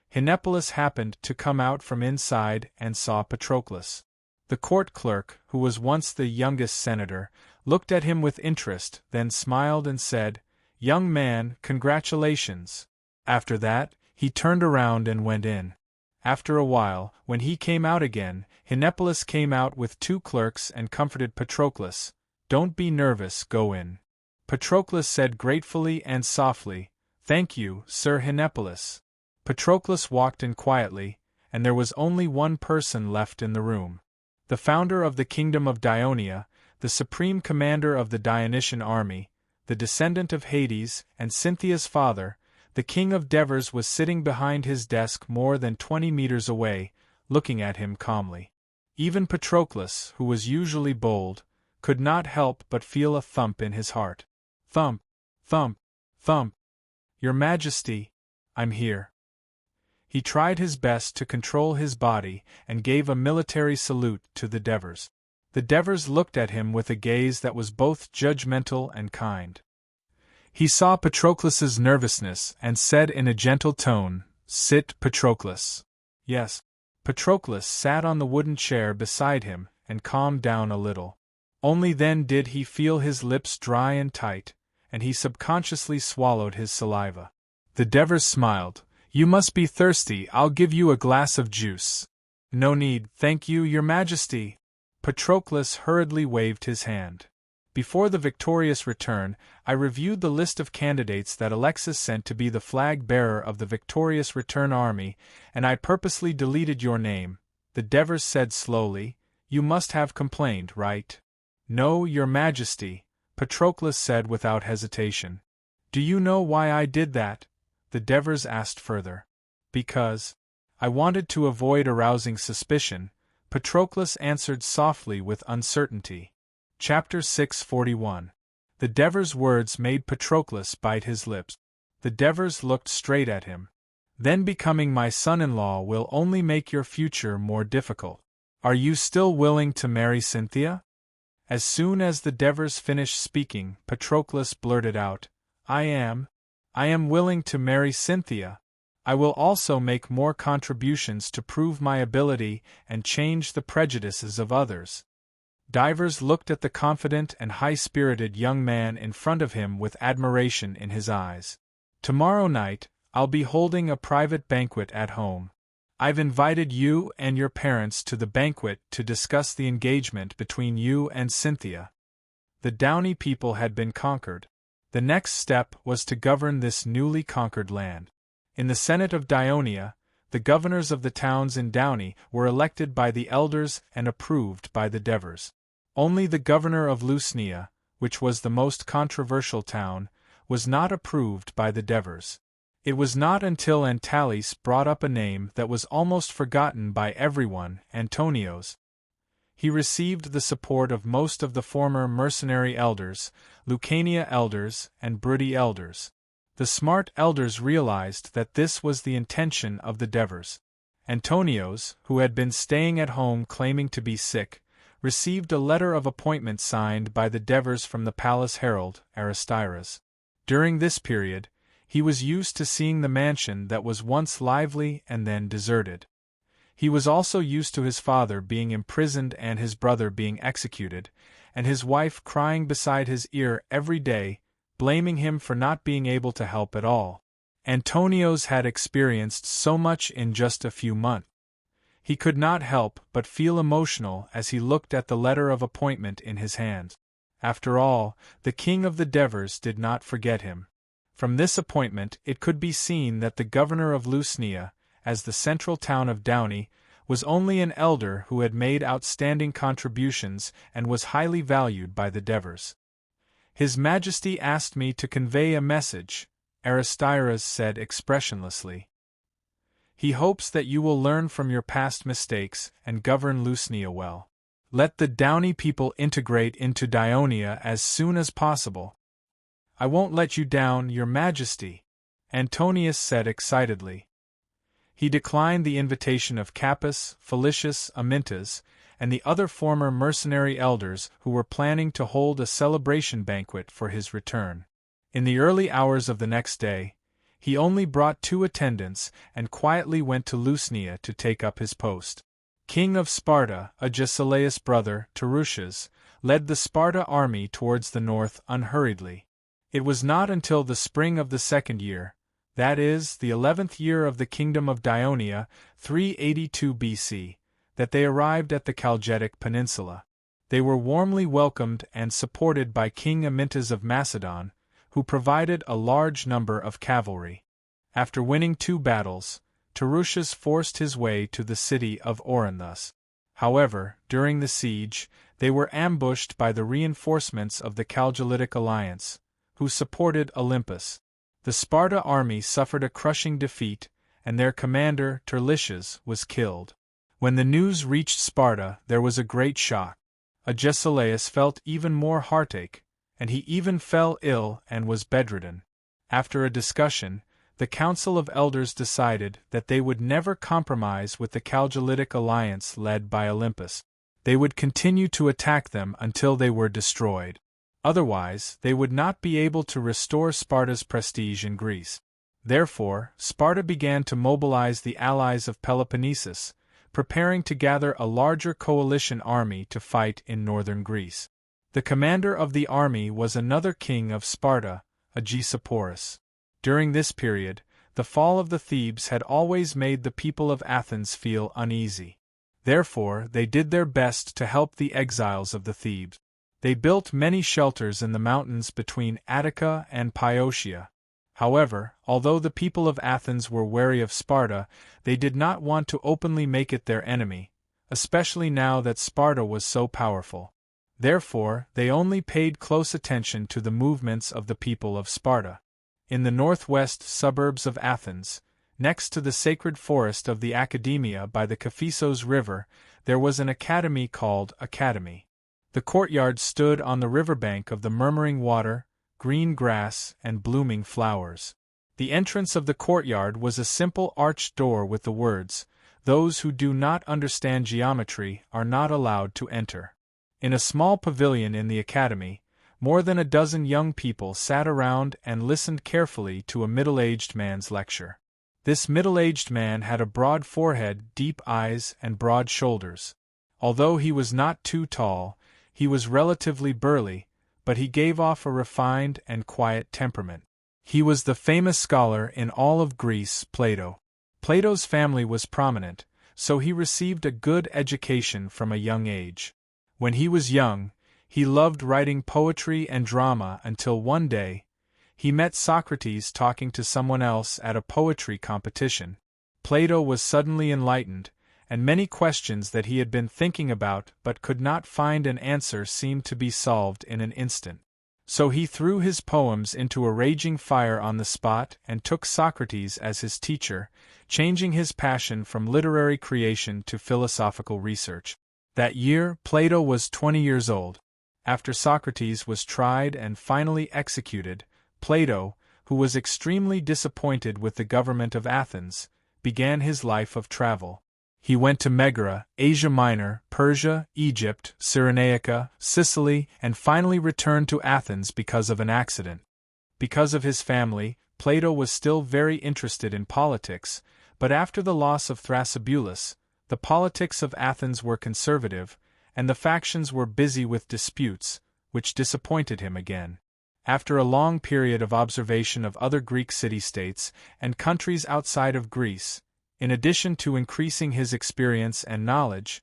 Speaker 1: Hinepolis happened to come out from inside and saw Patroclus. The court clerk, who was once the youngest senator, looked at him with interest, then smiled and said, "Young man, congratulations." After that, he turned around and went in. After a while, when he came out again, Hinepolis came out with 2 clerks and comforted Patroclus. "Don't be nervous, go in." Patroclus said gratefully and softly, "Thank you, Sir Hinepolis." Patroclus walked in quietly, and there was only one person left in the room. The founder of the Kingdom of Dionia, the supreme commander of the Dionysian army, the descendant of Hades, and Cynthia's father, the King of Devers was sitting behind his desk more than 20 meters away, looking at him calmly. Even Patroclus, who was usually bold, could not help but feel a thump in his heart. Thump, thump, thump. "Your Majesty, I'm here." He tried his best to control his body and gave a military salute to the Devers. The Devers looked at him with a gaze that was both judgmental and kind. He saw Patroclus's nervousness and said in a gentle tone, "Sit, Patroclus." Yes. Patroclus sat on the wooden chair beside him and calmed down a little. Only then did he feel his lips dry and tight, and he subconsciously swallowed his saliva. The Devers smiled. "You must be thirsty, I'll give you a glass of juice." "No need, thank you, Your Majesty." Patroclus hurriedly waved his hand. "Before the victorious return, I reviewed the list of candidates that Alexis sent to be the flag-bearer of the victorious return army, and I purposely deleted your name," the Devers said slowly. "You must have complained, right?" "No, Your Majesty," Patroclus said without hesitation. "Do you know why I did that?" the Devers asked further. "Because I wanted to avoid arousing suspicion," Patroclus answered softly with uncertainty. Chapter 641. The Devers' words made Patroclus bite his lips. The Devers looked straight at him. "Then becoming my son-in-law will only make your future more difficult. Are you still willing to marry Cynthia?" As soon as the Devers finished speaking, Patroclus blurted out, I am willing to marry Cynthia. I will also make more contributions to prove my ability and change the prejudices of others." Divers looked at the confident and high-spirited young man in front of him with admiration in his eyes. "Tomorrow night, I'll be holding a private banquet at home. I've invited you and your parents to the banquet to discuss the engagement between you and Cynthia." The Downey people had been conquered. The next step was to govern this newly conquered land. In the Senate of Dionia, the governors of the towns in Downey were elected by the elders and approved by the Devers. Only the governor of Lusnia, which was the most controversial town, was not approved by the Devers. It was not until Antalis brought up a name that was almost forgotten by everyone, Antonios. He received the support of most of the former mercenary elders, Lucania elders, and Brudi elders. The smart elders realized that this was the intention of the Devers. Antonios, who had been staying at home claiming to be sick, received a letter of appointment signed by the Devers from the palace herald, Aristyras. During this period, he was used to seeing the mansion that was once lively and then deserted. He was also used to his father being imprisoned and his brother being executed, and his wife crying beside his ear every day, blaming him for not being able to help at all. Antonios had experienced so much in just a few months. He could not help but feel emotional as he looked at the letter of appointment in his hand. After all, the king of the Devers did not forget him. From this appointment it could be seen that the governor of Lusnia, as the central town of Downey, was only an elder who had made outstanding contributions and was highly valued by the Devers. "His Majesty asked me to convey a message," Aristyras said expressionlessly. "He hopes that you will learn from your past mistakes and govern Lusnia well. Let the Downey people integrate into Dionia as soon as possible." "I won't let you down, Your Majesty," Antonius said excitedly. He declined the invitation of Capus, Felicius, Amintas, and the other former mercenary elders who were planning to hold a celebration banquet for his return. In the early hours of the next day, he only brought 2 attendants and quietly went to Lusnia to take up his post. King of Sparta, Agesilaus' brother, Tarutius, led the Sparta army towards the north unhurriedly. It was not until the spring of the 2nd year, that is, the 11th year of the kingdom of Dionia, 382 BC, that they arrived at the Chalcidic peninsula. They were warmly welcomed and supported by King Amintas of Macedon, who provided a large number of cavalry. After winning 2 battles, Tarutius forced his way to the city of Orinthus. However, during the siege, they were ambushed by the reinforcements of the Chalcidic alliance, who supported Olympus. The Sparta army suffered a crushing defeat, and their commander, Terlicius, was killed. When the news reached Sparta, there was a great shock. Agesilaus felt even more heartache, and he even fell ill and was bedridden. After a discussion, the Council of Elders decided that they would never compromise with the Chalcidic alliance led by Olympus. They would continue to attack them until they were destroyed. Otherwise, they would not be able to restore Sparta's prestige in Greece. Therefore, Sparta began to mobilize the allies of Peloponnesus, preparing to gather a larger coalition army to fight in northern Greece. The commander of the army was another king of Sparta, Agesilaus. During this period, the fall of the Thebes had always made the people of Athens feel uneasy. Therefore, they did their best to help the exiles of the Thebes. They built many shelters in the mountains between Attica and Pyotia. However, although the people of Athens were wary of Sparta, they did not want to openly make it their enemy, especially now that Sparta was so powerful. Therefore, they only paid close attention to the movements of the people of Sparta. In the northwest suburbs of Athens, next to the sacred forest of the Academia by the Kephisos River, there was an academy called Academy. The courtyard stood on the riverbank of the murmuring water, green grass, and blooming flowers. The entrance of the courtyard was a simple arched door with the words, "Those who do not understand geometry are not allowed to enter." In a small pavilion in the academy, more than a dozen young people sat around and listened carefully to a middle-aged man's lecture. This middle-aged man had a broad forehead, deep eyes, and broad shoulders. Although he was not too tall, he was relatively burly, but he gave off a refined and quiet temperament. He was the famous scholar in all of Greece, Plato. Plato's family was prominent, so he received a good education from a young age. When he was young, he loved writing poetry and drama until one day, he met Socrates talking to someone else at a poetry competition. Plato was suddenly enlightened, and many questions that he had been thinking about but could not find an answer seemed to be solved in an instant. So he threw his poems into a raging fire on the spot and took Socrates as his teacher, changing his passion from literary creation to philosophical research. That year, Plato was 20 years old. After Socrates was tried and finally executed, Plato, who was extremely disappointed with the government of Athens, began his life of travel. He went to Megara, Asia Minor, Persia, Egypt, Cyrenaica, Sicily, and finally returned to Athens because of an accident. Because of his family, Plato was still very interested in politics, but after the loss of Thrasybulus, the politics of Athens were conservative, and the factions were busy with disputes, which disappointed him again. After a long period of observation of other Greek city-states and countries outside of Greece, in addition to increasing his experience and knowledge,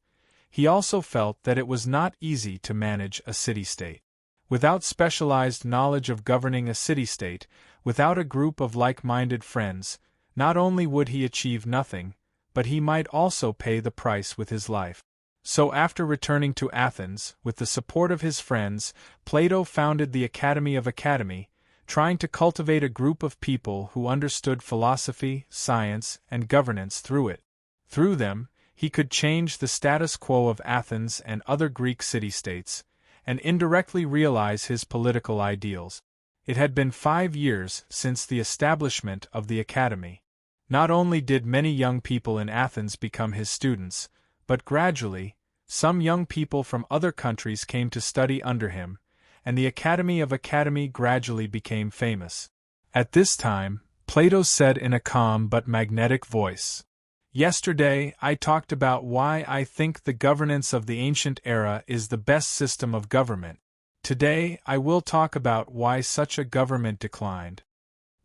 Speaker 1: he also felt that it was not easy to manage a city-state. Without specialized knowledge of governing a city-state, without a group of like-minded friends, not only would he achieve nothing, but he might also pay the price with his life. So after returning to Athens, with the support of his friends, Plato founded the Academy of Academy, trying to cultivate a group of people who understood philosophy, science, and governance through it. Through them, he could change the status quo of Athens and other Greek city-states, and indirectly realize his political ideals. It had been 5 years since the establishment of the Academy. Not only did many young people in Athens become his students, but gradually, some young people from other countries came to study under him, and the Academy of Academy gradually became famous. At this time, Plato said in a calm but magnetic voice, "Yesterday I talked about why I think the governance of the ancient era is the best system of government. Today I will talk about why such a government declined."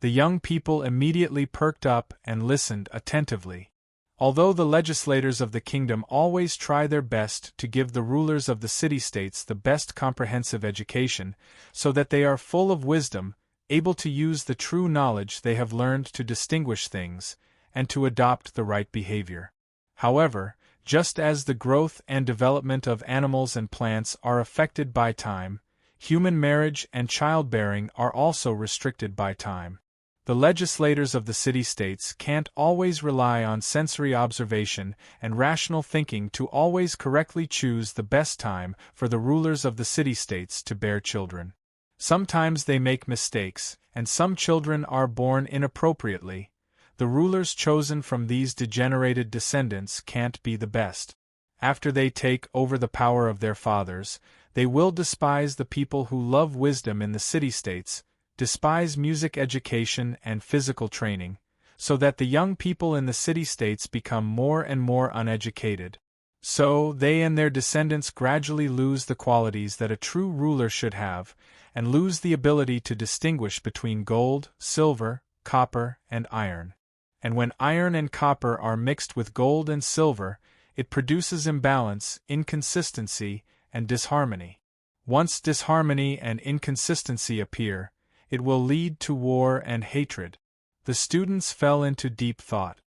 Speaker 1: The young people immediately perked up and listened attentively. Although the legislators of the kingdom always try their best to give the rulers of the city-states the best comprehensive education, so that they are full of wisdom, able to use the true knowledge they have learned to distinguish things, and to adopt the right behavior. However, just as the growth and development of animals and plants are affected by time, human marriage and childbearing are also restricted by time. The legislators of the city-states can't always rely on sensory observation and rational thinking to always correctly choose the best time for the rulers of the city-states to bear children. Sometimes they make mistakes, and some children are born inappropriately. The rulers chosen from these degenerated descendants can't be the best. After they take over the power of their fathers, they will despise the people who love wisdom in the city-states, despise music education and physical training, so that the young people in the city-states become more and more uneducated. So they and their descendants gradually lose the qualities that a true ruler should have, and lose the ability to distinguish between gold, silver, copper, and iron. And when iron and copper are mixed with gold and silver, it produces imbalance, inconsistency, and disharmony. Once disharmony and inconsistency appear, it will lead to war and hatred. The students fell into deep thought.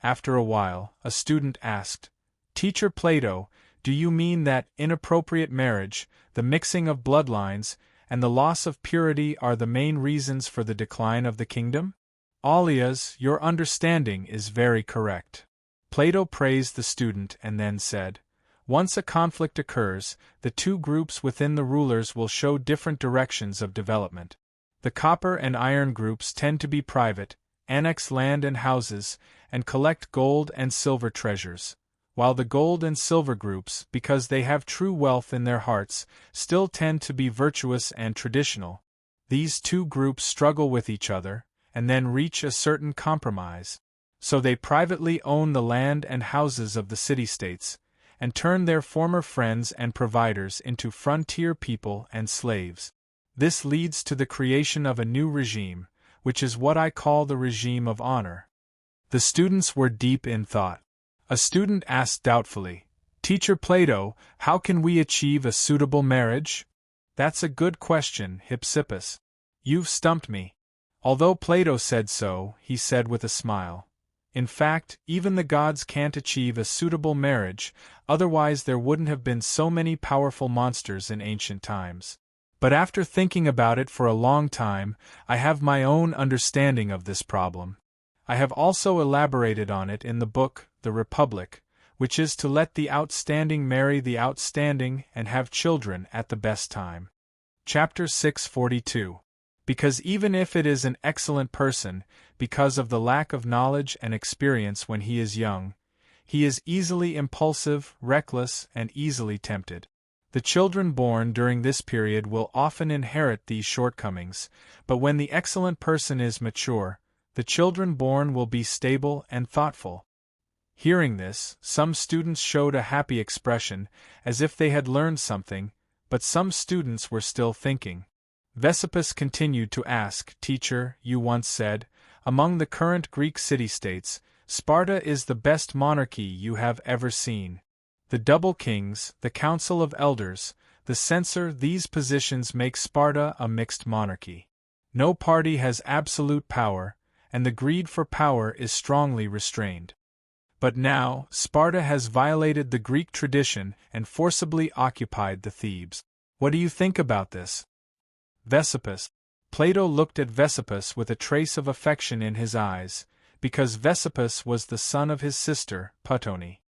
Speaker 1: After a while, a student asked, "Teacher Plato, do you mean that inappropriate marriage, the mixing of bloodlines, and the loss of purity are the main reasons for the decline of the kingdom?" "Alias, your understanding is very correct." Plato praised the student and then said, "Once a conflict occurs, the two groups within the rulers will show different directions of development. The copper and iron groups tend to be private, annex land and houses, and collect gold and silver treasures, while the gold and silver groups, because they have true wealth in their hearts, still tend to be virtuous and traditional. These two groups struggle with each other, and then reach a certain compromise. So they privately own the land and houses of the city-states, and turn their former friends and providers into frontier people and slaves. This leads to the creation of a new regime, which is what I call the regime of honor." The students were deep in thought. A student asked doubtfully, "Teacher Plato, how can we achieve a suitable marriage?" "That's a good question, Hypsippus. You've stumped me." Although Plato said so, he said with a smile, "In fact, even the gods can't achieve a suitable marriage, otherwise there wouldn't have been so many powerful monsters in ancient times. But after thinking about it for a long time, I have my own understanding of this problem. I have also elaborated on it in the book, The Republic, which is to let the outstanding marry the outstanding and have children at the best time." Chapter 642. Because even if it is an excellent person, because of the lack of knowledge and experience when he is young, he is easily impulsive, reckless, and easily tempted. The children born during this period will often inherit these shortcomings, but when the excellent person is mature, the children born will be stable and thoughtful. Hearing this, some students showed a happy expression, as if they had learned something, but some students were still thinking. Vesippus continued to ask, "Teacher, you once said, among the current Greek city-states, Sparta is the best monarchy you have ever seen. The double kings, the council of elders, the censor, these positions make Sparta a mixed monarchy. No party has absolute power, and the greed for power is strongly restrained. But now, Sparta has violated the Greek tradition and forcibly occupied the Thebes. What do you think about this?" Vesippus. Plato looked at Vesippus with a trace of affection in his eyes, because Vesippus was the son of his sister, Ptolemy.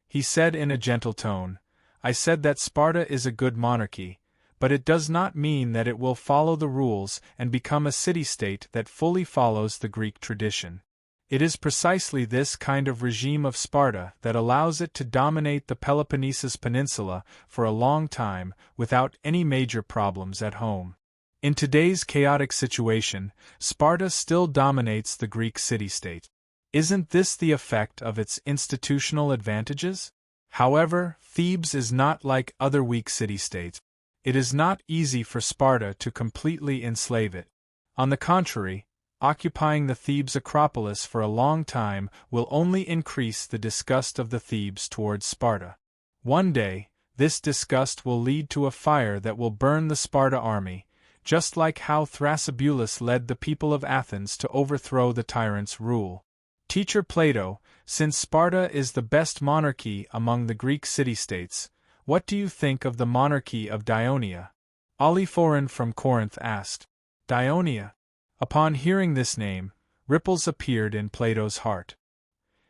Speaker 1: He said in a gentle tone, "I said that Sparta is a good monarchy, but it does not mean that it will follow the rules and become a city-state that fully follows the Greek tradition. It is precisely this kind of regime of Sparta that allows it to dominate the Peloponnesus Peninsula for a long time without any major problems at home. In today's chaotic situation, Sparta still dominates the Greek city-state. Isn't this the effect of its institutional advantages? However, Thebes is not like other weak city-states. It is not easy for Sparta to completely enslave it. On the contrary, occupying the Thebes Acropolis for a long time will only increase the disgust of the Thebes towards Sparta. One day, this disgust will lead to a fire that will burn the Sparta army, just like how Thrasybulus led the people of Athens to overthrow the tyrant's rule. Teacher Plato, since Sparta is the best monarchy among the Greek city-states, what do you think of the monarchy of Dionia?" Oliphoron from Corinth asked. Dionia. Upon hearing this name, ripples appeared in Plato's heart.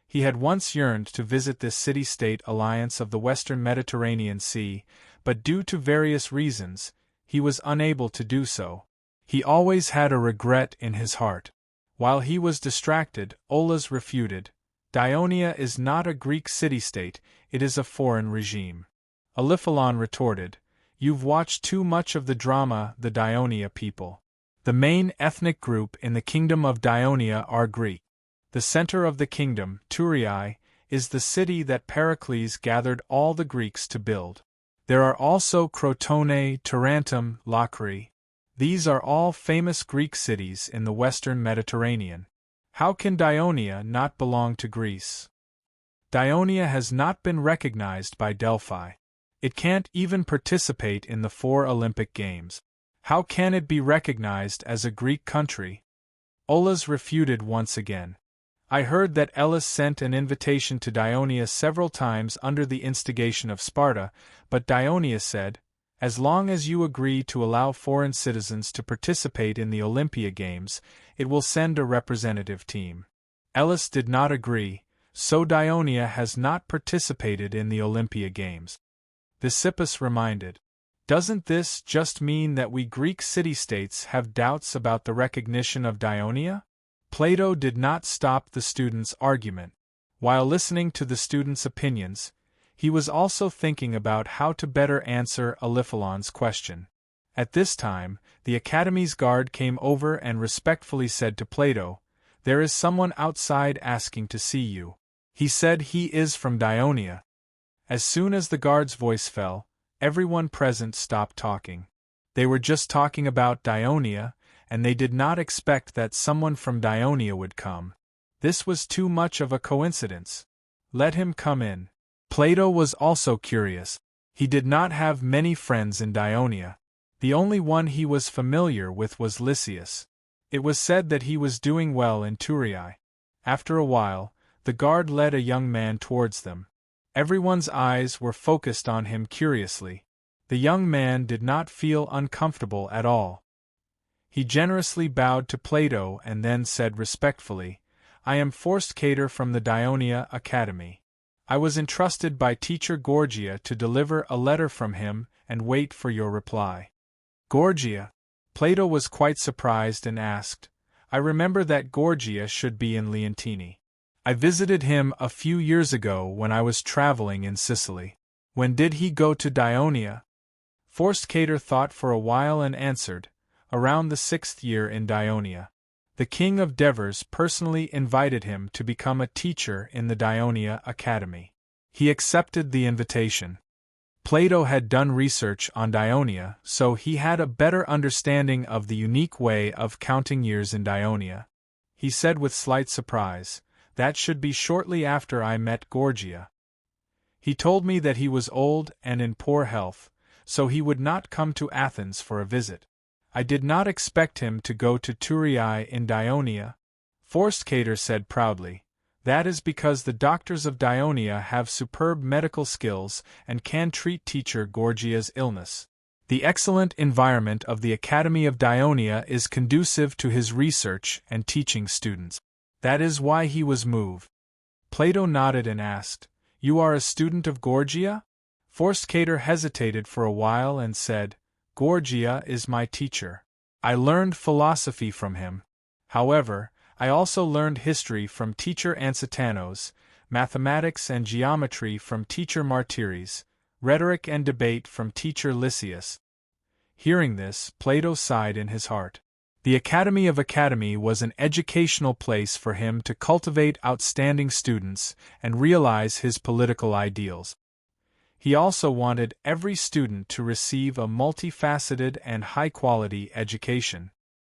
Speaker 1: He had once yearned to visit this city-state alliance of the western Mediterranean Sea, but due to various reasons, he was unable to do so. He always had a regret in his heart. While he was distracted, Olas refuted, "Dionia is not a Greek city-state, it is a foreign regime." Olipholon retorted, "You've watched too much of the drama, the Dionia people. The main ethnic group in the kingdom of Dionia are Greek. The center of the kingdom, Thurii, is the city that Pericles gathered all the Greeks to build. There are also Crotone, Tarentum, Locri. These are all famous Greek cities in the western Mediterranean. How can Dionia not belong to Greece? Dionia has not been recognized by Delphi. It can't even participate in the 4 Olympic Games. How can it be recognized as a Greek country?" Olas refuted once again. "I heard that Elis sent an invitation to Dionia several times under the instigation of Sparta, but Dionia said, 'As long as you agree to allow foreign citizens to participate in the Olympia Games, it will send a representative team.' Elis did not agree, so Dionia has not participated in the Olympia Games." Vesippus reminded, "Doesn't this just mean that we Greek city-states have doubts about the recognition of Dionia?" Plato did not stop the students' argument. While listening to the students' opinions, he was also thinking about how to better answer Olipholon's question. At this time, the Academy's guard came over and respectfully said to Plato, "There is someone outside asking to see you. He said he is from Dionia." As soon as the guard's voice fell, everyone present stopped talking. They were just talking about Dionia, and they did not expect that someone from Dionia would come. This was too much of a coincidence. Let him come in. Plato was also curious. He did not have many friends in Dionia. The only one he was familiar with was Lysias. It was said that he was doing well in Thurii. After a while, the guard led a young man towards them. Everyone's eyes were focused on him curiously. The young man did not feel uncomfortable at all. He generously bowed to Plato and then said respectfully, "I am Forstcator from the Dionia Academy. I was entrusted by teacher Gorgia to deliver a letter from him and wait for your reply." "Gorgia?" Plato was quite surprised and asked, I remember that Gorgia should be in Leontini. I visited him a few years ago when I was traveling in Sicily. When did he go to Dionia? Forstcator thought for a while and answered, around the 6th year in Dionia. The king of Devers personally invited him to become a teacher in the Dionia Academy. He accepted the invitation. Plato had done research on Dionia, so he had a better understanding of the unique way of counting years in Dionia. He said with slight surprise, that should be shortly after I met Gorgia. He told me that he was old and in poor health, so he would not come to Athens for a visit. I did not expect him to go to Thurii in Dionia. Forstcator said proudly, that is because the doctors of Dionia have superb medical skills and can treat teacher Gorgia's illness. The excellent environment of the Academy of Dionia is conducive to his research and teaching students. That is why he was moved. Plato nodded and asked, You are a student of Gorgia? Forstcator hesitated for a while and said, Gorgia is my teacher. I learned philosophy from him. However, I also learned history from teacher Ansitanos, mathematics and geometry from teacher Martyres, rhetoric and debate from teacher Lysias. Hearing this, Plato sighed in his heart. The Academy of Academy was an educational place for him to cultivate outstanding students and realize his political ideals. He also wanted every student to receive a multifaceted and high-quality education.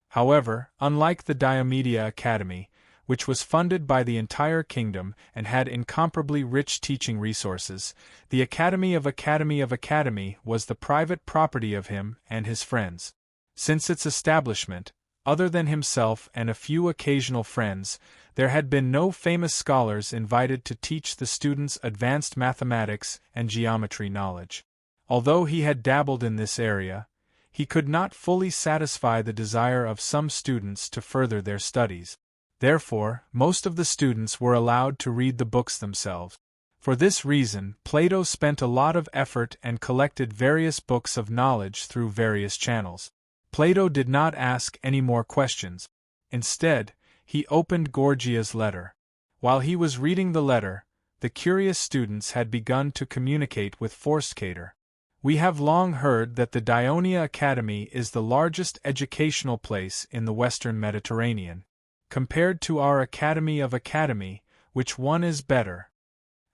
Speaker 1: However, unlike the Diomedia Academy, which was funded by the entire kingdom and had incomparably rich teaching resources, the Academy of Academy was the private property of him and his friends. Since its establishment, other than himself and a few occasional friends, there had been no famous scholars invited to teach the students advanced mathematics and geometry knowledge. Although he had dabbled in this area, he could not fully satisfy the desire of some students to further their studies. Therefore, most of the students were allowed to read the books themselves. For this reason, Plato spent a lot of effort and collected various books of knowledge through various channels. Plato did not ask any more questions. Instead, he opened Gorgia's letter. While he was reading the letter, the curious students had begun to communicate with Forstcator. We have long heard that the Dionia Academy is the largest educational place in the Western Mediterranean. Compared to our Academy of Academy, which one is better?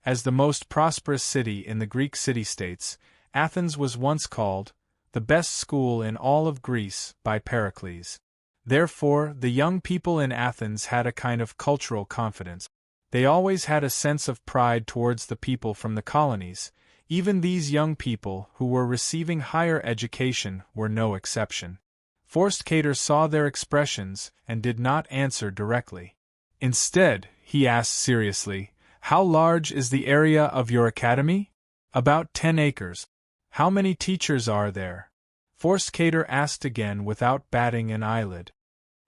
Speaker 1: As the most prosperous city in the Greek city-states, Athens was once called the best school in all of Greece by Pericles. Therefore, the young people in Athens had a kind of cultural confidence. They always had a sense of pride towards the people from the colonies. Even these young people who were receiving higher education were no exception. Forstcator saw their expressions and did not answer directly. Instead, he asked seriously, How large is the area of your academy? About 10 acres. How many teachers are there? Forstcator asked again without batting an eyelid.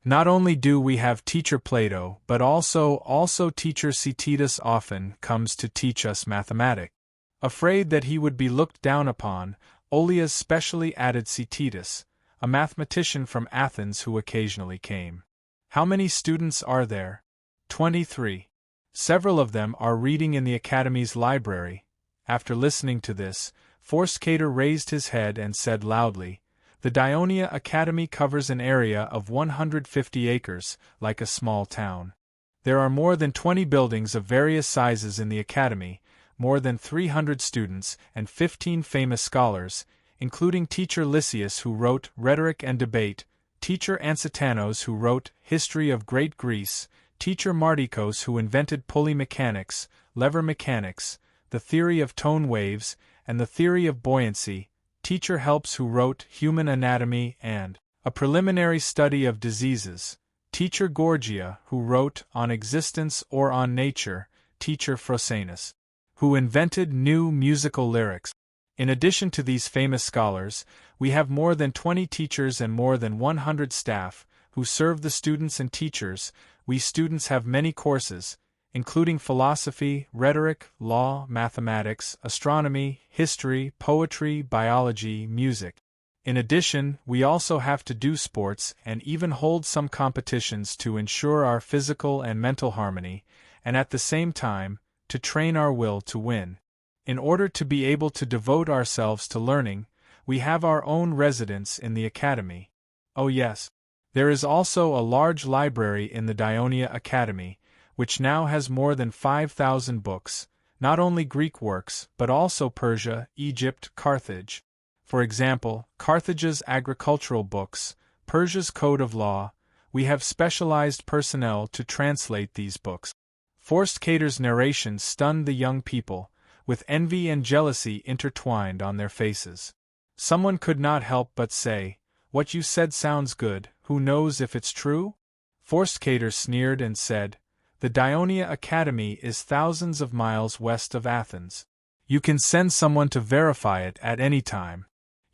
Speaker 1: Not only do we have teacher Plato, but also teacher Cetetus often comes to teach us mathematics. Afraid that he would be looked down upon, Olias specially added Cetetus, a mathematician from Athens who occasionally came. How many students are there? 23. Several of them are reading in the Academy's library. After listening to this, Forstcator raised his head and said loudly, The Dionia Academy covers an area of 150 acres, like a small town. There are more than 20 buildings of various sizes in the Academy, more than 300 students, and 15 famous scholars, including teacher Lysias who wrote Rhetoric and Debate, teacher Ansitanos who wrote History of Great Greece, teacher Martikos who invented pulley mechanics, lever mechanics, the theory of tone waves, and the theory of buoyancy, teacher Helps who wrote Human Anatomy and A Preliminary Study of Diseases, teacher Gorgia who wrote On Existence or on Nature, teacher Phrosanus, who invented new musical lyrics. In addition to these famous scholars, we have more than 20 teachers and more than 100 staff, who serve the students and teachers. We students have many courses, including philosophy, rhetoric, law, mathematics, astronomy, history, poetry, biology, music. In addition, we also have to do sports and even hold some competitions to ensure our physical and mental harmony, and at the same time, to train our will to win. In order to be able to devote ourselves to learning, we have our own residence in the academy. Oh yes. There is also a large library in the Dionia Academy, which now has more than 5,000 books, not only Greek works but also Persia, Egypt, Carthage. For example, Carthage's agricultural books, Persia's code of law. We have specialized personnel to translate these books. Forced Cater's narration stunned the young people, with envy and jealousy intertwined on their faces. Someone could not help but say, "What you said sounds good, who knows if it's true?" Forced Cater sneered and said, "The Dionia Academy is thousands of miles west of Athens. You can send someone to verify it at any time.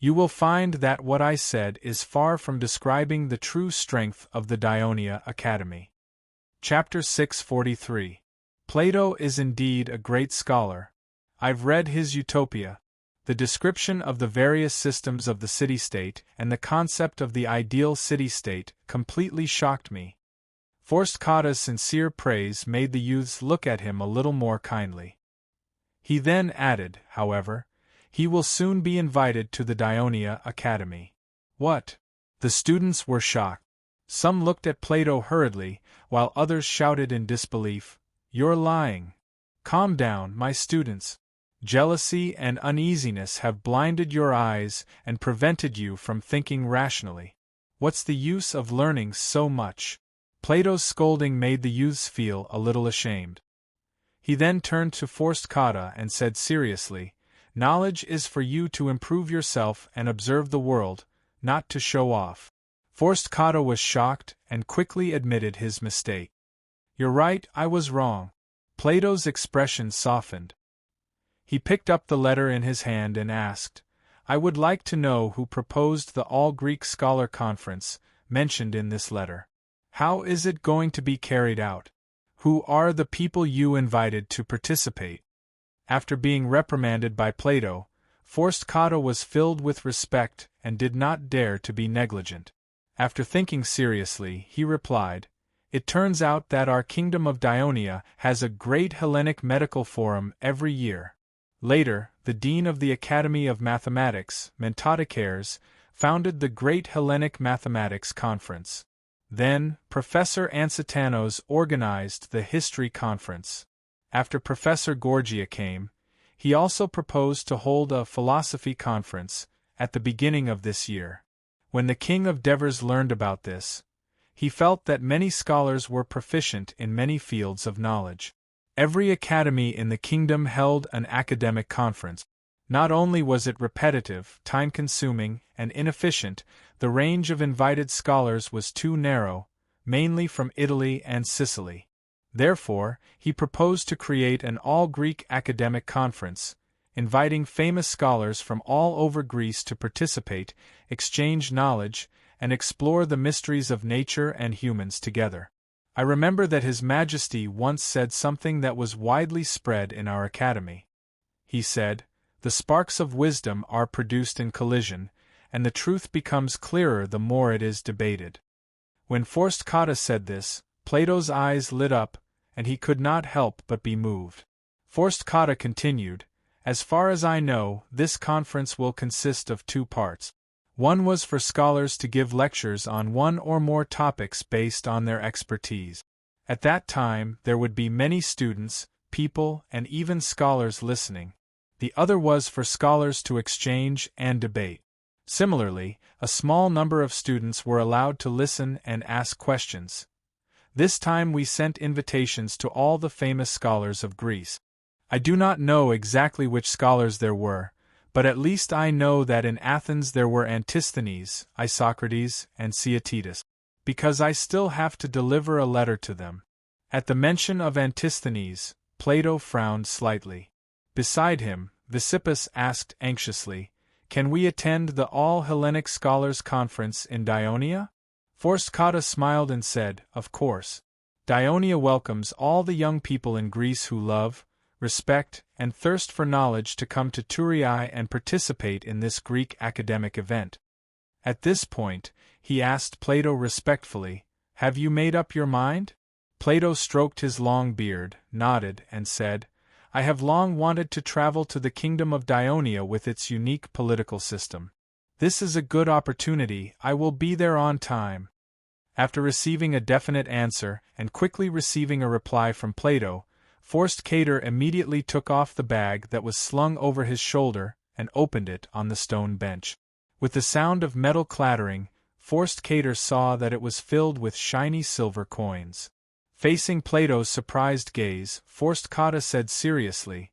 Speaker 1: You will find that what I said is far from describing the true strength of the Dionia Academy." Chapter 643. Plato is indeed a great scholar. I've read his Utopia. The description of the various systems of the city-state and the concept of the ideal city-state completely shocked me. Forced Kata's sincere praise made the youths look at him a little more kindly. He then added, however, he will soon be invited to the Dionia Academy. What? The students were shocked. Some looked at Plato hurriedly, while others shouted in disbelief, "You're lying. Calm down, my students. Jealousy and uneasiness have blinded your eyes and prevented you from thinking rationally. What's the use of learning so much?" Plato's scolding made the youths feel a little ashamed. He then turned to Forced Kata and said seriously, "Knowledge is for you to improve yourself and observe the world, not to show off." Forced Kata was shocked and quickly admitted his mistake. "You're right, I was wrong." Plato's expression softened. He picked up the letter in his hand and asked, "I would like to know who proposed the All-Greek Scholar Conference, mentioned in this letter. How is it going to be carried out? Who are the people you invited to participate?" After being reprimanded by Plato, Forced Kata was filled with respect and did not dare to be negligent. After thinking seriously, he replied, "It turns out that our kingdom of Dionia has a great Hellenic medical forum every year." Later, the dean of the Academy of Mathematics, Mentodicares, founded the Great Hellenic Mathematics Conference. Then, Professor Ansitanos organized the History Conference. After Professor Gorgia came, he also proposed to hold a Philosophy Conference at the beginning of this year. When the king of Devers learned about this, he felt that many scholars were proficient in many fields of knowledge. Every academy in the kingdom held an academic conference. Not only was it repetitive, time-consuming, and inefficient, the range of invited scholars was too narrow, mainly from Italy and Sicily. Therefore, he proposed to create an all-Greek academic conference, inviting famous scholars from all over Greece to participate, exchange knowledge, and explore the mysteries of nature and humans together. I remember that His Majesty once said something that was widely spread in our academy. He said, "The sparks of wisdom are produced in collision, and the truth becomes clearer the more it is debated." When Forced Kata said this, Plato's eyes lit up, and he could not help but be moved. Forced Kata continued, "As far as I know, this conference will consist of two parts. One was for scholars to give lectures on one or more topics based on their expertise. At that time, there would be many students, people, and even scholars listening. The other was for scholars to exchange and debate. Similarly, a small number of students were allowed to listen and ask questions. This time we sent invitations to all the famous scholars of Greece. I do not know exactly which scholars there were, but at least I know that in Athens there were Antisthenes, Isocrates, and Ceatidas, because I still have to deliver a letter to them." At the mention of Antisthenes, Plato frowned slightly. Beside him, Vysippus asked anxiously, "Can we attend the All-Hellenic Scholars' Conference in Dionia?" Forced Kata smiled and said, "Of course. Dionia welcomes all the young people in Greece who love, respect, and thirst for knowledge to come to Thurii and participate in this Greek academic event." At this point, he asked Plato respectfully, "Have you made up your mind?" Plato stroked his long beard, nodded, and said, "I have long wanted to travel to the kingdom of Dionia with its unique political system. This is a good opportunity, I will be there on time." After receiving a definite answer, and quickly receiving a reply from Plato, Forced Cater immediately took off the bag that was slung over his shoulder, and opened it on the stone bench. With the sound of metal clattering, Forced Cater saw that it was filled with shiny silver coins. Facing Plato's surprised gaze, Forced Kata said seriously,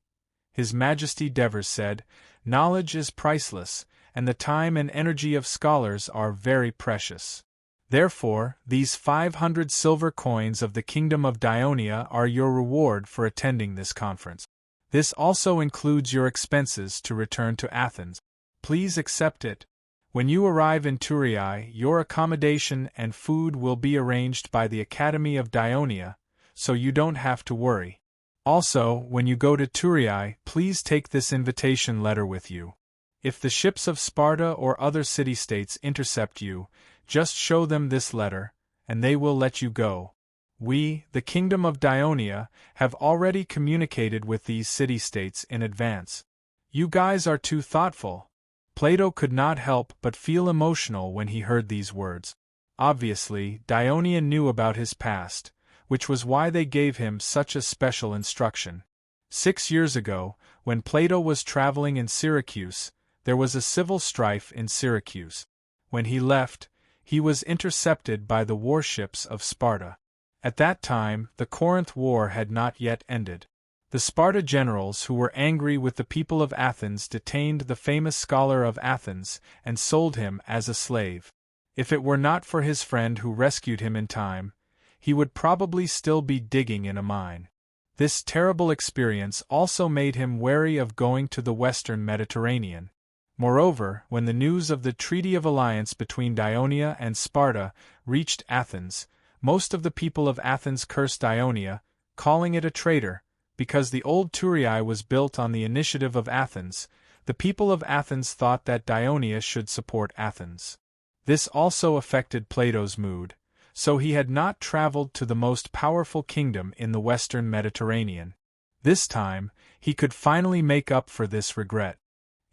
Speaker 1: "His Majesty Devers said, knowledge is priceless, and the time and energy of scholars are very precious. Therefore, these 500 silver coins of the Kingdom of Dionia are your reward for attending this conference. This also includes your expenses to return to Athens. Please accept it. When you arrive in Thurii, your accommodation and food will be arranged by the Academy of Dionia, so you don't have to worry. Also, when you go to Thurii, please take this invitation letter with you. If the ships of Sparta or other city-states intercept you, just show them this letter, and they will let you go. We, the Kingdom of Dionia, have already communicated with these city-states in advance. You guys are too thoughtful." Plato could not help but feel emotional when he heard these words. Obviously, Dionia knew about his past, which was why they gave him such a special instruction. 6 years ago, when Plato was traveling in Syracuse, there was a civil strife in Syracuse. When he left, he was intercepted by the warships of Sparta. At that time, the Corinth War had not yet ended. The Sparta generals who were angry with the people of Athens detained the famous scholar of Athens and sold him as a slave. If it were not for his friend who rescued him in time, he would probably still be digging in a mine. This terrible experience also made him wary of going to the western Mediterranean. Moreover, when the news of the Treaty of Alliance between Dionia and Sparta reached Athens, most of the people of Athens cursed Dionia, calling it a traitor. Because the old Thurii was built on the initiative of Athens, the people of Athens thought that Dionia should support Athens. This also affected Plato's mood, so he had not traveled to the most powerful kingdom in the western Mediterranean. This time, he could finally make up for this regret.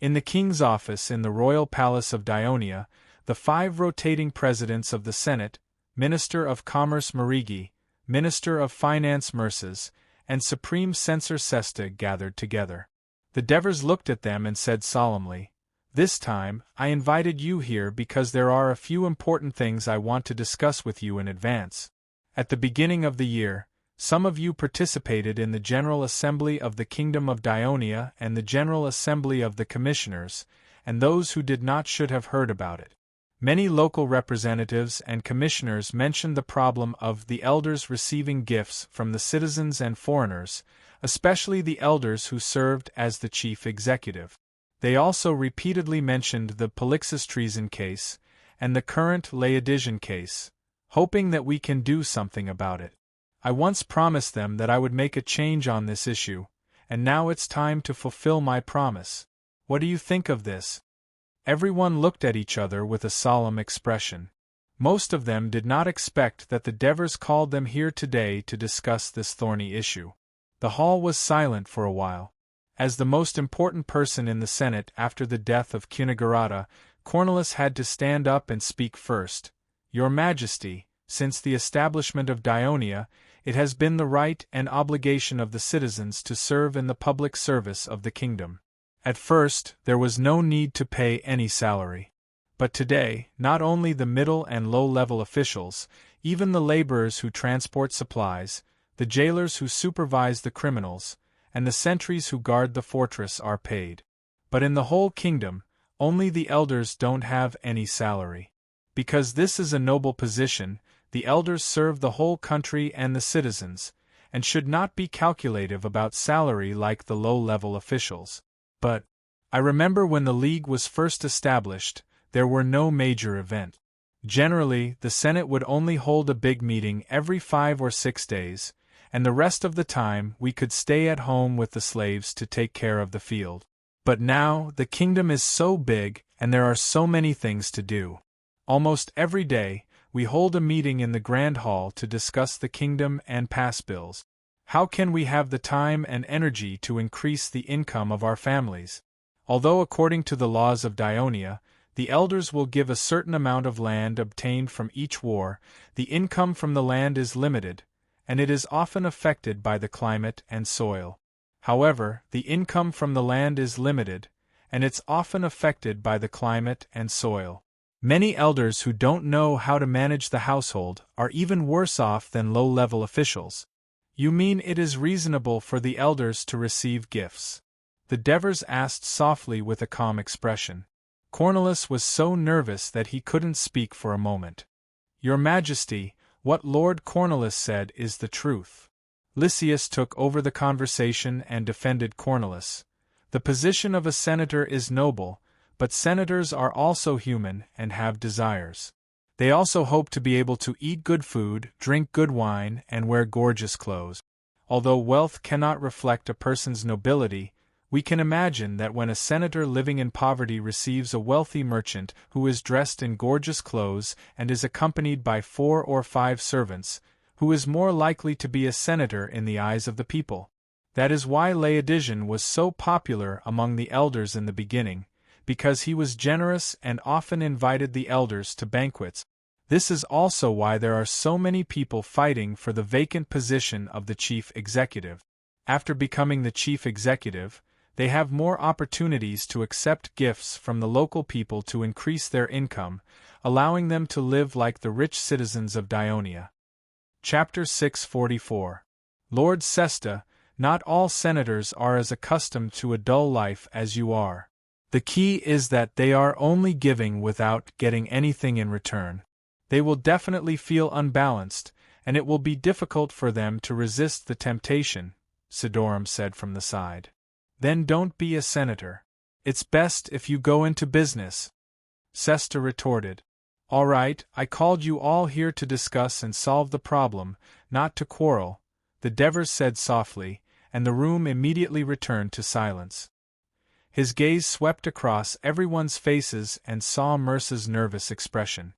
Speaker 1: In the king's office in the royal palace of Dionia, the 5 rotating presidents of the Senate, Minister of Commerce Marigi, Minister of Finance Murses, and Supreme Censor Sesta gathered together. The Devers looked at them and said solemnly, "This time, I invited you here because there are a few important things I want to discuss with you in advance. At the beginning of the year, some of you participated in the General Assembly of the Kingdom of Dionia and the General Assembly of the Commissioners, and those who did not should have heard about it. Many local representatives and commissioners mentioned the problem of the elders receiving gifts from the citizens and foreigners, especially the elders who served as the chief executive. They also repeatedly mentioned the Polixus treason case and the current Laodicean case, hoping that we can do something about it. I once promised them that I would make a change on this issue, and now it's time to fulfill my promise. What do you think of this?" Everyone looked at each other with a solemn expression. Most of them did not expect that the Devers called them here today to discuss this thorny issue. The hall was silent for a while. As the most important person in the Senate after the death of Cunegurata, Cornelius had to stand up and speak first. "Your Majesty, since the establishment of Dionia, it has been the right and obligation of the citizens to serve in the public service of the kingdom. At first, there was no need to pay any salary. But today, not only the middle and low-level officials, even the laborers who transport supplies, the jailers who supervise the criminals, and the sentries who guard the fortress are paid. But in the whole kingdom, only the elders don't have any salary. Because this is a noble position, the elders serve the whole country and the citizens, and should not be calculative about salary like the low-level officials. But, I remember when the League was first established, there were no major event. Generally, the Senate would only hold a big meeting every 5 or 6 days, and the rest of the time we could stay at home with the slaves to take care of the field. But now, the kingdom is so big, and there are so many things to do. Almost every day, we hold a meeting in the Grand Hall to discuss the kingdom and pass bills. How can we have the time and energy to increase the income of our families? Although according to the laws of Dionia, the elders will give a certain amount of land obtained from each war, the income from the land is limited, and it is often affected by the climate and soil. However, the income from the land is limited, and it's often affected by the climate and soil. Many elders who don't know how to manage the household are even worse off than low-level officials. You mean it is reasonable for the elders to receive gifts? The Devers asked softly with a calm expression. Cornelius was so nervous that he couldn't speak for a moment. Your Majesty, what Lord Cornelius said is the truth. Lysias took over the conversation and defended Cornelius. The position of a senator is noble, but senators are also human and have desires. They also hope to be able to eat good food, drink good wine, and wear gorgeous clothes. Although wealth cannot reflect a person's nobility, we can imagine that when a senator living in poverty receives a wealthy merchant who is dressed in gorgeous clothes and is accompanied by 4 or 5 servants, who is more likely to be a senator in the eyes of the people. That is why Laodicean was so popular among the elders in the beginning, because he was generous and often invited the elders to banquets. This is also why there are so many people fighting for the vacant position of the chief executive. After becoming the chief executive, they have more opportunities to accept gifts from the local people to increase their income, allowing them to live like the rich citizens of Dionia. Chapter 644. Lord Sesta, not all senators are as accustomed to a dull life as you are. The key is that they are only giving without getting anything in return. They will definitely feel unbalanced, and it will be difficult for them to resist the temptation, Sidorum said from the side. Then don't be a senator. It's best if you go into business. Sesta retorted. All right, I called you all here to discuss and solve the problem, not to quarrel, the Devers said softly, and the room immediately returned to silence. His gaze swept across everyone's faces and saw Mersa's nervous expression.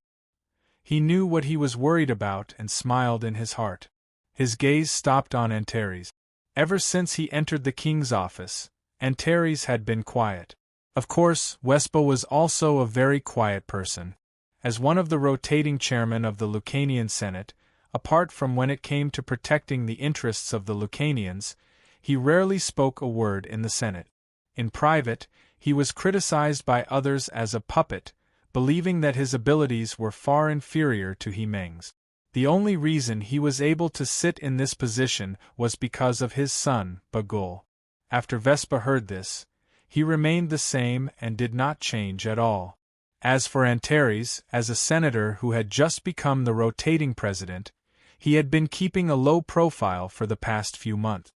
Speaker 1: He knew what he was worried about and smiled in his heart. His gaze stopped on Antares. Ever since he entered the king's office, Antares had been quiet. Of course, Wespo was also a very quiet person. As one of the rotating chairmen of the Lucanian Senate, apart from when it came to protecting the interests of the Lucanians, he rarely spoke a word in the Senate. In private, he was criticized by others as a puppet, believing that his abilities were far inferior to Himeng's. The only reason he was able to sit in this position was because of his son, Bagul. After Vespa heard this, he remained the same and did not change at all. As for Antares, as a senator who had just become the rotating president, he had been keeping a low profile for the past few months.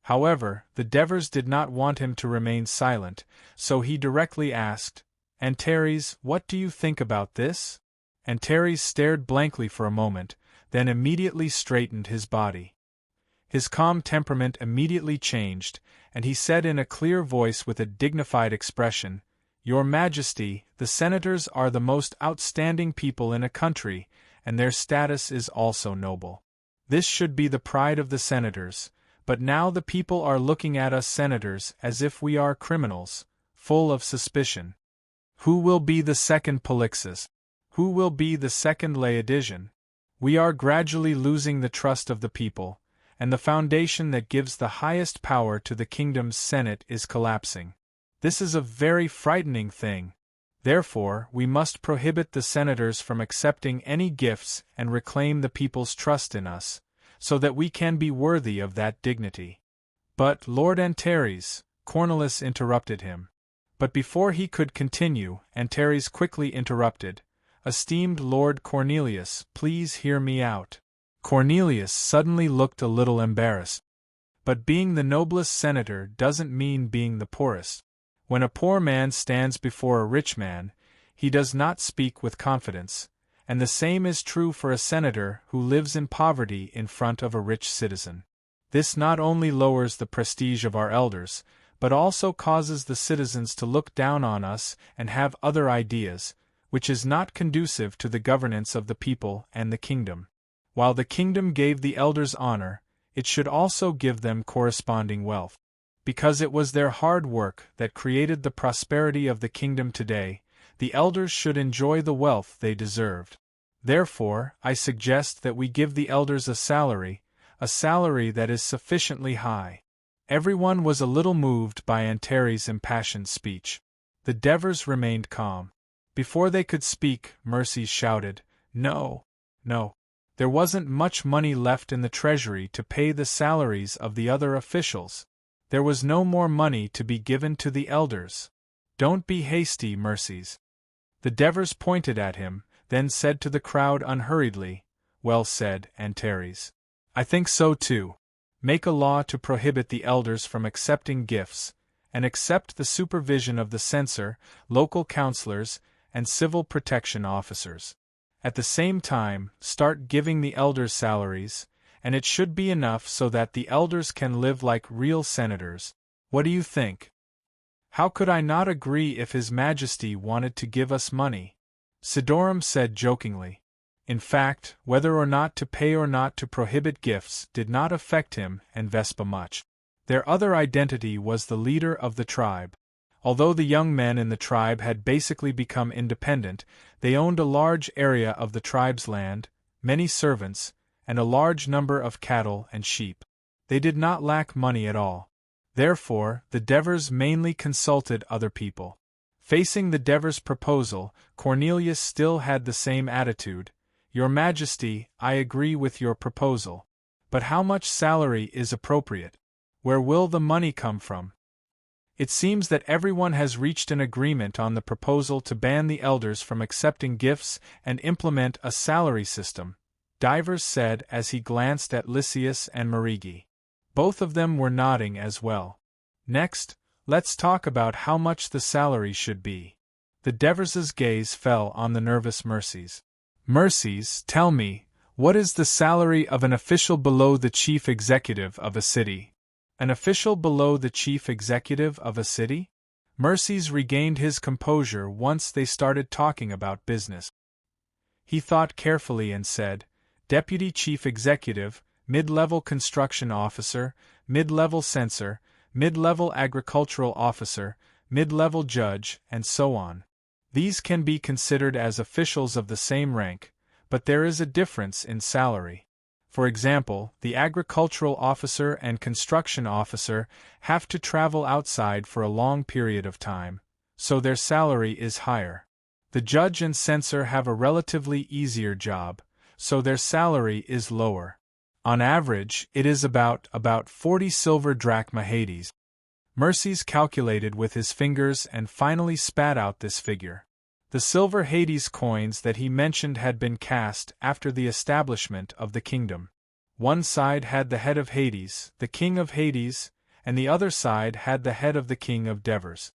Speaker 1: However, the Devers did not want him to remain silent, so he directly asked, Antares, what do you think about this? Antares stared blankly for a moment, then immediately straightened his body. His calm temperament immediately changed, and he said in a clear voice with a dignified expression, Your Majesty, the senators are the most outstanding people in a country, and their status is also noble. This should be the pride of the senators, but now the people are looking at us senators as if we are criminals, full of suspicion. Who will be the second Polixus? Who will be the second Laodicean? We are gradually losing the trust of the people, and the foundation that gives the highest power to the kingdom's Senate is collapsing. This is a very frightening thing. Therefore, we must prohibit the senators from accepting any gifts and reclaim the people's trust in us, so that we can be worthy of that dignity. But, Lord Antares, Cornelius interrupted him. But before he could continue, Antares quickly interrupted, Esteemed Lord Cornelius, please hear me out. Cornelius suddenly looked a little embarrassed. But being the noblest senator doesn't mean being the poorest. When a poor man stands before a rich man, he does not speak with confidence, and the same is true for a senator who lives in poverty in front of a rich citizen. This not only lowers the prestige of our elders, but also causes the citizens to look down on us and have other ideas, which is not conducive to the governance of the people and the kingdom. While the kingdom gave the elders honor, it should also give them corresponding wealth. Because it was their hard work that created the prosperity of the kingdom today, the elders should enjoy the wealth they deserved. Therefore, I suggest that we give the elders a salary that is sufficiently high. Everyone was a little moved by Antares' impassioned speech. The Devers remained calm. Before they could speak, Mercies shouted, "No, no. There wasn't much money left in the treasury to pay the salaries of the other officials. There was no more money to be given to the elders. Don't be hasty, Mercies." The Devers pointed at him, then said to the crowd unhurriedly, "Well said, Antares. I think so too. Make a law to prohibit the elders from accepting gifts, and accept the supervision of the censor, local councilors, and civil protection officers. At the same time, start giving the elders salaries, and it should be enough so that the elders can live like real senators. What do you think?" "How could I not agree if His Majesty wanted to give us money?" Sidorum said jokingly. In fact, whether or not to pay or not to prohibit gifts did not affect him and Vespa much. Their other identity was the leader of the tribe. Although the young men in the tribe had basically become independent, they owned a large area of the tribe's land, many servants, and a large number of cattle and sheep. They did not lack money at all. Therefore, the Devers mainly consulted other people. Facing the Devers' proposal, Cornelius still had the same attitude. "Your Majesty, I agree with your proposal. But how much salary is appropriate? Where will the money come from?" "It seems that everyone has reached an agreement on the proposal to ban the elders from accepting gifts and implement a salary system," Divers said as he glanced at Lysias and Marigi. Both of them were nodding as well. "Next, let's talk about how much the salary should be." The Devers' gaze fell on the nervous Mercies. "Mercies, tell me, what is the salary of an official below the chief executive of a city?" "An official below the chief executive of a city?" Mercies regained his composure once they started talking about business. He thought carefully and said, "Deputy Chief Executive, Mid-Level Construction Officer, Mid-Level Censor, Mid-Level Agricultural Officer, Mid-Level Judge, and so on. These can be considered as officials of the same rank, but there is a difference in salary. For example, the agricultural officer and construction officer have to travel outside for a long period of time, so their salary is higher. The judge and censor have a relatively easier job, so their salary is lower. On average, it is about 40 silver drachma Hades." Mercies calculated with his fingers and finally spat out this figure. The silver Hades coins that he mentioned had been cast after the establishment of the kingdom. One side had the head of Hades, the king of Hades, and the other side had the head of the king of Devers.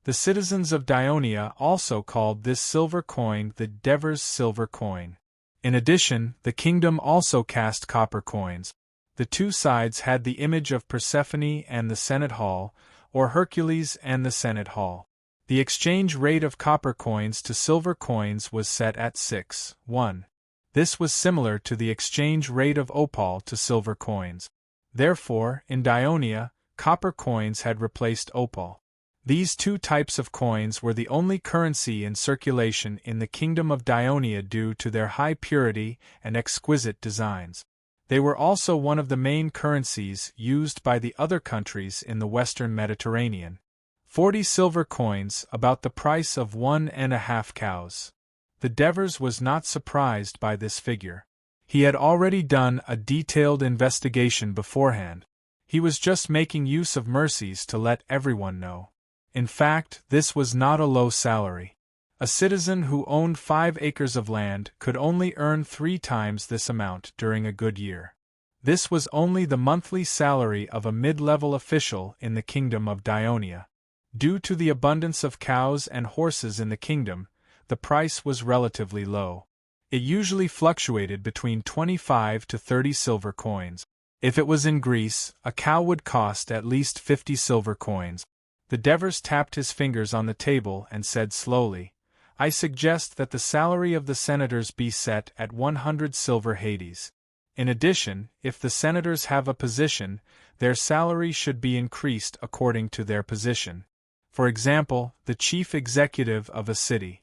Speaker 1: The citizens of Dionia also called this silver coin the Devers' silver coin. In addition, the kingdom also cast copper coins. The two sides had the image of Persephone and the Senate Hall, or Hercules and the Senate Hall. The exchange rate of copper coins to silver coins was set at 6:1. This was similar to the exchange rate of opal to silver coins. Therefore, in Dionia, copper coins had replaced opal. These two types of coins were the only currency in circulation in the kingdom of Dionia due to their high purity and exquisite designs. They were also one of the main currencies used by the other countries in the western Mediterranean. 40 silver coins, about the price of 1.5 cows. The Devers was not surprised by this figure. He had already done a detailed investigation beforehand. He was just making use of Mercies to let everyone know. In fact, this was not a low salary. A citizen who owned 5 acres of land could only earn 3 times this amount during a good year. This was only the monthly salary of a mid-level official in the kingdom of Dionia. Due to the abundance of cows and horses in the kingdom, the price was relatively low. It usually fluctuated between 25 to 30 silver coins. If it was in Greece, a cow would cost at least 50 silver coins. The Devers tapped his fingers on the table and said slowly, I suggest that the salary of the senators be set at 100 silver Hades. In addition, if the senators have a position, their salary should be increased according to their position. For example, the chief executive of a city.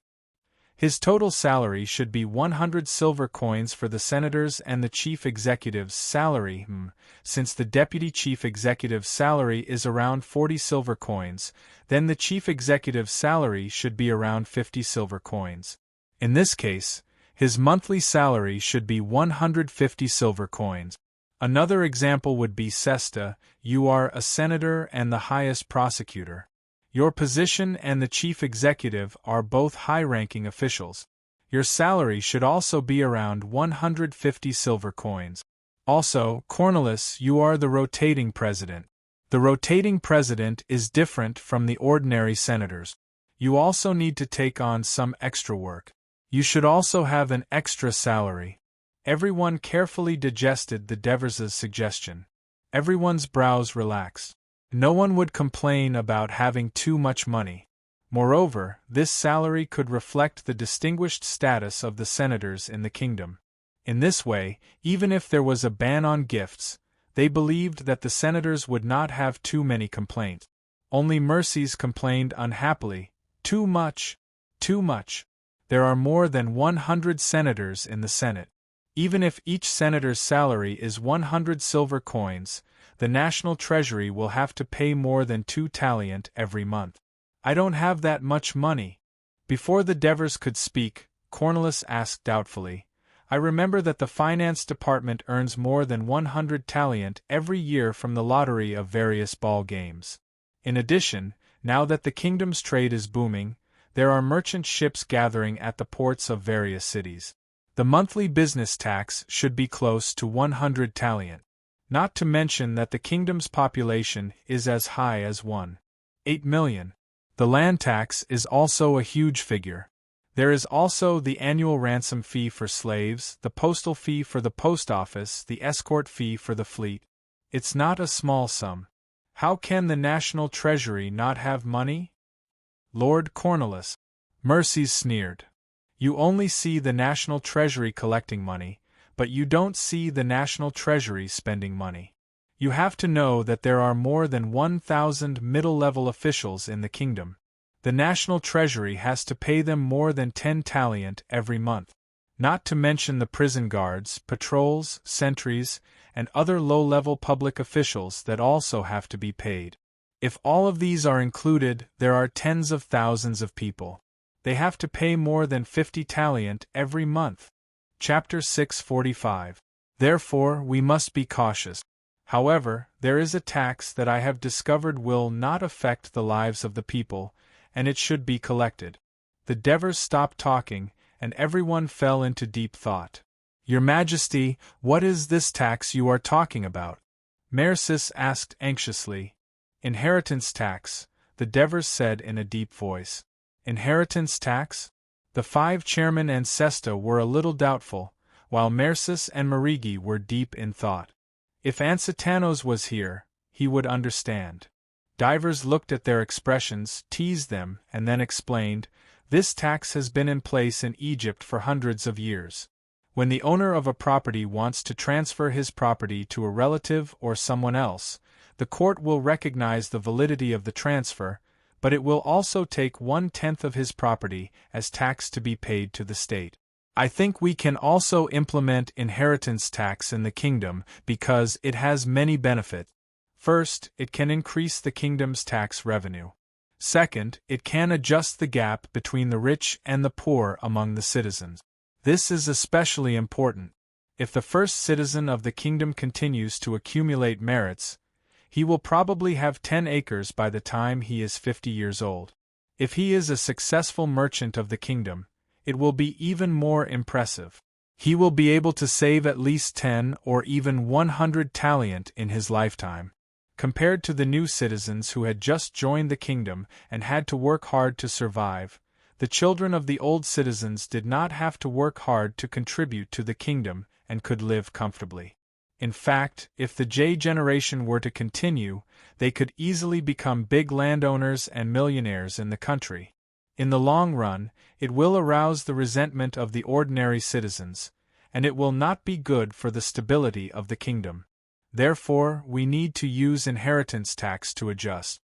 Speaker 1: His total salary should be 100 silver coins for the senators and the chief executive's salary, since the deputy chief executive's salary is around 40 silver coins, then the chief executive's salary should be around 50 silver coins. In this case, his monthly salary should be 150 silver coins. Another example would be Sesta, you are a senator and the highest prosecutor. Your position and the chief executive are both high-ranking officials. Your salary should also be around 150 silver coins. Also, Cornelis, you are the rotating president. The rotating president is different from the ordinary senators. You also need to take on some extra work. You should also have an extra salary. Everyone carefully digested the Devers' suggestion. Everyone's brows relaxed. No one would complain about having too much money. Moreover, this salary could reflect the distinguished status of the senators in the kingdom. In this way, even if there was a ban on gifts, they believed that the senators would not have too many complaints. Only Mercies complained unhappily, too much, too much. There are more than 100 senators in the Senate. Even if each senator's salary is 100 silver coins, the national treasury will have to pay more than 2 talent every month. I don't have that much money. Before the Devers could speak, Cornelis asked doubtfully, I remember that the finance department earns more than 100 talent every year from the lottery of various ball games. In addition, now that the kingdom's trade is booming, there are merchant ships gathering at the ports of various cities. The monthly business tax should be close to 100 talent. Not to mention that the kingdom's population is as high as 1.8 million. The land tax is also a huge figure. There is also the annual ransom fee for slaves, the postal fee for the post office, the escort fee for the fleet. It's not a small sum. How can the national treasury not have money? Lord Cornelis. Mercies sneered. You only see the national treasury collecting money, but you don't see the national treasury spending money. You have to know that there are more than 1,000 middle-level officials in the kingdom. The national treasury has to pay them more than 10 talent every month. Not to mention the prison guards, patrols, sentries, and other low-level public officials that also have to be paid. If all of these are included, there are tens of thousands of people. They have to pay more than 50 talent every month. Chapter 645. Therefore, we must be cautious. However, there is a tax that I have discovered will not affect the lives of the people, and it should be collected. The Devers stopped talking, and everyone fell into deep thought. Your Majesty, what is this tax you are talking about? Mercies asked anxiously. Inheritance tax, the Devers said in a deep voice. Inheritance tax? The 5 chairmen and Sesta were a little doubtful, while Mercies and Marigi were deep in thought. If Ansitanos was here, he would understand. Divers looked at their expressions, teased them, and then explained, this tax has been in place in Egypt for hundreds of years. When the owner of a property wants to transfer his property to a relative or someone else, the court will recognize the validity of the transfer, but it will also take 1/10 of his property as tax to be paid to the state. I think we can also implement inheritance tax in the kingdom because it has many benefits. First, it can increase the kingdom's tax revenue. Second, it can adjust the gap between the rich and the poor among the citizens. This is especially important. If the first citizen of the kingdom continues to accumulate merits, he will probably have 10 acres by the time he is 50 years old. If he is a successful merchant of the kingdom, it will be even more impressive. He will be able to save at least 10 or even 100 talent in his lifetime. Compared to the new citizens who had just joined the kingdom and had to work hard to survive, the children of the old citizens did not have to work hard to contribute to the kingdom and could live comfortably. In fact, if the J generation were to continue, they could easily become big landowners and millionaires in the country. In the long run, it will arouse the resentment of the ordinary citizens, and it will not be good for the stability of the kingdom. Therefore, we need to use inheritance tax to adjust.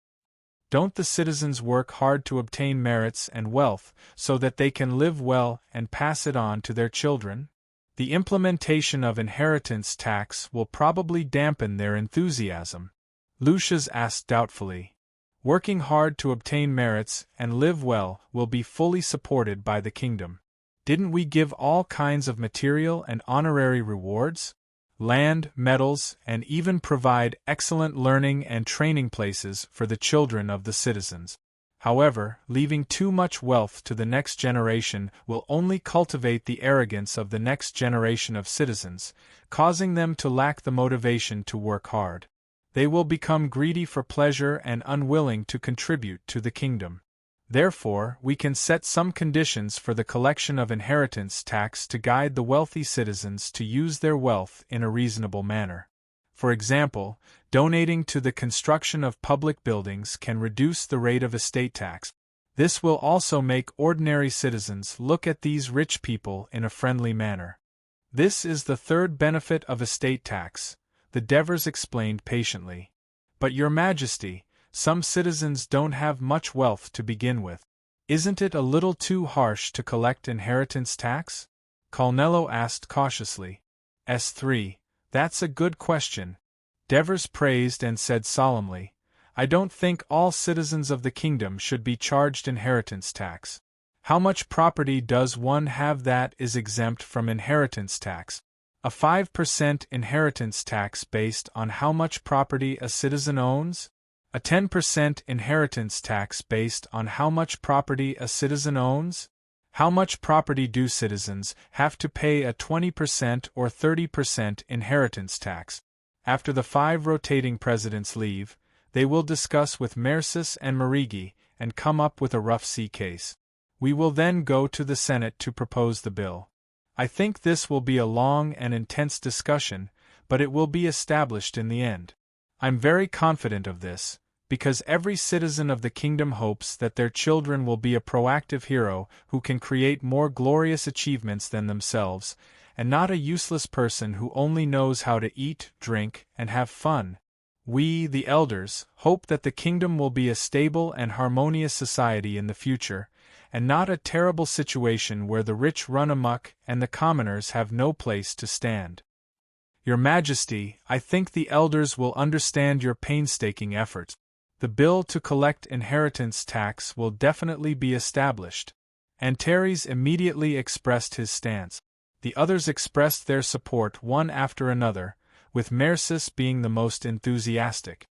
Speaker 1: Don't the citizens work hard to obtain merits and wealth so that they can live well and pass it on to their children? The implementation of inheritance tax will probably dampen their enthusiasm. Lucius asked doubtfully. Working hard to obtain merits and live well will be fully supported by the kingdom. Didn't we give all kinds of material and honorary rewards? Land, medals, and even provide excellent learning and training places for the children of the citizens. However, leaving too much wealth to the next generation will only cultivate the arrogance of the next generation of citizens, causing them to lack the motivation to work hard. They will become greedy for pleasure and unwilling to contribute to the kingdom. Therefore, we can set some conditions for the collection of inheritance tax to guide the wealthy citizens to use their wealth in a reasonable manner. For example, donating to the construction of public buildings can reduce the rate of estate tax. This will also make ordinary citizens look at these rich people in a friendly manner. This is the third benefit of estate tax, the Devers explained patiently. But Your Majesty, some citizens don't have much wealth to begin with. Isn't it a little too harsh to collect inheritance tax? Colnello asked cautiously. S3, that's a good question. Devers praised and said solemnly, I don't think all citizens of the kingdom should be charged inheritance tax. How much property does one have that is exempt from inheritance tax? A 5% inheritance tax based on how much property a citizen owns? A 10% inheritance tax based on how much property a citizen owns? How much property do citizens have to pay a 20% or 30% inheritance tax? After the 5 rotating presidents leave, they will discuss with Mercis and Marigi and come up with a rough sea case. We will then go to the Senate to propose the bill. I think this will be a long and intense discussion, but it will be established in the end. I'm very confident of this, because every citizen of the kingdom hopes that their children will be a proactive hero who can create more glorious achievements than themselves, and not a useless person who only knows how to eat, drink, and have fun. We, the elders, hope that the kingdom will be a stable and harmonious society in the future, and not a terrible situation where the rich run amok and the commoners have no place to stand. Your Majesty, I think the elders will understand your painstaking efforts. The bill to collect inheritance tax will definitely be established. Antares immediately expressed his stance. The others expressed their support one after another, with Mercis being the most enthusiastic.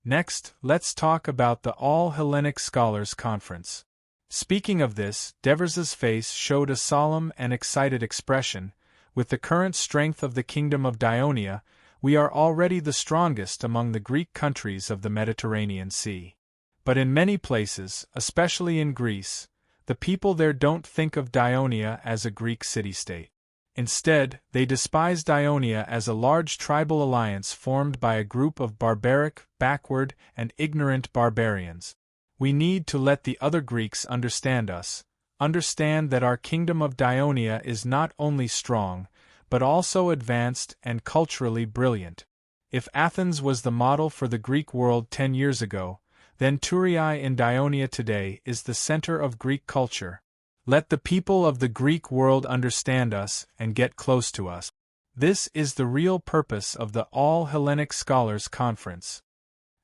Speaker 1: Next, let's talk about the All-Hellenic Scholars Conference. Speaking of this, Devers's face showed a solemn and excited expression. With the current strength of the Kingdom of Dionia, we are already the strongest among the Greek countries of the Mediterranean Sea. But in many places, especially in Greece, the people there don't think of Dionia as a Greek city-state. Instead, they despise Dionia as a large tribal alliance formed by a group of barbaric, backward, and ignorant barbarians. We need to let the other Greeks understand us, understand that our kingdom of Dionia is not only strong, but also advanced and culturally brilliant. If Athens was the model for the Greek world 10 years ago, then Thurii in Dionia today is the center of Greek culture. Let the people of the Greek world understand us and get close to us. This is the real purpose of the All-Hellenic Scholars Conference.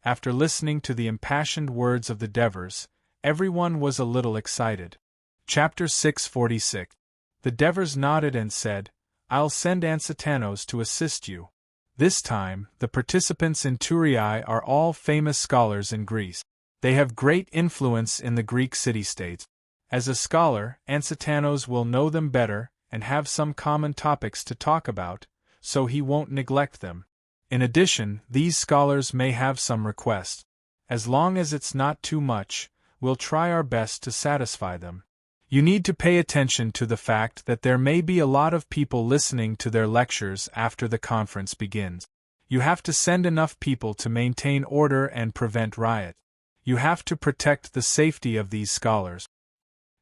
Speaker 1: After listening to the impassioned words of the Devers, everyone was a little excited. Chapter 646. The Devers nodded and said, I'll send Ansitanos to assist you. This time, the participants in Thurii are all famous scholars in Greece. They have great influence in the Greek city-states. As a scholar, Ansitanos will know them better and have some common topics to talk about, so he won't neglect them. In addition, these scholars may have some requests. As long as it's not too much, we'll try our best to satisfy them. You need to pay attention to the fact that there may be a lot of people listening to their lectures after the conference begins. You have to send enough people to maintain order and prevent riot. You have to protect the safety of these scholars.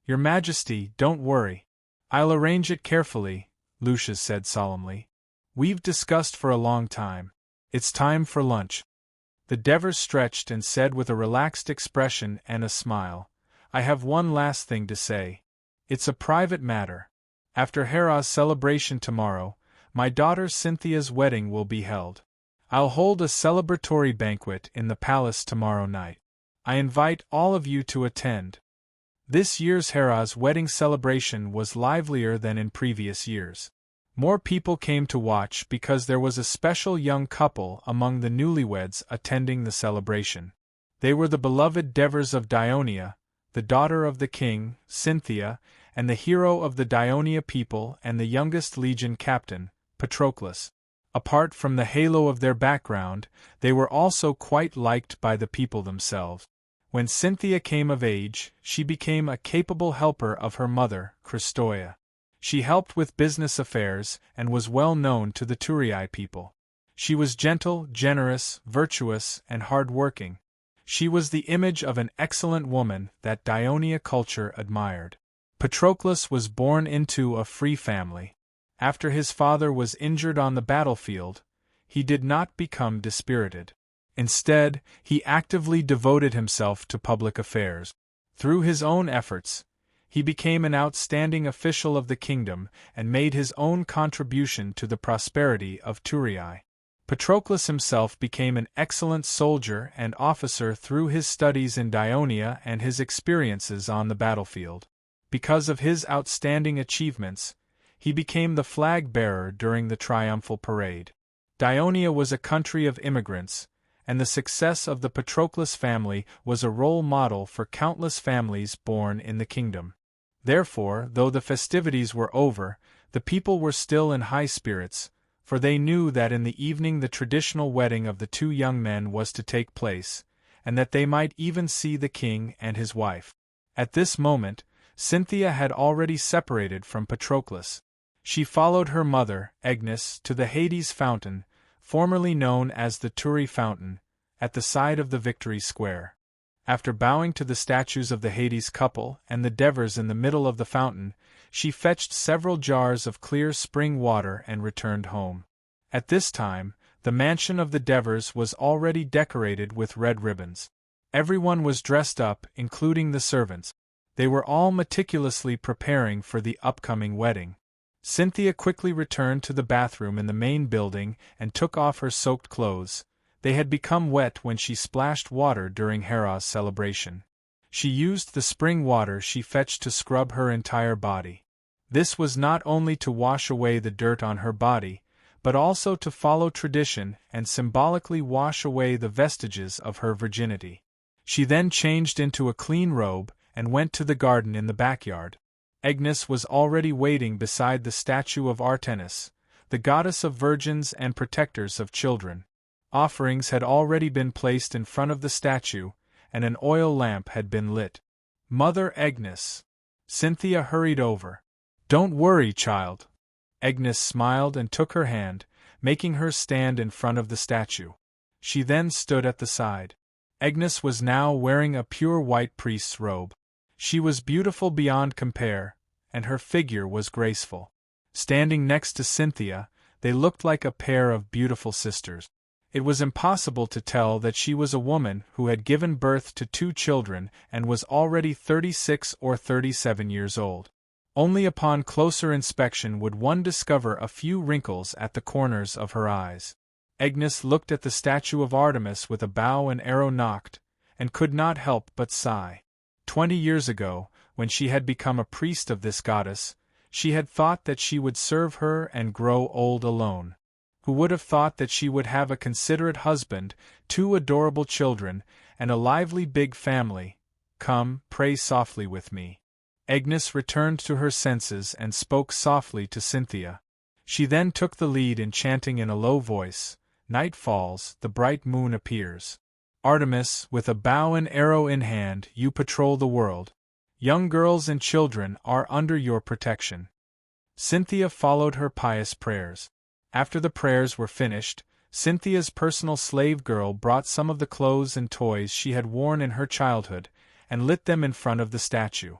Speaker 1: Your Majesty, don't worry. I'll arrange it carefully, Lucius said solemnly. We've discussed for a long time. It's time for lunch. The Devers stretched and said with a relaxed expression and a smile, I have one last thing to say. It's a private matter. After Hera's celebration tomorrow, my daughter Cynthia's wedding will be held. I'll hold a celebratory banquet in the palace tomorrow night. I invite all of you to attend. This year's Hera's wedding celebration was livelier than in previous years. More people came to watch because there was a special young couple among the newlyweds attending the celebration. They were the beloved Devers of Dionia, the daughter of the king, Cynthia, and the hero of the Dionia people and the youngest legion captain, Patroclus. Apart from the halo of their background, they were also quite liked by the people themselves. When Cynthia came of age, she became a capable helper of her mother, Christoia. She helped with business affairs and was well known to the Turii people. She was gentle, generous, virtuous, and hard-working. She was the image of an excellent woman that Dionia culture admired. Patroclus was born into a free family. After his father was injured on the battlefield, he did not become dispirited. Instead, he actively devoted himself to public affairs. Through his own efforts, he became an outstanding official of the kingdom and made his own contribution to the prosperity of Turii. Patroclus himself became an excellent soldier and officer through his studies in Dionia and his experiences on the battlefield. Because of his outstanding achievements, he became the flag-bearer during the triumphal parade. Dionia was a country of immigrants, and the success of the Patroclus family was a role model for countless families born in the kingdom. Therefore, though the festivities were over, the people were still in high spirits, for they knew that in the evening the traditional wedding of the two young men was to take place, and that they might even see the king and his wife. At this moment, Cynthia had already separated from Patroclus. She followed her mother, Agnes, to the Hades fountain, formerly known as the Turi fountain, at the side of the Victory Square. After bowing to the statues of the Hades couple and the Devers in the middle of the fountain, she fetched several jars of clear spring water and returned home. At this time, the mansion of the Devers was already decorated with red ribbons. Everyone was dressed up, including the servants. They were all meticulously preparing for the upcoming wedding. Cynthia quickly returned to the bathroom in the main building and took off her soaked clothes. They had become wet when she splashed water during Hera's celebration. She used the spring water she fetched to scrub her entire body. This was not only to wash away the dirt on her body, but also to follow tradition and symbolically wash away the vestiges of her virginity. She then changed into a clean robe and went to the garden in the backyard. Agnes was already waiting beside the statue of Artemis, the goddess of virgins and protectors of children. Offerings had already been placed in front of the statue, and an oil lamp had been lit. Mother Agnes. Cynthia hurried over. Don't worry, child. Agnes smiled and took her hand, making her stand in front of the statue. She then stood at the side. Agnes was now wearing a pure white priest's robe. She was beautiful beyond compare, and her figure was graceful. Standing next to Cynthia, they looked like a pair of beautiful sisters. It was impossible to tell that she was a woman who had given birth to 2 children and was already 36 or 37 years old. Only upon closer inspection would one discover a few wrinkles at the corners of her eyes. Agnes looked at the statue of Artemis with a bow and arrow knocked, and could not help but sigh. 20 years ago, when she had become a priest of this goddess, she had thought that she would serve her and grow old alone. Who would have thought that she would have a considerate husband, 2 adorable children, and a lively big family? Come, pray softly with me. Agnes returned to her senses and spoke softly to Cynthia. She then took the lead in chanting in a low voice, Night falls, the bright moon appears. Artemis, with a bow and arrow in hand, you patrol the world. Young girls and children are under your protection. Cynthia followed her pious prayers. After the prayers were finished, Cynthia's personal slave girl brought some of the clothes and toys she had worn in her childhood, and lit them in front of the statue.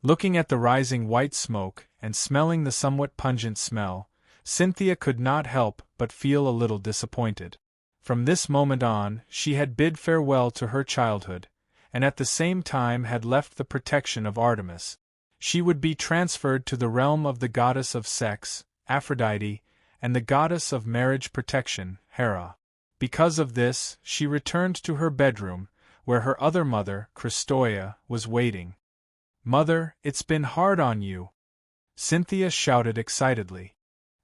Speaker 1: Looking at the rising white smoke and smelling the somewhat pungent smell, Cynthia could not help but feel a little disappointed. From this moment on, she had bid farewell to her childhood, and at the same time had left the protection of Artemis. She would be transferred to the realm of the goddess of sex, Aphrodite, and the goddess of marriage protection, Hera. Because of this, she returned to her bedroom, where her other mother, Christoia, was waiting. "Mother, it's been hard on you," Cynthia shouted excitedly.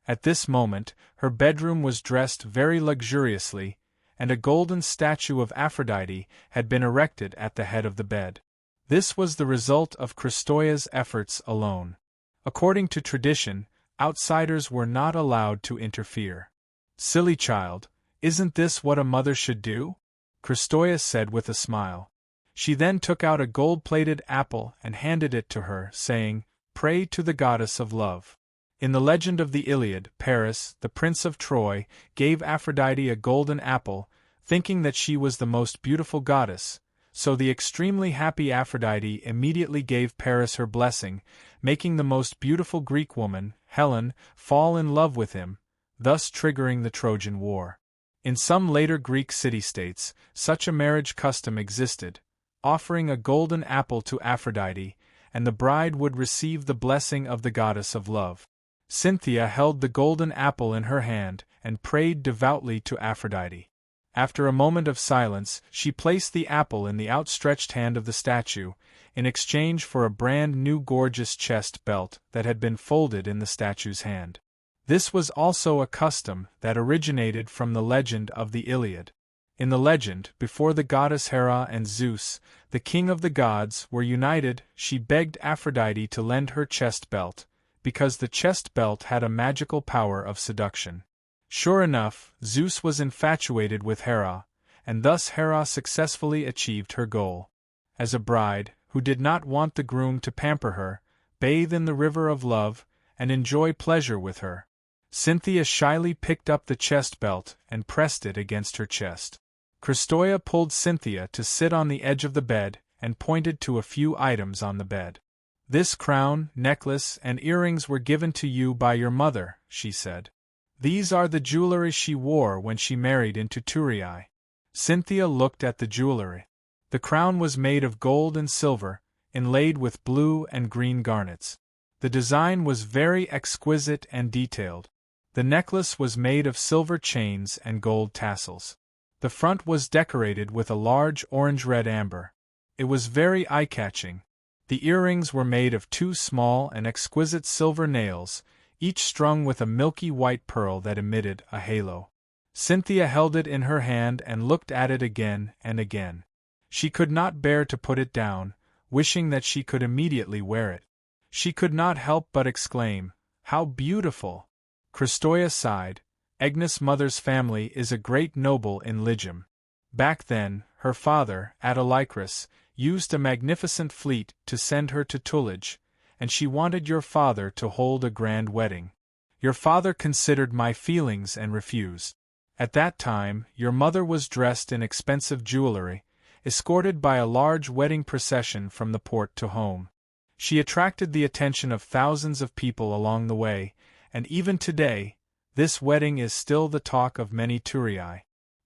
Speaker 1: At this moment, her bedroom was dressed very luxuriously, and a golden statue of Aphrodite had been erected at the head of the bed. This was the result of Christoia's efforts alone. According to tradition, outsiders were not allowed to interfere. "Silly child, isn't this what a mother should do?" Christoia said with a smile. She then took out a gold-plated apple and handed it to her, saying, "Pray to the goddess of love." In the legend of the Iliad, Paris, the prince of Troy, gave Aphrodite a golden apple, thinking that she was the most beautiful goddess, so the extremely happy Aphrodite immediately gave Paris her blessing, making the most beautiful Greek woman, Helen, fall in love with him, thus triggering the Trojan War. In some later Greek city-states, such a marriage custom existed, offering a golden apple to Aphrodite, and the bride would receive the blessing of the goddess of love. Cynthia held the golden apple in her hand and prayed devoutly to Aphrodite. After a moment of silence, she placed the apple in the outstretched hand of the statue, in exchange for a brand new gorgeous chest belt that had been folded in the statue's hand. This was also a custom that originated from the legend of the Iliad. In the legend, before the goddess Hera and Zeus, the king of the gods, were united, she begged Aphrodite to lend her chest belt, because the chest belt had a magical power of seduction. Sure enough, Zeus was infatuated with Hera, and thus Hera successfully achieved her goal. As a bride, who did not want the groom to pamper her, bathe in the river of love, and enjoy pleasure with her, Cynthia shyly picked up the chest belt and pressed it against her chest. Christoia pulled Cynthia to sit on the edge of the bed and pointed to a few items on the bed. "This crown, necklace, and earrings were given to you by your mother," she said. "These are the jewelry she wore when she married into Turii." Cynthia looked at the jewelry. The crown was made of gold and silver, inlaid with blue and green garnets. The design was very exquisite and detailed. The necklace was made of silver chains and gold tassels. The front was decorated with a large orange-red amber. It was very eye-catching. The earrings were made of 2 small and exquisite silver nails, each strung with a milky white pearl that emitted a halo. Cynthia held it in her hand and looked at it again and again. She could not bear to put it down, wishing that she could immediately wear it. She could not help but exclaim, "How beautiful!" Christoia sighed. Agnes' mother's family is a great noble in Lygum. Back then, her father, Autolycus, used a magnificent fleet to send her to Tullidge, and she wanted your father to hold a grand wedding. Your father considered my feelings and refused. At that time, your mother was dressed in expensive jewelry, escorted by a large wedding procession from the port to home. She attracted the attention of thousands of people along the way, and even today, this wedding is still the talk of many Turii.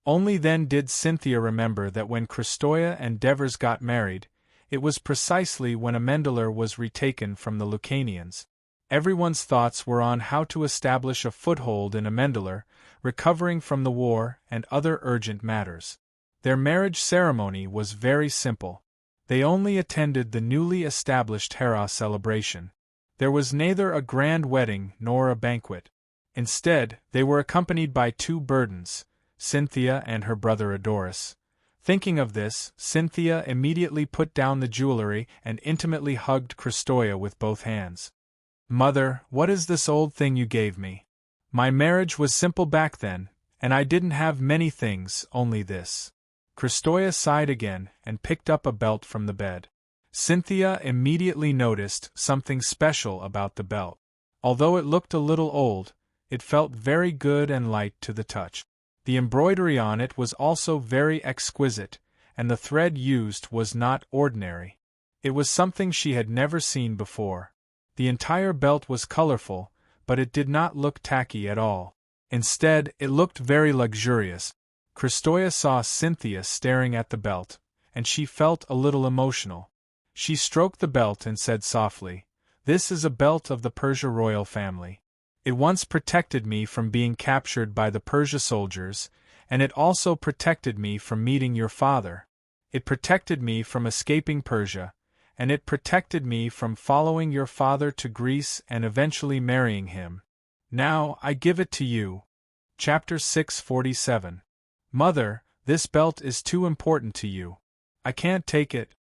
Speaker 1: Only then did Cynthia remember that when Christoia and Devers got married, it was precisely when Amendalar was retaken from the Lucanians. Everyone's thoughts were on how to establish a foothold in Amendalar, recovering from the war and other urgent matters. Their marriage ceremony was very simple. They only attended the newly established Hera celebration. There was neither a grand wedding nor a banquet. Instead, they were accompanied by 2 burdens, Cynthia and her brother Adoris. Thinking of this, Cynthia immediately put down the jewelry and intimately hugged Christoia with both hands. "Mother, what is this old thing you gave me? My marriage was simple back then, and I didn't have many things, only this." Christoia sighed again and picked up a belt from the bed. Cynthia immediately noticed something special about the belt. Although it looked a little old, it felt very good and light to the touch. The embroidery on it was also very exquisite, and the thread used was not ordinary. It was something she had never seen before. The entire belt was colorful, but it did not look tacky at all. Instead, it looked very luxurious. Kristoya saw Cynthia staring at the belt, and she felt a little emotional. She stroked the belt and said softly, "This is a belt of the Persia royal family. It once protected me from being captured by the Persia soldiers, and it also protected me from meeting your father. It protected me from escaping Persia, and it protected me from following your father to Greece and eventually marrying him. Now, I give it to you." Chapter 647. Mother, this belt is too important to you. I can't take it.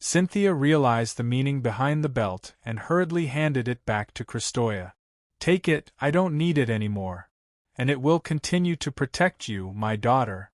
Speaker 1: Cynthia realized the meaning behind the belt and hurriedly handed it back to Kristoya. Take it, I don't need it anymore. And it will continue to protect you, my daughter.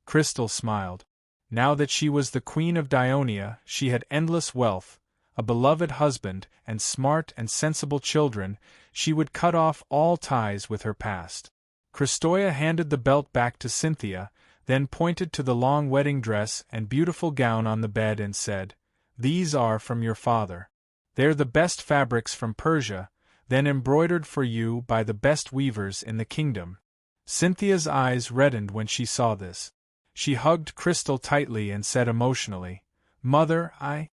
Speaker 1: Crystal smiled. Now that she was the queen of Dionia, she had endless wealth, a beloved husband, and smart and sensible children. She would cut off all ties with her past. Kristoya handed the belt back to Cynthia, then pointed to the long wedding dress and beautiful gown on the bed and said, "These are from your father. They're the best fabrics from Persia, then embroidered for you by the best weavers in the kingdom." Cynthia's eyes reddened when she saw this. She hugged Crystal tightly and said emotionally, "Mother, I.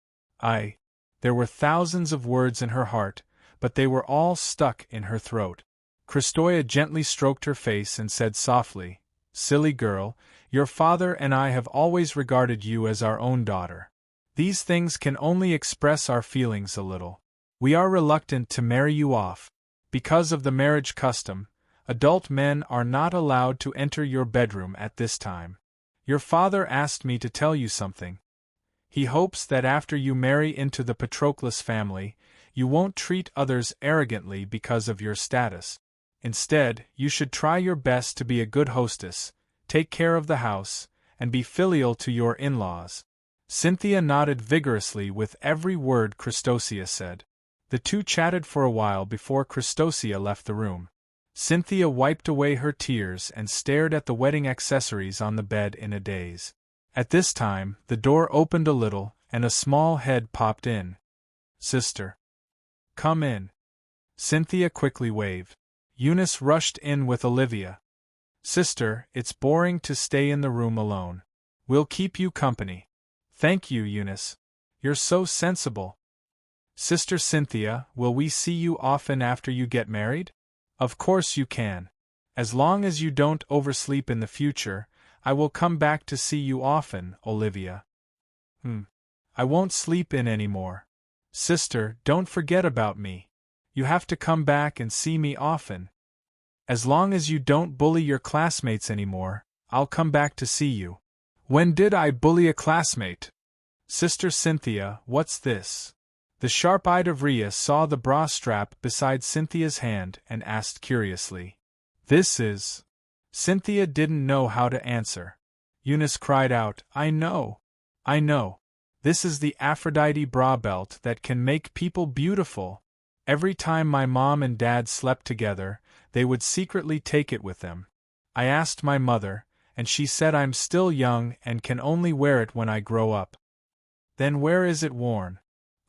Speaker 1: There were thousands of words in her heart, but they were all stuck in her throat. Kristoya gently stroked her face and said softly, "Silly girl, your father and I have always regarded you as our own daughter. These things can only express our feelings a little. We are reluctant to marry you off. Because of the marriage custom, adult men are not allowed to enter your bedroom at this time. Your father asked me to tell you something. He hopes that after you marry into the Patroclus family, you won't treat others arrogantly because of your status. Instead, you should try your best to be a good hostess, take care of the house, and be filial to your in-laws." Cynthia nodded vigorously with every word Kristosia said. The two chatted for a while before Kristosia left the room. Cynthia wiped away her tears and stared at the wedding accessories on the bed in a daze. At this time, the door opened a little, and a small head popped in. "Sister. Come in." Cynthia quickly waved. Eunice rushed in with Olivia. "Sister, it's boring to stay in the room alone. We'll keep you company." "Thank you, Eunice. You're so sensible." "Sister Cynthia, will we see you often after you get married?" "Of course you can. As long as you don't oversleep in the future, I will come back to see you often, Olivia." I won't sleep in anymore. Sister, don't forget about me. You have to come back and see me often. As long as you don't bully your classmates anymore, I'll come back to see you." "When did I bully a classmate?" "Sister Cynthia, what's this?" The sharp-eyed Avria saw the bra strap beside Cynthia's hand and asked curiously, "This is—" Cynthia didn't know how to answer. Eunice cried out, I know. This is the Aphrodite bra belt that can make people beautiful. Every time my mom and dad slept together, they would secretly take it with them. I asked my mother, and she said I'm still young and can only wear it when I grow up." "Then where is it worn?"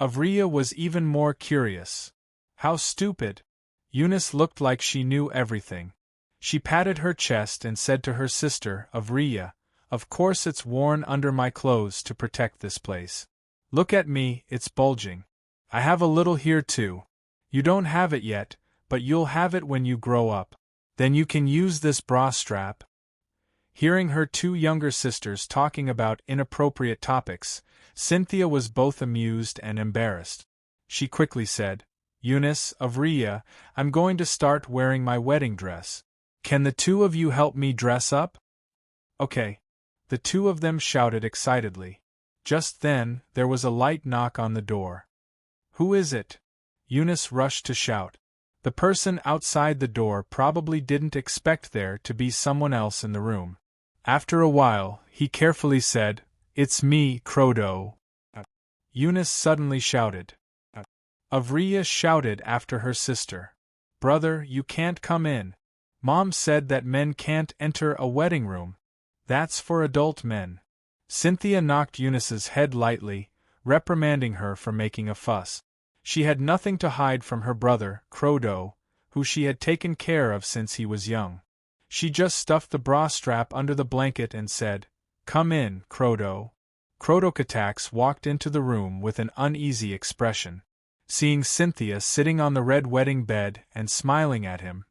Speaker 1: Avria was even more curious. "How stupid!" Eunice looked like she knew everything. She patted her chest and said to her sister, Avria, "Of course it's worn under my clothes to protect this place. Look at me, it's bulging. I have a little here too. You don't have it yet, but you'll have it when you grow up. Then you can use this bra strap." Hearing her two younger sisters talking about inappropriate topics, Cynthia was both amused and embarrassed. She quickly said, "Eunice, Avria, I'm going to start wearing my wedding dress. Can the two of you help me dress up?" "Okay." The two of them shouted excitedly. Just then, there was a light knock on the door. "Who is it?" Eunice rushed to shout. The person outside the door probably didn't expect there to be someone else in the room. After a while, he carefully said, "It's me, Crodo." Eunice suddenly shouted. Avria shouted after her sister, "Brother, you can't come in. Mom said that men can't enter a wedding room. That's for adult men." Cynthia knocked Eunice's head lightly, reprimanding her for making a fuss. She had nothing to hide from her brother, Crodo, who she had taken care of since he was young. She just stuffed the bra strap under the blanket and said, "Come in, Crodo." Crodocatax walked into the room with an uneasy expression. Seeing Cynthia sitting on the red wedding bed and smiling at him,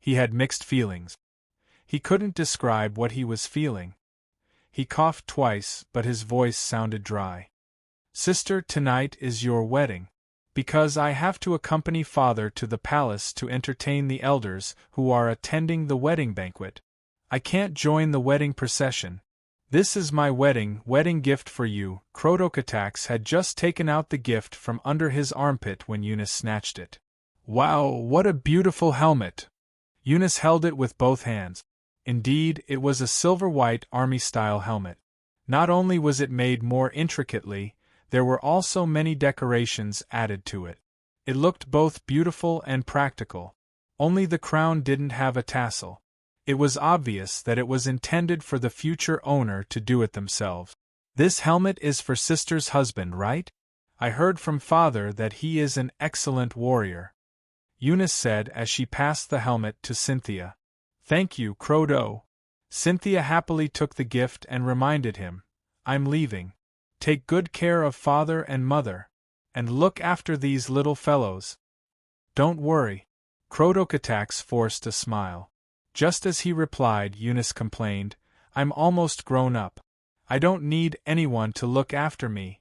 Speaker 1: he had mixed feelings. He couldn't describe what he was feeling. He coughed twice, but his voice sounded dry. "Sister, tonight is your wedding. Because I have to accompany Father to the palace to entertain the elders who are attending the wedding banquet. I can't join the wedding procession. This is my wedding gift for you." Crodocatax had just taken out the gift from under his armpit when Eunice snatched it. "Wow, what a beautiful helmet!" Eunice held it with both hands. Indeed, it was a silver-white army-style helmet. Not only was it made more intricately, there were also many decorations added to it. It looked both beautiful and practical. Only the crown didn't have a tassel. It was obvious that it was intended for the future owner to do it themselves. "This helmet is for Sister's husband, right? I heard from Father that he is an excellent warrior," Eunice said as she passed the helmet to Cynthia. "Thank you, Crodo." Cynthia happily took the gift and reminded him, "I'm leaving. Take good care of Father and Mother. And look after these little fellows." "Don't worry." Crodocatax forced a smile. Just as he replied, Eunice complained, "I'm almost grown up. I don't need anyone to look after me."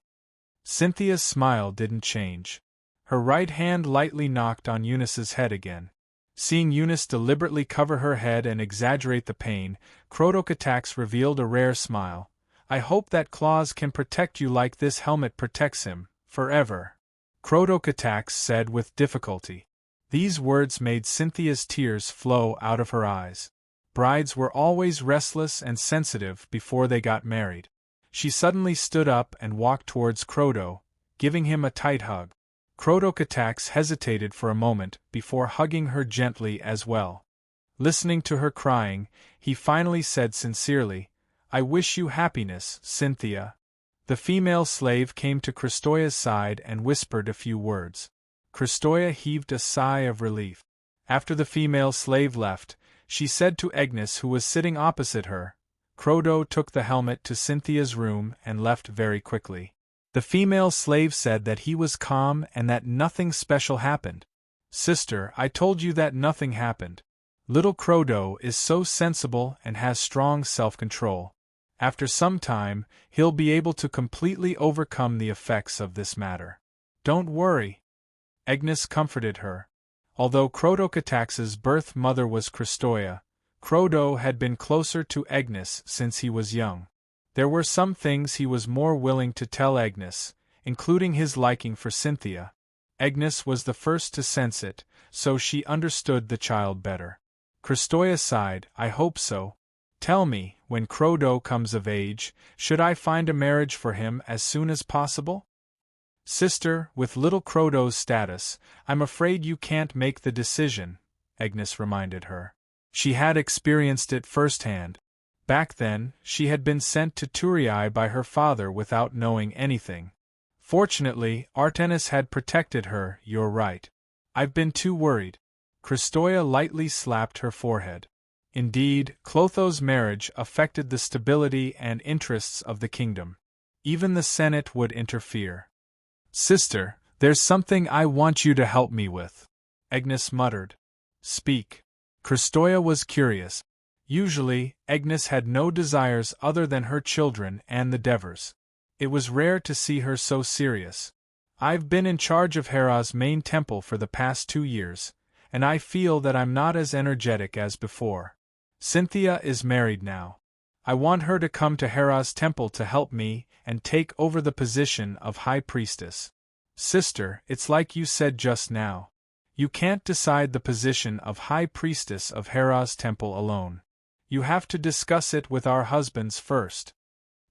Speaker 1: Cynthia's smile didn't change. Her right hand lightly knocked on Eunice's head again. Seeing Eunice deliberately cover her head and exaggerate the pain, Crodocatax revealed a rare smile. "I hope that claws can protect you like this helmet protects him, forever," Crodocatax said with difficulty. These words made Cynthia's tears flow out of her eyes. Brides were always restless and sensitive before they got married. She suddenly stood up and walked towards Crodo, giving him a tight hug. Crodocatax hesitated for a moment before hugging her gently as well. Listening to her crying, he finally said sincerely, "I wish you happiness, Cynthia." The female slave came to Kristoya's side and whispered a few words. Kristoya heaved a sigh of relief. After the female slave left, she said to Agnes, who was sitting opposite her, "Crodo took the helmet to Cynthia's room and left very quickly. The female slave said that he was calm and that nothing special happened." "Sister, I told you that nothing happened. Little Crodo is so sensible and has strong self-control. After some time, he'll be able to completely overcome the effects of this matter. Don't worry." Agnes comforted her. Although Crodocatax's birth mother was Kristoya, Crodo had been closer to Agnes since he was young. There were some things he was more willing to tell Agnes, including his liking for Cynthia. Agnes was the first to sense it, so she understood the child better. Kristoya sighed, "I hope so. Tell me, when Crodo comes of age, should I find a marriage for him as soon as possible?" "Sister, with little Crodo's status, I'm afraid you can't make the decision," Agnes reminded her. She had experienced it firsthand. Back then, she had been sent to Turii by her father without knowing anything. Fortunately, Artemis had protected her. "You're right. I've been too worried." Kristoya lightly slapped her forehead. Indeed, Clotho's marriage affected the stability and interests of the kingdom. Even the Senate would interfere. "Sister, there's something I want you to help me with," Agnes muttered. "Speak." Kristoya was curious. Usually, Agnes had no desires other than her children and the Devers. It was rare to see her so serious. "I've been in charge of Hera's main temple for the past 2 years, and I feel that I'm not as energetic as before. Cynthia is married now. I want her to come to Hera's temple to help me and take over the position of High Priestess." "Sister, it's like you said just now. You can't decide the position of High Priestess of Hera's temple alone. You have to discuss it with our husbands first,"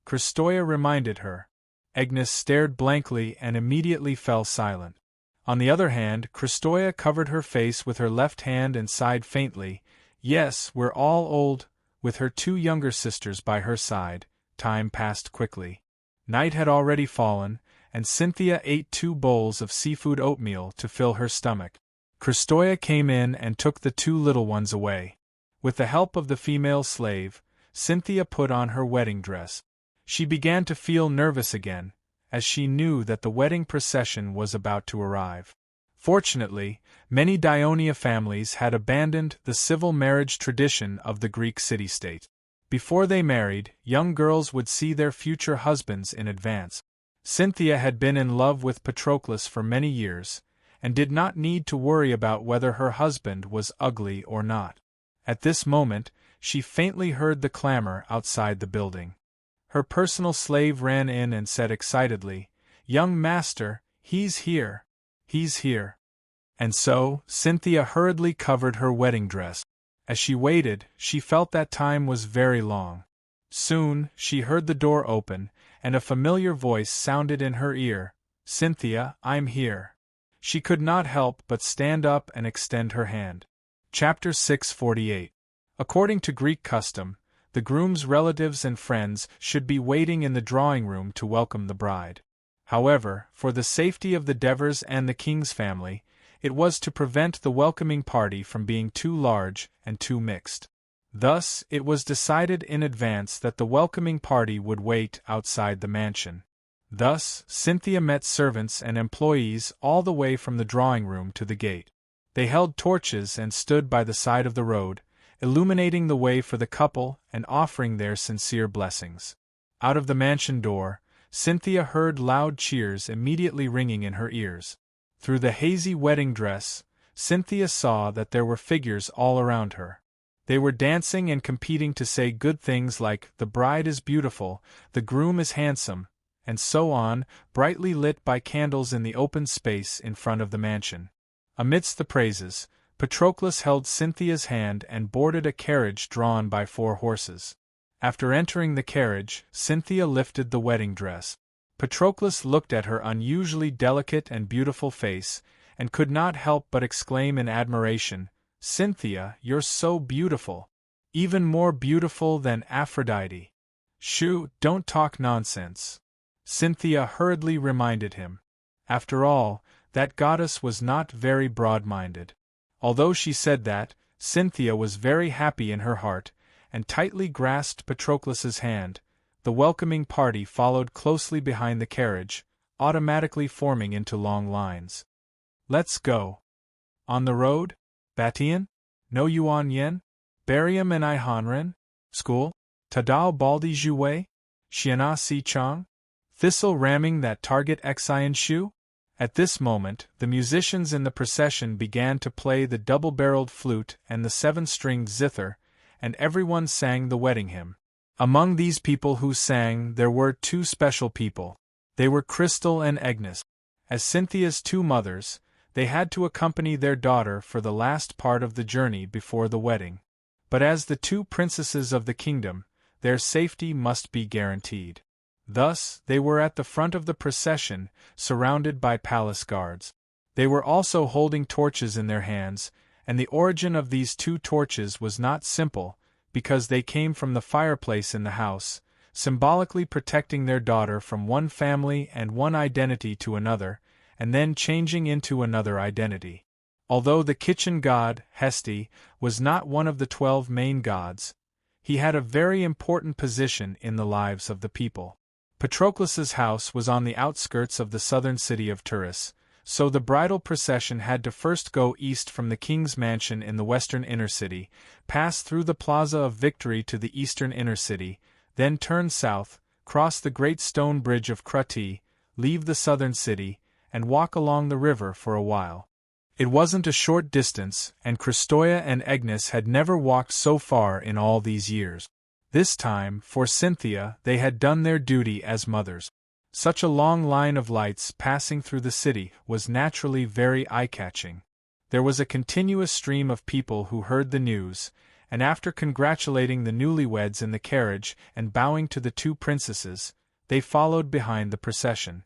Speaker 1: Kristoya reminded her. Agnes stared blankly and immediately fell silent. On the other hand, Kristoya covered her face with her left hand and sighed faintly. "Yes, we're all old." With her 2 younger sisters by her side, time passed quickly. Night had already fallen, and Cynthia ate 2 bowls of seafood oatmeal to fill her stomach. Kristoya came in and took the 2 little ones away. With the help of the female slave, Cynthia put on her wedding dress. She began to feel nervous again, as she knew that the wedding procession was about to arrive. Fortunately, many Dionia families had abandoned the civil marriage tradition of the Greek city-state. Before they married, young girls would see their future husbands in advance. Cynthia had been in love with Patroclus for many years, and did not need to worry about whether her husband was ugly or not. At this moment, she faintly heard the clamor outside the building. Her personal slave ran in and said excitedly, "Young master, he's here. He's here." And so, Cynthia hurriedly covered her wedding dress. As she waited, she felt that time was very long. Soon, she heard the door open, and a familiar voice sounded in her ear, "Cynthia, I'm here." She could not help but stand up and extend her hand. Chapter 648. According to Greek custom, the groom's relatives and friends should be waiting in the drawing room to welcome the bride. However, for the safety of the Devers and the king's family, it was to prevent the welcoming party from being too large and too mixed. Thus, it was decided in advance that the welcoming party would wait outside the mansion. Thus, Cynthia met servants and employees all the way from the drawing room to the gate. They held torches and stood by the side of the road, illuminating the way for the couple and offering their sincere blessings. Out of the mansion door, Cynthia heard loud cheers immediately ringing in her ears. Through the hazy wedding dress, Cynthia saw that there were figures all around her. They were dancing and competing to say good things like, "The bride is beautiful," "The groom is handsome," and so on, brightly lit by candles in the open space in front of the mansion. Amidst the praises, Patroclus held Cynthia's hand and boarded a carriage drawn by 4 horses. After entering the carriage, Cynthia lifted the wedding dress. Patroclus looked at her unusually delicate and beautiful face, and could not help but exclaim in admiration, "Cynthia, you're so beautiful! Even more beautiful than Aphrodite." "Shoo, don't talk nonsense," Cynthia hurriedly reminded him. After all, that goddess was not very broad-minded. Although she said that, Cynthia was very happy in her heart, and tightly grasped Patroclus's hand. The welcoming party followed closely behind the carriage, automatically forming into long lines. "Let's go." "On the road? Batian? No Yuan Yen? Barium and Ihonren? School? Tadao Baldi Jouet? Xiana Si Chang? Thistle ramming that target Xian Shu?" At this moment, the musicians in the procession began to play the double-barreled flute and the 7-stringed zither, and everyone sang the wedding hymn. Among these people who sang, there were 2 special people. They were Crystal and Agnes. As Cynthia's 2 mothers, they had to accompany their daughter for the last part of the journey before the wedding. But as the 2 princesses of the kingdom, their safety must be guaranteed. Thus, they were at the front of the procession, surrounded by palace guards. They were also holding torches in their hands, and the origin of these 2 torches was not simple, because they came from the fireplace in the house, symbolically protecting their daughter from one family and one identity to another, and then changing into another identity. Although the kitchen god, Hesti, was not one of the 12 main gods, he had a very important position in the lives of the people. Patroclus's house was on the outskirts of the southern city of Turis, so the bridal procession had to first go east from the king's mansion in the western inner city, pass through the Plaza of Victory to the eastern inner city, then turn south, cross the great stone bridge of Kruti, leave the southern city, and walk along the river for a while. It wasn't a short distance, and Kristoya and Agnes had never walked so far in all these years. This time, for Cynthia, they had done their duty as mothers. Such a long line of lights passing through the city was naturally very eye-catching. There was a continuous stream of people who heard the news, and after congratulating the newlyweds in the carriage and bowing to the 2 princesses, they followed behind the procession.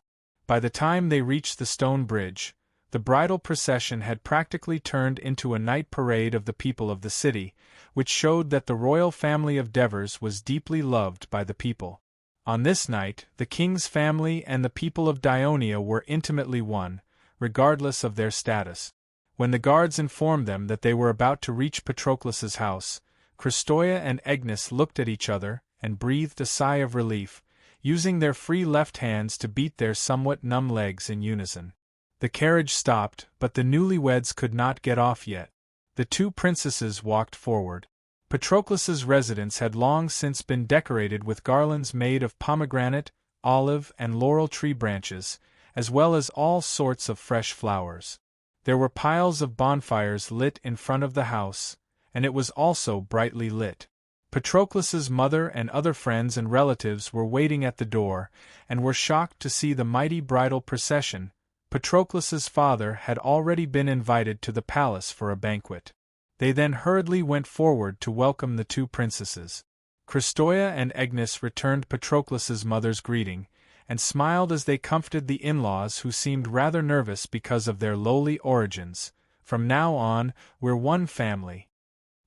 Speaker 1: By the time they reached the stone bridge, the bridal procession had practically turned into a night parade of the people of the city, which showed that the royal family of Devers was deeply loved by the people. On this night, the king's family and the people of Dionia were intimately one, regardless of their status. When the guards informed them that they were about to reach Patroclus's house, Christoia and Agnes looked at each other and breathed a sigh of relief, using their free left hands to beat their somewhat numb legs in unison. The carriage stopped, but the newlyweds could not get off yet. The two princesses walked forward. Patroclus's residence had long since been decorated with garlands made of pomegranate, olive, and laurel tree branches, as well as all sorts of fresh flowers. There were piles of bonfires lit in front of the house, and it was also brightly lit. Patroclus's mother and other friends and relatives were waiting at the door, and were shocked to see the mighty bridal procession. Patroclus's father had already been invited to the palace for a banquet. They then hurriedly went forward to welcome the two princesses. Christoia and Agnes returned Patroclus's mother's greeting, and smiled as they comforted the in-laws who seemed rather nervous because of their lowly origins. "From now on, we're one family."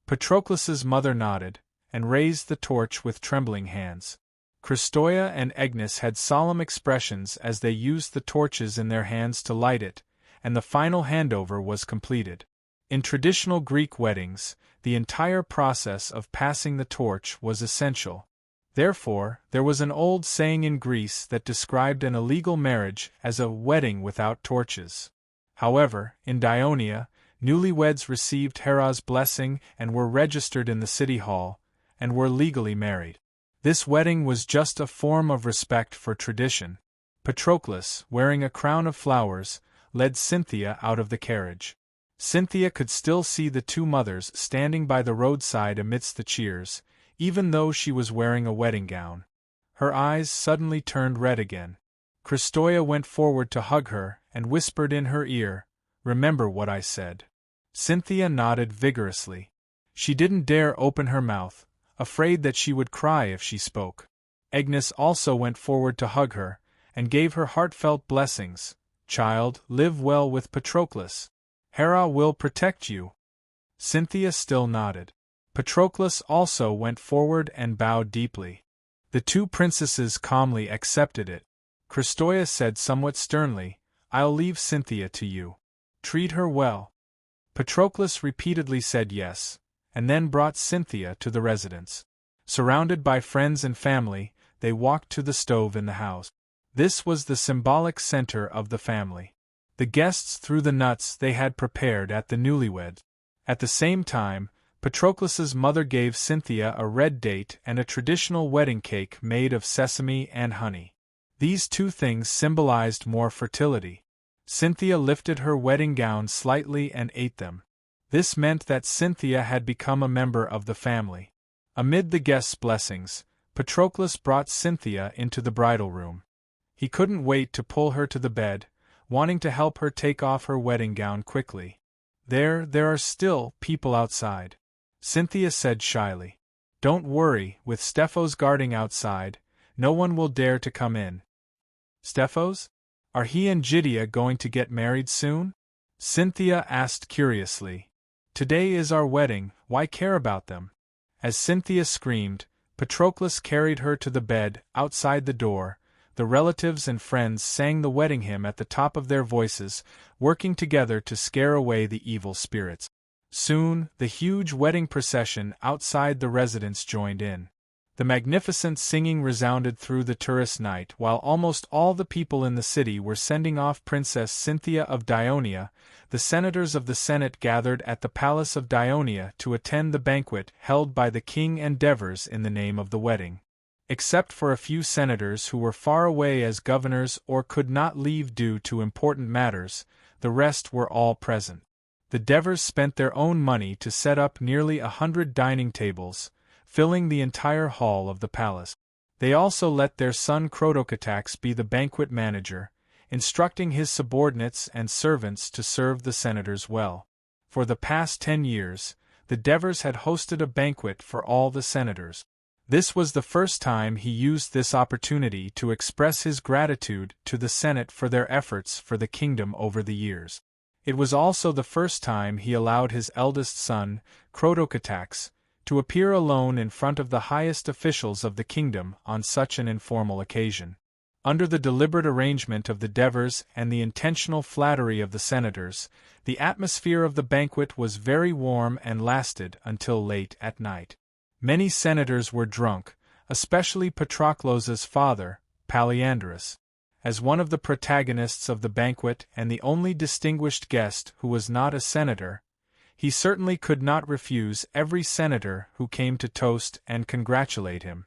Speaker 1: Patroclus's mother nodded, and raised the torch with trembling hands. Christoia and Agnes had solemn expressions as they used the torches in their hands to light it, and the final handover was completed. In traditional Greek weddings, the entire process of passing the torch was essential. Therefore, there was an old saying in Greece that described an illegal marriage as a wedding without torches. However, in Dionia, newlyweds received Hera's blessing and were registered in the city hall, and were legally married. This wedding was just a form of respect for tradition. Patroclus, wearing a crown of flowers, led Cynthia out of the carriage. Cynthia could still see the two mothers standing by the roadside amidst the cheers, even though she was wearing a wedding gown. Her eyes suddenly turned red again. Christoia went forward to hug her and whispered in her ear, "Remember what I said." Cynthia nodded vigorously. She didn't dare open her mouth, afraid that she would cry if she spoke. Agnes also went forward to hug her, and gave her heartfelt blessings. "Child, live well with Patroclus. Hera will protect you." Cynthia still nodded. Patroclus also went forward and bowed deeply. The two princesses calmly accepted it. Christoia said somewhat sternly, "I'll leave Cynthia to you. Treat her well." Patroclus repeatedly said yes, and then brought Cynthia to the residence. Surrounded by friends and family, they walked to the stove in the house. This was the symbolic center of the family. The guests threw the nuts they had prepared at the newlyweds. At the same time, Patroclus's mother gave Cynthia a red date and a traditional wedding cake made of sesame and honey. These two things symbolized more fertility. Cynthia lifted her wedding gown slightly and ate them. This meant that Cynthia had become a member of the family. Amid the guests' blessings, Patroclus brought Cynthia into the bridal room. He couldn't wait to pull her to the bed, wanting to help her take off her wedding gown quickly. There are still people outside," Cynthia said shyly. "Don't worry, with Stephos guarding outside, no one will dare to come in." "Stephos? Are he and Gydia going to get married soon?" Cynthia asked curiously. "Today is our wedding, why care about them?" As Cynthia screamed, Patroclus carried her to the bed outside the door. The relatives and friends sang the wedding hymn at the top of their voices, working together to scare away the evil spirits. Soon, the huge wedding procession outside the residence joined in. The magnificent singing resounded through the tourist night while almost all the people in the city were sending off Princess Cynthia of Dionia. The senators of the Senate gathered at the Palace of Dionia to attend the banquet held by the king and Devers in the name of the wedding. Except for a few senators who were far away as governors or could not leave due to important matters, the rest were all present. The Devers spent their own money to set up nearly 100 dining tables, filling the entire hall of the palace. They also let their son Crotocatax be the banquet manager, instructing his subordinates and servants to serve the senators well. For the past 10 years, the Devers had hosted a banquet for all the senators. This was the first time he used this opportunity to express his gratitude to the Senate for their efforts for the kingdom over the years. It was also the first time he allowed his eldest son, Crotocatax, to appear alone in front of the highest officials of the kingdom on such an informal occasion. Under the deliberate arrangement of the Devers and the intentional flattery of the senators, the atmosphere of the banquet was very warm and lasted until late at night. Many senators were drunk, especially Patroklos's father, Polyandrus. As one of the protagonists of the banquet and the only distinguished guest who was not a senator, he certainly could not refuse every senator who came to toast and congratulate him.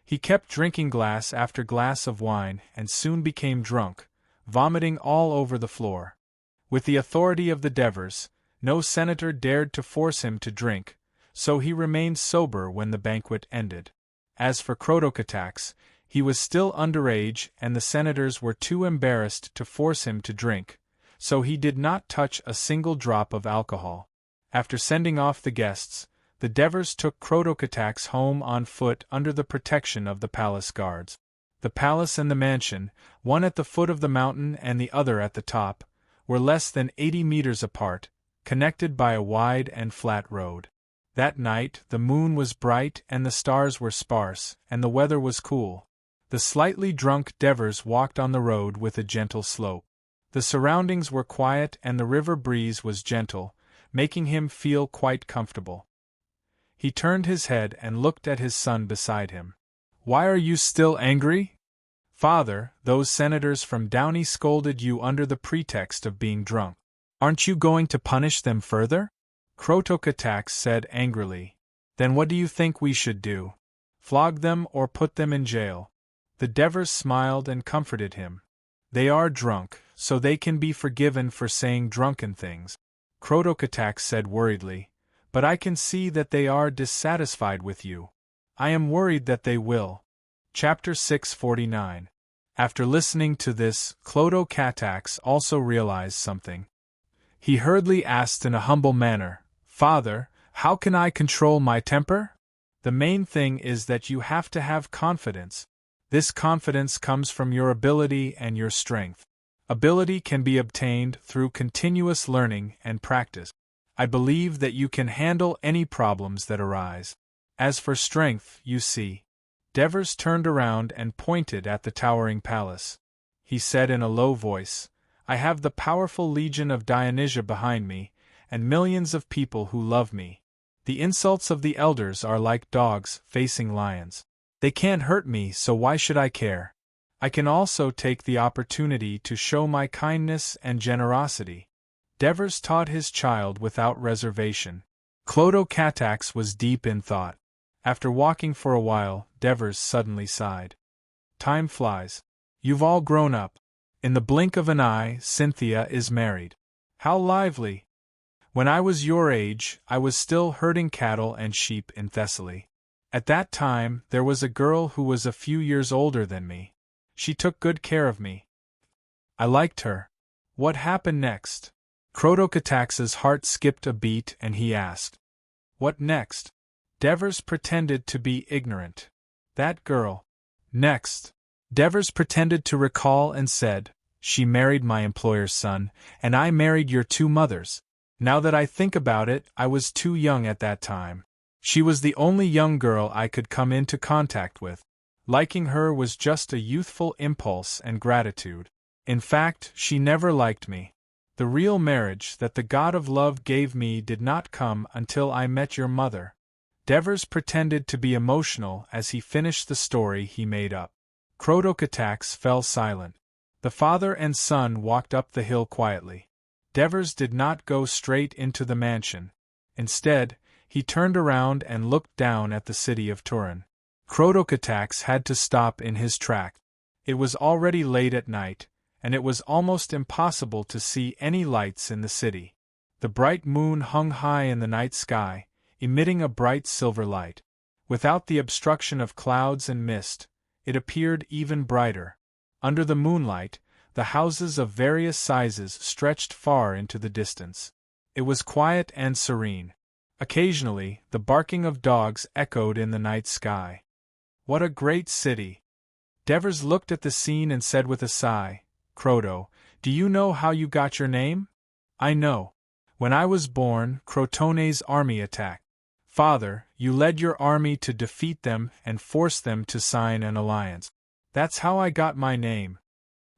Speaker 1: He kept drinking glass after glass of wine and soon became drunk, vomiting all over the floor. With the authority of the Devers, no senator dared to force him to drink, so he remained sober when the banquet ended. As for Chrotocatax, he was still underage and the senators were too embarrassed to force him to drink, so he did not touch a single drop of alcohol. After sending off the guests, the Devers took Chrotocatax home on foot under the protection of the palace guards. The palace and the mansion, one at the foot of the mountain and the other at the top, were less than 80 meters apart, connected by a wide and flat road. That night the moon was bright and the stars were sparse, and the weather was cool. The slightly drunk Devers walked on the road with a gentle slope. The surroundings were quiet and the river breeze was gentle, making him feel quite comfortable. He turned his head and looked at his son beside him. "Why are you still angry?" "Father, those senators from Downey scolded you under the pretext of being drunk. Aren't you going to punish them further?" Chrotocatax said angrily. "Then what do you think we should do? Flog them or put them in jail?" The Devers smiled and comforted him. "They are drunk, so they can be forgiven for saying drunken things," Chrotocatax said worriedly, "but I can see that they are dissatisfied with you. I am worried that they will." Chapter 649. After listening to this, Chrotocatax also realized something. He hurriedly asked in a humble manner, "Father, how can I control my temper?" "The main thing is that you have to have confidence. This confidence comes from your ability and your strength. Ability can be obtained through continuous learning and practice. I believe that you can handle any problems that arise. As for strength, you see." Devers turned around and pointed at the towering palace. He said in a low voice, "I have the powerful legion of Dionysia behind me, and millions of people who love me. The insults of the elders are like dogs facing lions. They can't hurt me, so why should I care? I can also take the opportunity to show my kindness and generosity." Devers taught his child without reservation. Chrotocatax was deep in thought. After walking for a while, Devers suddenly sighed. "Time flies. You've all grown up. In the blink of an eye, Cynthia is married. How lively! When I was your age, I was still herding cattle and sheep in Thessaly. At that time, there was a girl who was a few years older than me. She took good care of me. I liked her. What happened next?" Chrotocatax's heart skipped a beat and he asked, "What next?" Devers pretended to be ignorant. "That girl. Next." Devers pretended to recall and said, "She married my employer's son, and I married your two mothers. Now that I think about it, I was too young at that time. She was the only young girl I could come into contact with. Liking her was just a youthful impulse and gratitude. In fact, she never liked me. The real marriage that the god of love gave me did not come until I met your mother." Devers pretended to be emotional as he finished the story he made up. Chrotocatax fell silent. The father and son walked up the hill quietly. Devers did not go straight into the mansion. Instead, he turned around and looked down at the city of Turin. Chrotocatax had to stop in his track. It was already late at night, and it was almost impossible to see any lights in the city. The bright moon hung high in the night sky, emitting a bright silver light. Without the obstruction of clouds and mist, it appeared even brighter. Under the moonlight, the houses of various sizes stretched far into the distance. It was quiet and serene. Occasionally, the barking of dogs echoed in the night sky. What a great city! Devers looked at the scene and said with a sigh, "Croto, do you know how you got your name?" "I know. When I was born, Crotone's army attacked. Father, you led your army to defeat them and force them to sign an alliance. That's how I got my name.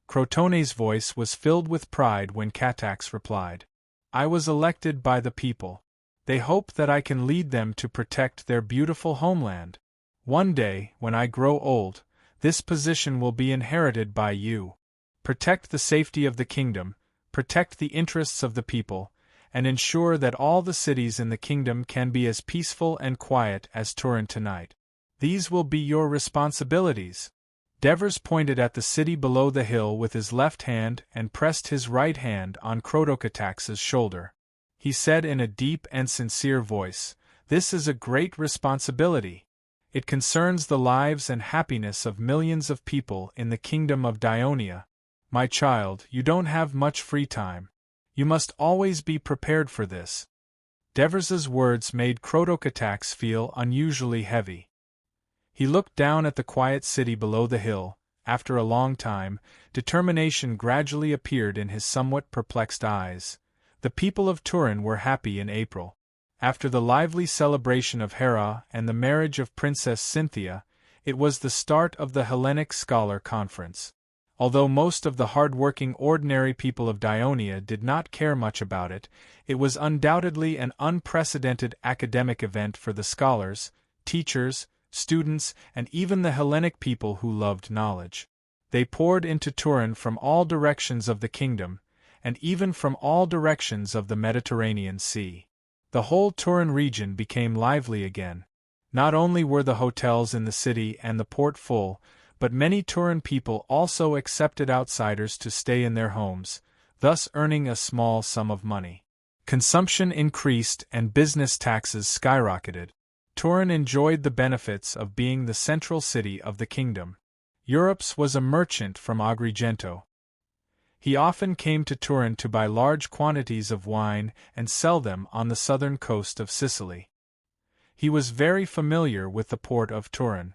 Speaker 1: Crotone's voice was filled with pride when Katax replied. I was elected by the people. They hope that I can lead them to protect their beautiful homeland. One day, when I grow old, this position will be inherited by you. Protect the safety of the kingdom, protect the interests of the people, and ensure that all the cities in the kingdom can be as peaceful and quiet as Turin tonight. These will be your responsibilities. Devers pointed at the city below the hill with his left hand and pressed his right hand on Crotokatax's shoulder. He said in a deep and sincere voice, This is a great responsibility. It concerns the lives and happiness of millions of people in the kingdom of Dionia. My child, you don't have much free time. You must always be prepared for this. Devers's words made Crotokatax feel unusually heavy. He looked down at the quiet city below the hill. After a long time, determination gradually appeared in his somewhat perplexed eyes. The people of Turin were happy in April. After the lively celebration of Hera and the marriage of Princess Cynthia, it was the start of the Hellenic Scholar Conference. Although most of the hard-working ordinary people of Dionia did not care much about it, it was undoubtedly an unprecedented academic event for the scholars, teachers, students, and even the Hellenic people who loved knowledge. They poured into Turin from all directions of the kingdom, and even from all directions of the Mediterranean Sea. The whole Turin region became lively again. Not only were the hotels in the city and the port full, but many Turin people also accepted outsiders to stay in their homes, thus earning a small sum of money. Consumption increased and business taxes skyrocketed. Turin enjoyed the benefits of being the central city of the kingdom. Eurypus was a merchant from Agrigento. He often came to Turin to buy large quantities of wine and sell them on the southern coast of Sicily. He was very familiar with the port of Turin.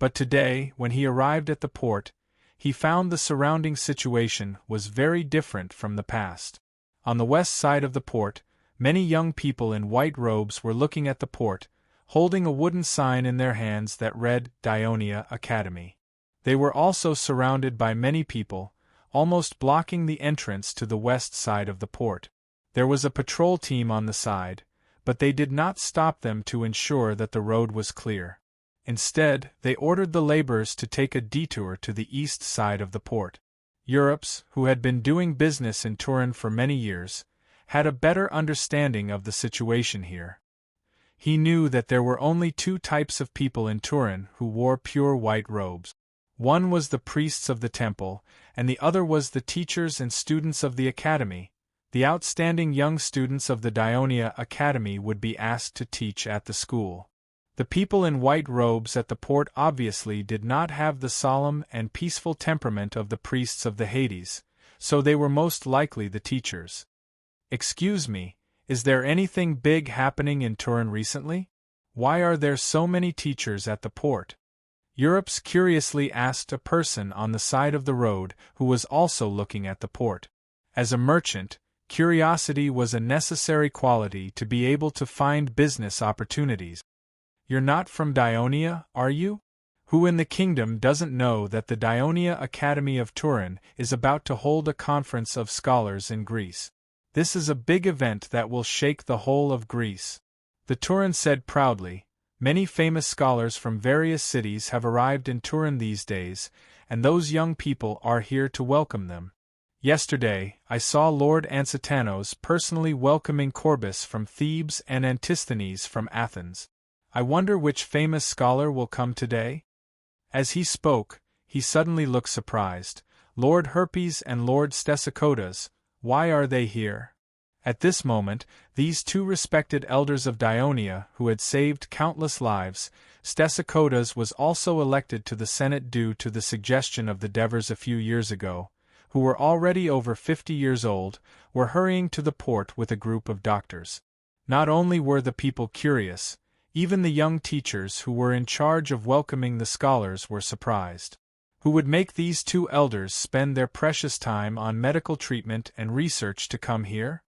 Speaker 1: But today, when he arrived at the port, he found the surrounding situation was very different from the past. On the west side of the port, many young people in white robes were looking at the port, holding a wooden sign in their hands that read Dionia Academy. They were also surrounded by many people, almost blocking the entrance to the west side of the port. There was a patrol team on the side, but they did not stop them to ensure that the road was clear. Instead, they ordered the laborers to take a detour to the east side of the port. Eurypus, who had been doing business in Turin for many years, had a better understanding of the situation here. He knew that there were only two types of people in Turin who wore pure white robes. One was the priests of the temple, and the other was the teachers and students of the academy. The outstanding young students of the Dionia Academy would be asked to teach at the school. The people in white robes at the port obviously did not have the solemn and peaceful temperament of the priests of the Hades, so they were most likely the teachers. Excuse me, is there anything big happening in Turin recently? Why are there so many teachers at the port? Eurypus curiously asked a person on the side of the road who was also looking at the port. As a merchant, curiosity was a necessary quality to be able to find business opportunities. You're not from Dionia, are you? Who in the kingdom doesn't know that the Dionia Academy of Turin is about to hold a conference of scholars in Greece? This is a big event that will shake the whole of Greece. The Turin said proudly, many famous scholars from various cities have arrived in Turin these days, and those young people are here to welcome them. Yesterday, I saw Lord Ansitanos personally welcoming Corbus from Thebes and Antisthenes from Athens. I wonder which famous scholar will come today? As he spoke, he suddenly looked surprised. Lord Herpes and Lord Stesichodas, why are they here? At this moment, these two respected elders of Dionia who had saved countless lives, Stesichodas was also elected to the Senate due to the suggestion of the Devers a few years ago, who were already over 50 years old, were hurrying to the port with a group of doctors. Not only were the people curious, even the young teachers who were in charge of welcoming the scholars were surprised. Who would make these two elders spend their precious time on medical treatment and research to come here?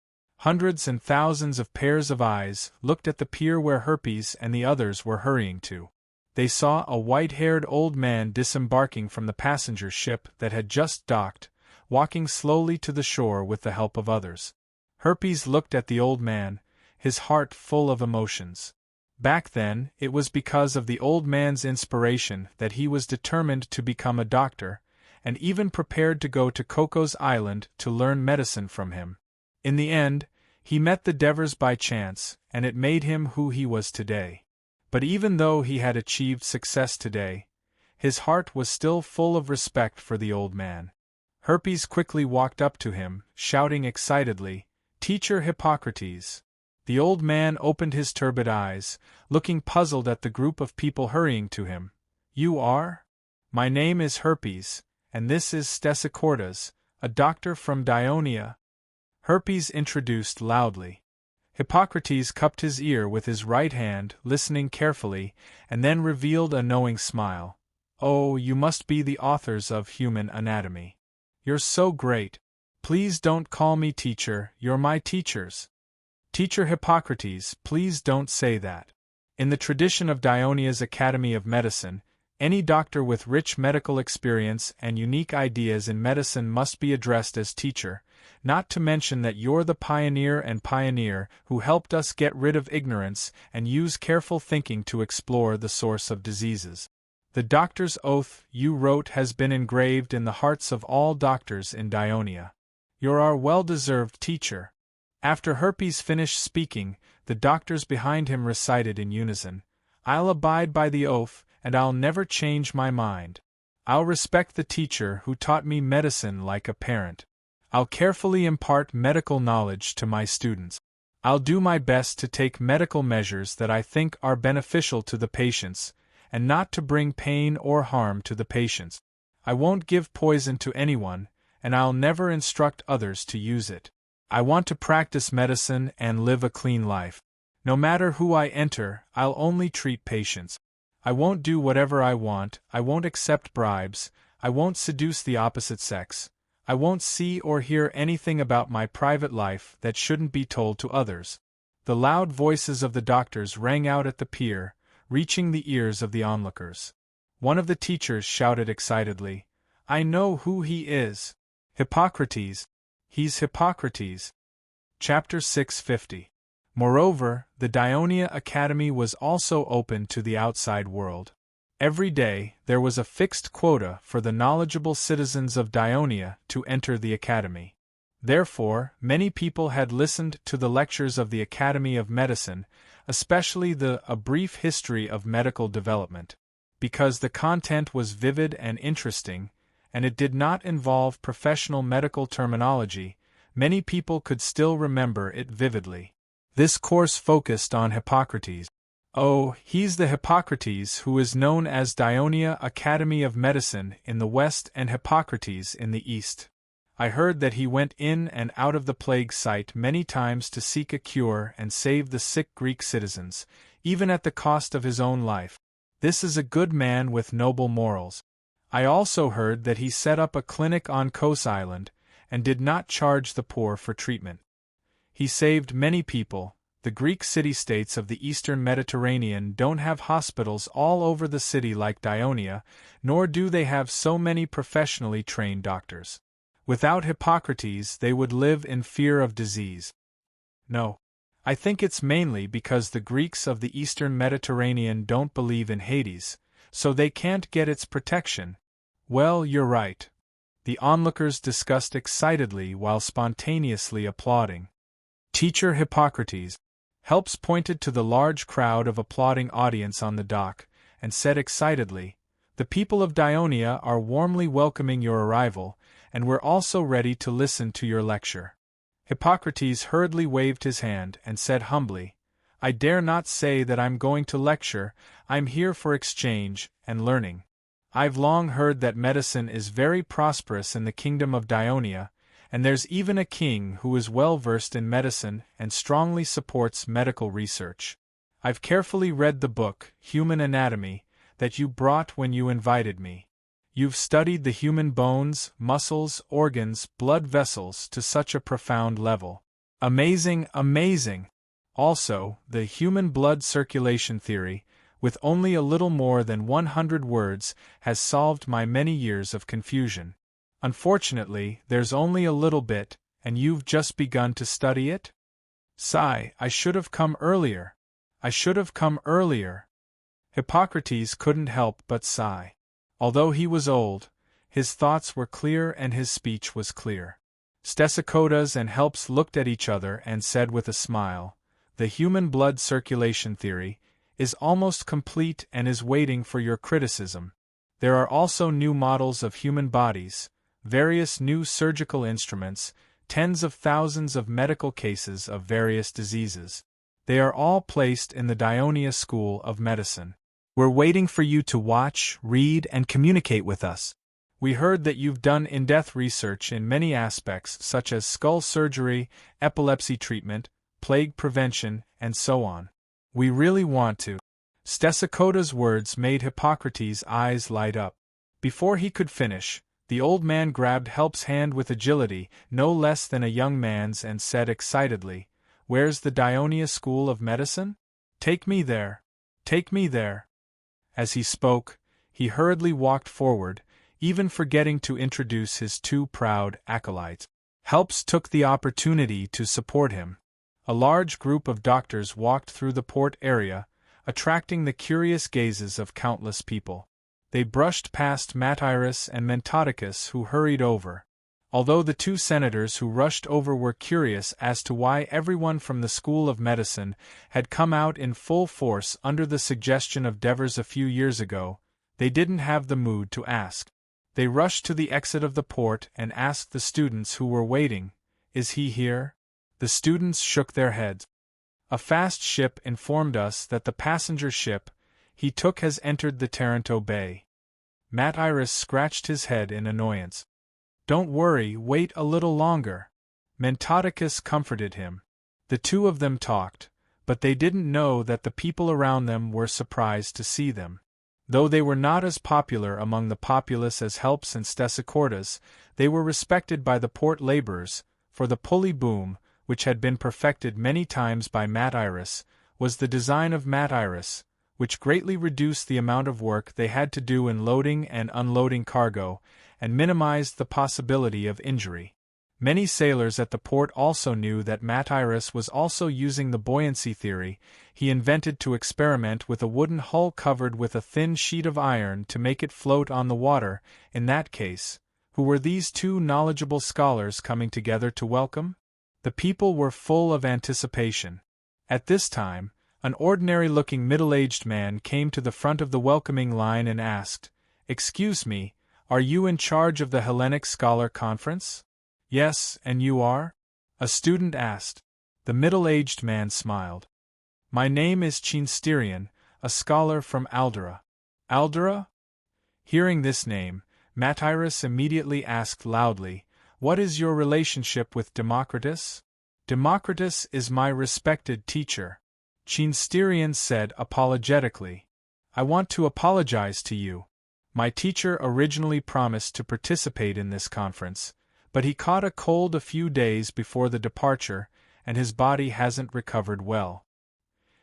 Speaker 1: Hundreds and thousands of pairs of eyes looked at the pier where Herpes and the others were hurrying to. They saw a white-haired old man disembarking from the passenger ship that had just docked, walking slowly to the shore with the help of others. Herpes looked at the old man, his heart full of emotions. Back then, it was because of the old man's inspiration that he was determined to become a doctor, and even prepared to go to Coco's Island to learn medicine from him. In the end, he met the Devers by chance, and it made him who he was today. But even though he had achieved success today, his heart was still full of respect for the old man. Herpes quickly walked up to him, shouting excitedly, "Teacher Hippocrates!" The old man opened his turbid eyes, looking puzzled at the group of people hurrying to him. "You are? My name is Herpes, and this is Stesichordas, a doctor from Dionia." Herpes introduced loudly. Hippocrates cupped his ear with his right hand, listening carefully, and then revealed a knowing smile. "Oh, you must be the authors of Human Anatomy. You're so great. Please don't call me teacher, you're my teachers." "Teacher Hippocrates, please don't say that. In the tradition of Dionia's Academy of Medicine, any doctor with rich medical experience and unique ideas in medicine must be addressed as teacher, not to mention that you're the pioneer who helped us get rid of ignorance and use careful thinking to explore the source of diseases. The doctor's oath you wrote has been engraved in the hearts of all doctors in Dionia. You're our well-deserved teacher." After Herpes finished speaking, the doctors behind him recited in unison, "I'll abide by the oath, and I'll never change my mind. I'll respect the teacher who taught me medicine like a parent. I'll carefully impart medical knowledge to my students. I'll do my best to take medical measures that I think are beneficial to the patients, and not to bring pain or harm to the patients. I won't give poison to anyone, and I'll never instruct others to use it. I want to practice medicine and live a clean life. No matter who I enter, I'll only treat patients. I won't do whatever I want, I won't accept bribes, I won't seduce the opposite sex, I won't see or hear anything about my private life that shouldn't be told to others." The loud voices of the doctors rang out at the pier, reaching the ears of the onlookers. One of the teachers shouted excitedly, "I know who he is! Hippocrates! He's Hippocrates!" Chapter 650. Moreover, the Dionia Academy was also open to the outside world. Every day, there was a fixed quota for the knowledgeable citizens of Dionia to enter the academy. Therefore, many people had listened to the lectures of the Academy of Medicine, especially A Brief History of Medical Development. Because the content was vivid and interesting, and it did not involve professional medical terminology, many people could still remember it vividly. This course focused on Hippocrates. Oh, he's the Hippocrates who is known as Dionia Academy of Medicine in the West and Hippocrates in the East. I heard that he went in and out of the plague site many times to seek a cure and save the sick Greek citizens, even at the cost of his own life. This is a good man with noble morals. I also heard that he set up a clinic on Kos Island, and did not charge the poor for treatment. He saved many people. The Greek city-states of the eastern Mediterranean don't have hospitals all over the city like Dionia, nor do they have so many professionally trained doctors. Without Hippocrates, they would live in fear of disease. No. I think it's mainly because the Greeks of the eastern Mediterranean don't believe in Hades, so they can't get its protection. Well, you're right. The onlookers discussed excitedly while spontaneously applauding. Teacher Hippocrates. Helps pointed to the large crowd of applauding audience on the dock, and said excitedly, "The people of Dionia are warmly welcoming your arrival, and we're also ready to listen to your lecture." Hippocrates hurriedly waved his hand and said humbly, "I dare not say that I'm going to lecture, I'm here for exchange and learning. I've long heard that medicine is very prosperous in the kingdom of Dionia, and there's even a king who is well versed in medicine and strongly supports medical research. I've carefully read the book, Human Anatomy, that you brought when you invited me. You've studied the human bones, muscles, organs, blood vessels to such a profound level. Amazing, amazing! Also, the human blood circulation theory, with only a little more than 100 words, has solved my many years of confusion. Unfortunately, there's only a little bit, and you've just begun to study it? Sigh, I should have come earlier. I should have come earlier. Hippocrates couldn't help but sigh. Although he was old, his thoughts were clear and his speech was clear. Stesichodas and Helps looked at each other and said with a smile, "The human blood circulation theory is almost complete and is waiting for your criticism. There are also new models of human bodies, various new surgical instruments, tens of thousands of medical cases of various diseases. They are all placed in the Dionia School of Medicine. We're waiting for you to watch, read, and communicate with us. We heard that you've done in-depth research in many aspects such as skull surgery, epilepsy treatment, plague prevention, and so on. We really want to." Stesichodas' words made Hippocrates' eyes light up. Before he could finish, the old man grabbed Help's hand with agility, no less than a young man's, and said excitedly, "Where's the Dionia School of Medicine? Take me there. Take me there." As he spoke, he hurriedly walked forward, even forgetting to introduce his two proud acolytes. Helps took the opportunity to support him. A large group of doctors walked through the port area, attracting the curious gazes of countless people. They brushed past Matyrus and Mentodicus, who hurried over. Although the two senators who rushed over were curious as to why everyone from the School of Medicine had come out in full force under the suggestion of Devers a few years ago, they didn't have the mood to ask. They rushed to the exit of the port and asked the students who were waiting, "Is he here?" The students shook their heads. "A fast ship informed us that the passenger ship he took has entered the Taranto Bay." Matyrus scratched his head in annoyance. "Don't worry, wait a little longer." Mentodicus comforted him. The two of them talked, but they didn't know that the people around them were surprised to see them. Though they were not as popular among the populace as Helps and Stesichodas, they were respected by the port laborers, for the pulley boom, which had been perfected many times by Matyrus, was the design of Matyrus, which greatly reduced the amount of work they had to do in loading and unloading cargo, and minimized the possibility of injury. Many sailors at the port also knew that Matyrus was also using the buoyancy theory he invented to experiment with a wooden hull covered with a thin sheet of iron to make it float on the water. In that case, who were these two knowledgeable scholars coming together to welcome? The people were full of anticipation. At this time, an ordinary-looking middle-aged man came to the front of the welcoming line and asked, "Excuse me, are you in charge of the Hellenic Scholar Conference?" "Yes, and you are?" a student asked. The middle-aged man smiled. "My name is Chinsterion, a scholar from Aldera." "Aldera?" Hearing this name, Matyrus immediately asked loudly, "What is your relationship with Democritus?" "Democritus is my respected teacher," Chinsterion said apologetically. "I want to apologize to you. My teacher originally promised to participate in this conference, but he caught a cold a few days before the departure, and his body hasn't recovered well.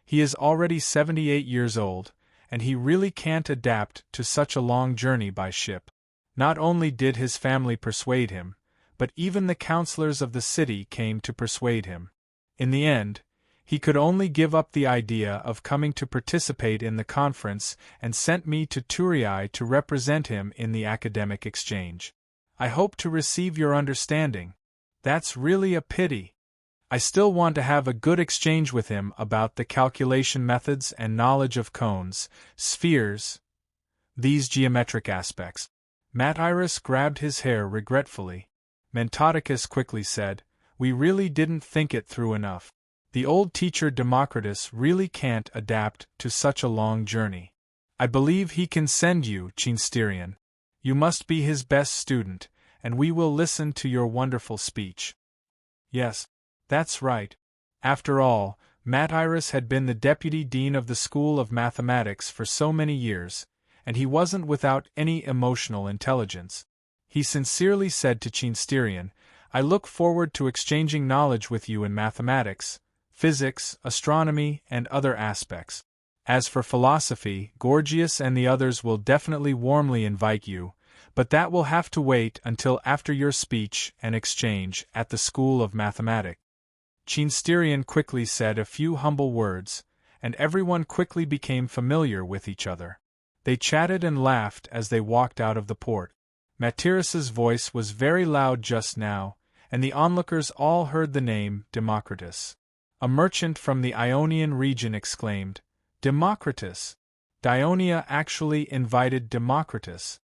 Speaker 1: He is already 78 years old, and he really can't adapt to such a long journey by ship. Not only did his family persuade him, but even the councillors of the city came to persuade him. In the end, he could only give up the idea of coming to participate in the conference and sent me to Thurii to represent him in the academic exchange. I hope to receive your understanding. That's really a pity. I still want to have a good exchange with him about the calculation methods and knowledge of cones, spheres, these geometric aspects." Matyrus grabbed his hair regretfully. Mentodicus quickly said, "We really didn't think it through enough. The old teacher Democritus really can't adapt to such a long journey. I believe he can send you, Chinsterion. You must be his best student, and we will listen to your wonderful speech." "Yes, that's right." After all, Matyrus had been the deputy dean of the School of Mathematics for so many years, and he wasn't without any emotional intelligence. He sincerely said to Chinsterion, I look forward to exchanging knowledge with you in mathematics, physics, astronomy, and other aspects. As for philosophy, Gorgias and the others will definitely warmly invite you, but that will have to wait until after your speech and exchange at the School of Mathematics. Chinsterion quickly said a few humble words, and everyone quickly became familiar with each other. They chatted and laughed as they walked out of the port. Matiras's voice was very loud just now, and the onlookers all heard the name Democritus. A merchant from the Ionian region exclaimed, "Democritus! Dionia actually invited Democritus."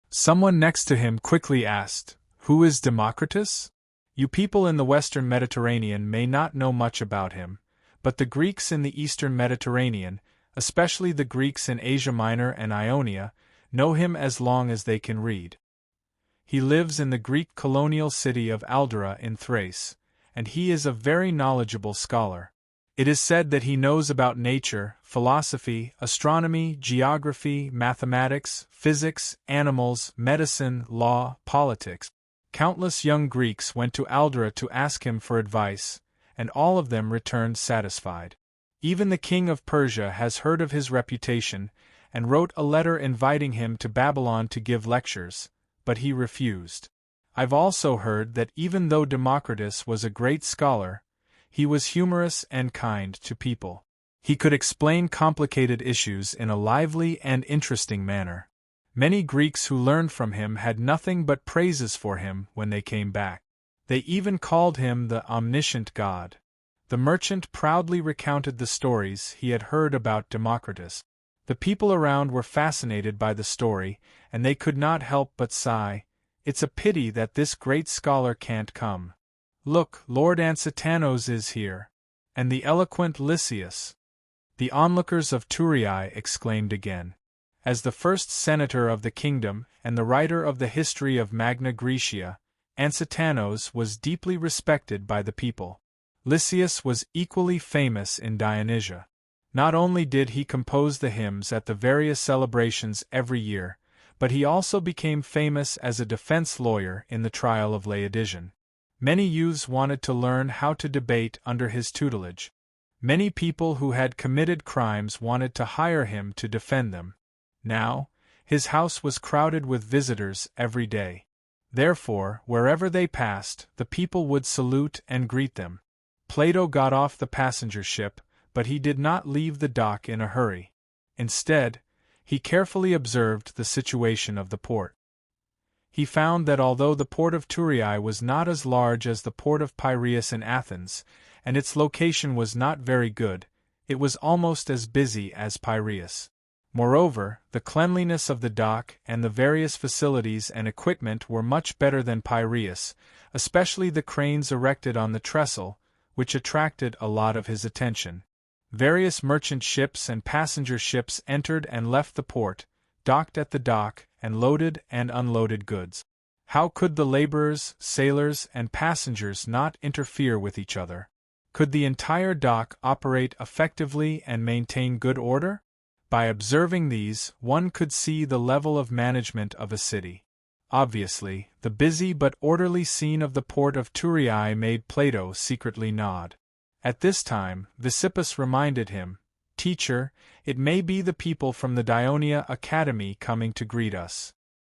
Speaker 1: Someone next to him quickly asked, "Who is Democritus?" You people in the Western Mediterranean may not know much about him, but the Greeks in the Eastern Mediterranean, especially the Greeks in Asia Minor and Ionia, know him as long as they can read. He lives in the Greek colonial city of Aldera in Thrace, and he is a very knowledgeable scholar. It is said that he knows about nature, philosophy, astronomy, geography, mathematics, physics, animals, medicine, law, politics. Countless young Greeks went to Aldera to ask him for advice, and all of them returned satisfied. Even the king of Persia has heard of his reputation, and wrote a letter inviting him to Babylon to give lectures, but he refused. I've also heard that even though Democritus was a great scholar, he was humorous and kind to people. He could explain complicated issues in a lively and interesting manner. Many Greeks who learned from him had nothing but praises for him when they came back. They even called him the omniscient god. The merchant proudly recounted the stories he had heard about Democritus. The people around were fascinated by the story, and they could not help but sigh, "It's a pity that this great scholar can't come. Look, Lord Ansitanos is here. And the eloquent Lysias." The onlookers of Thurii exclaimed again. As the first senator of the kingdom and the writer of the history of Magna Graecia, Ansitanos was deeply respected by the people. Lysias was equally famous in Dionysia. Not only did he compose the hymns at the various celebrations every year, but he also became famous as a defense lawyer in the trial of Laodicean. Many youths wanted to learn how to debate under his tutelage. Many people who had committed crimes wanted to hire him to defend them. Now, his house was crowded with visitors every day. Therefore, wherever they passed, the people would salute and greet them. Plato got off the passenger ship, but he did not leave the dock in a hurry. Instead, he carefully observed the situation of the port. He found that although the port of Thurii was not as large as the port of Piraeus in Athens, and its location was not very good, it was almost as busy as Piraeus. Moreover, the cleanliness of the dock and the various facilities and equipment were much better than Piraeus, especially the cranes erected on the trestle, which attracted a lot of his attention. Various merchant ships and passenger ships entered and left the port, docked at the dock, and loaded and unloaded goods. How could the laborers, sailors, and passengers not interfere with each other? Could the entire dock operate effectively and maintain good order? By observing these, one could see the level of management of a city. Obviously, the busy but orderly scene of the port of Thurii made Plato secretly nod. At this time, Lysippus reminded him, "Teacher, it may be the people from the Dionia Academy coming to greet us."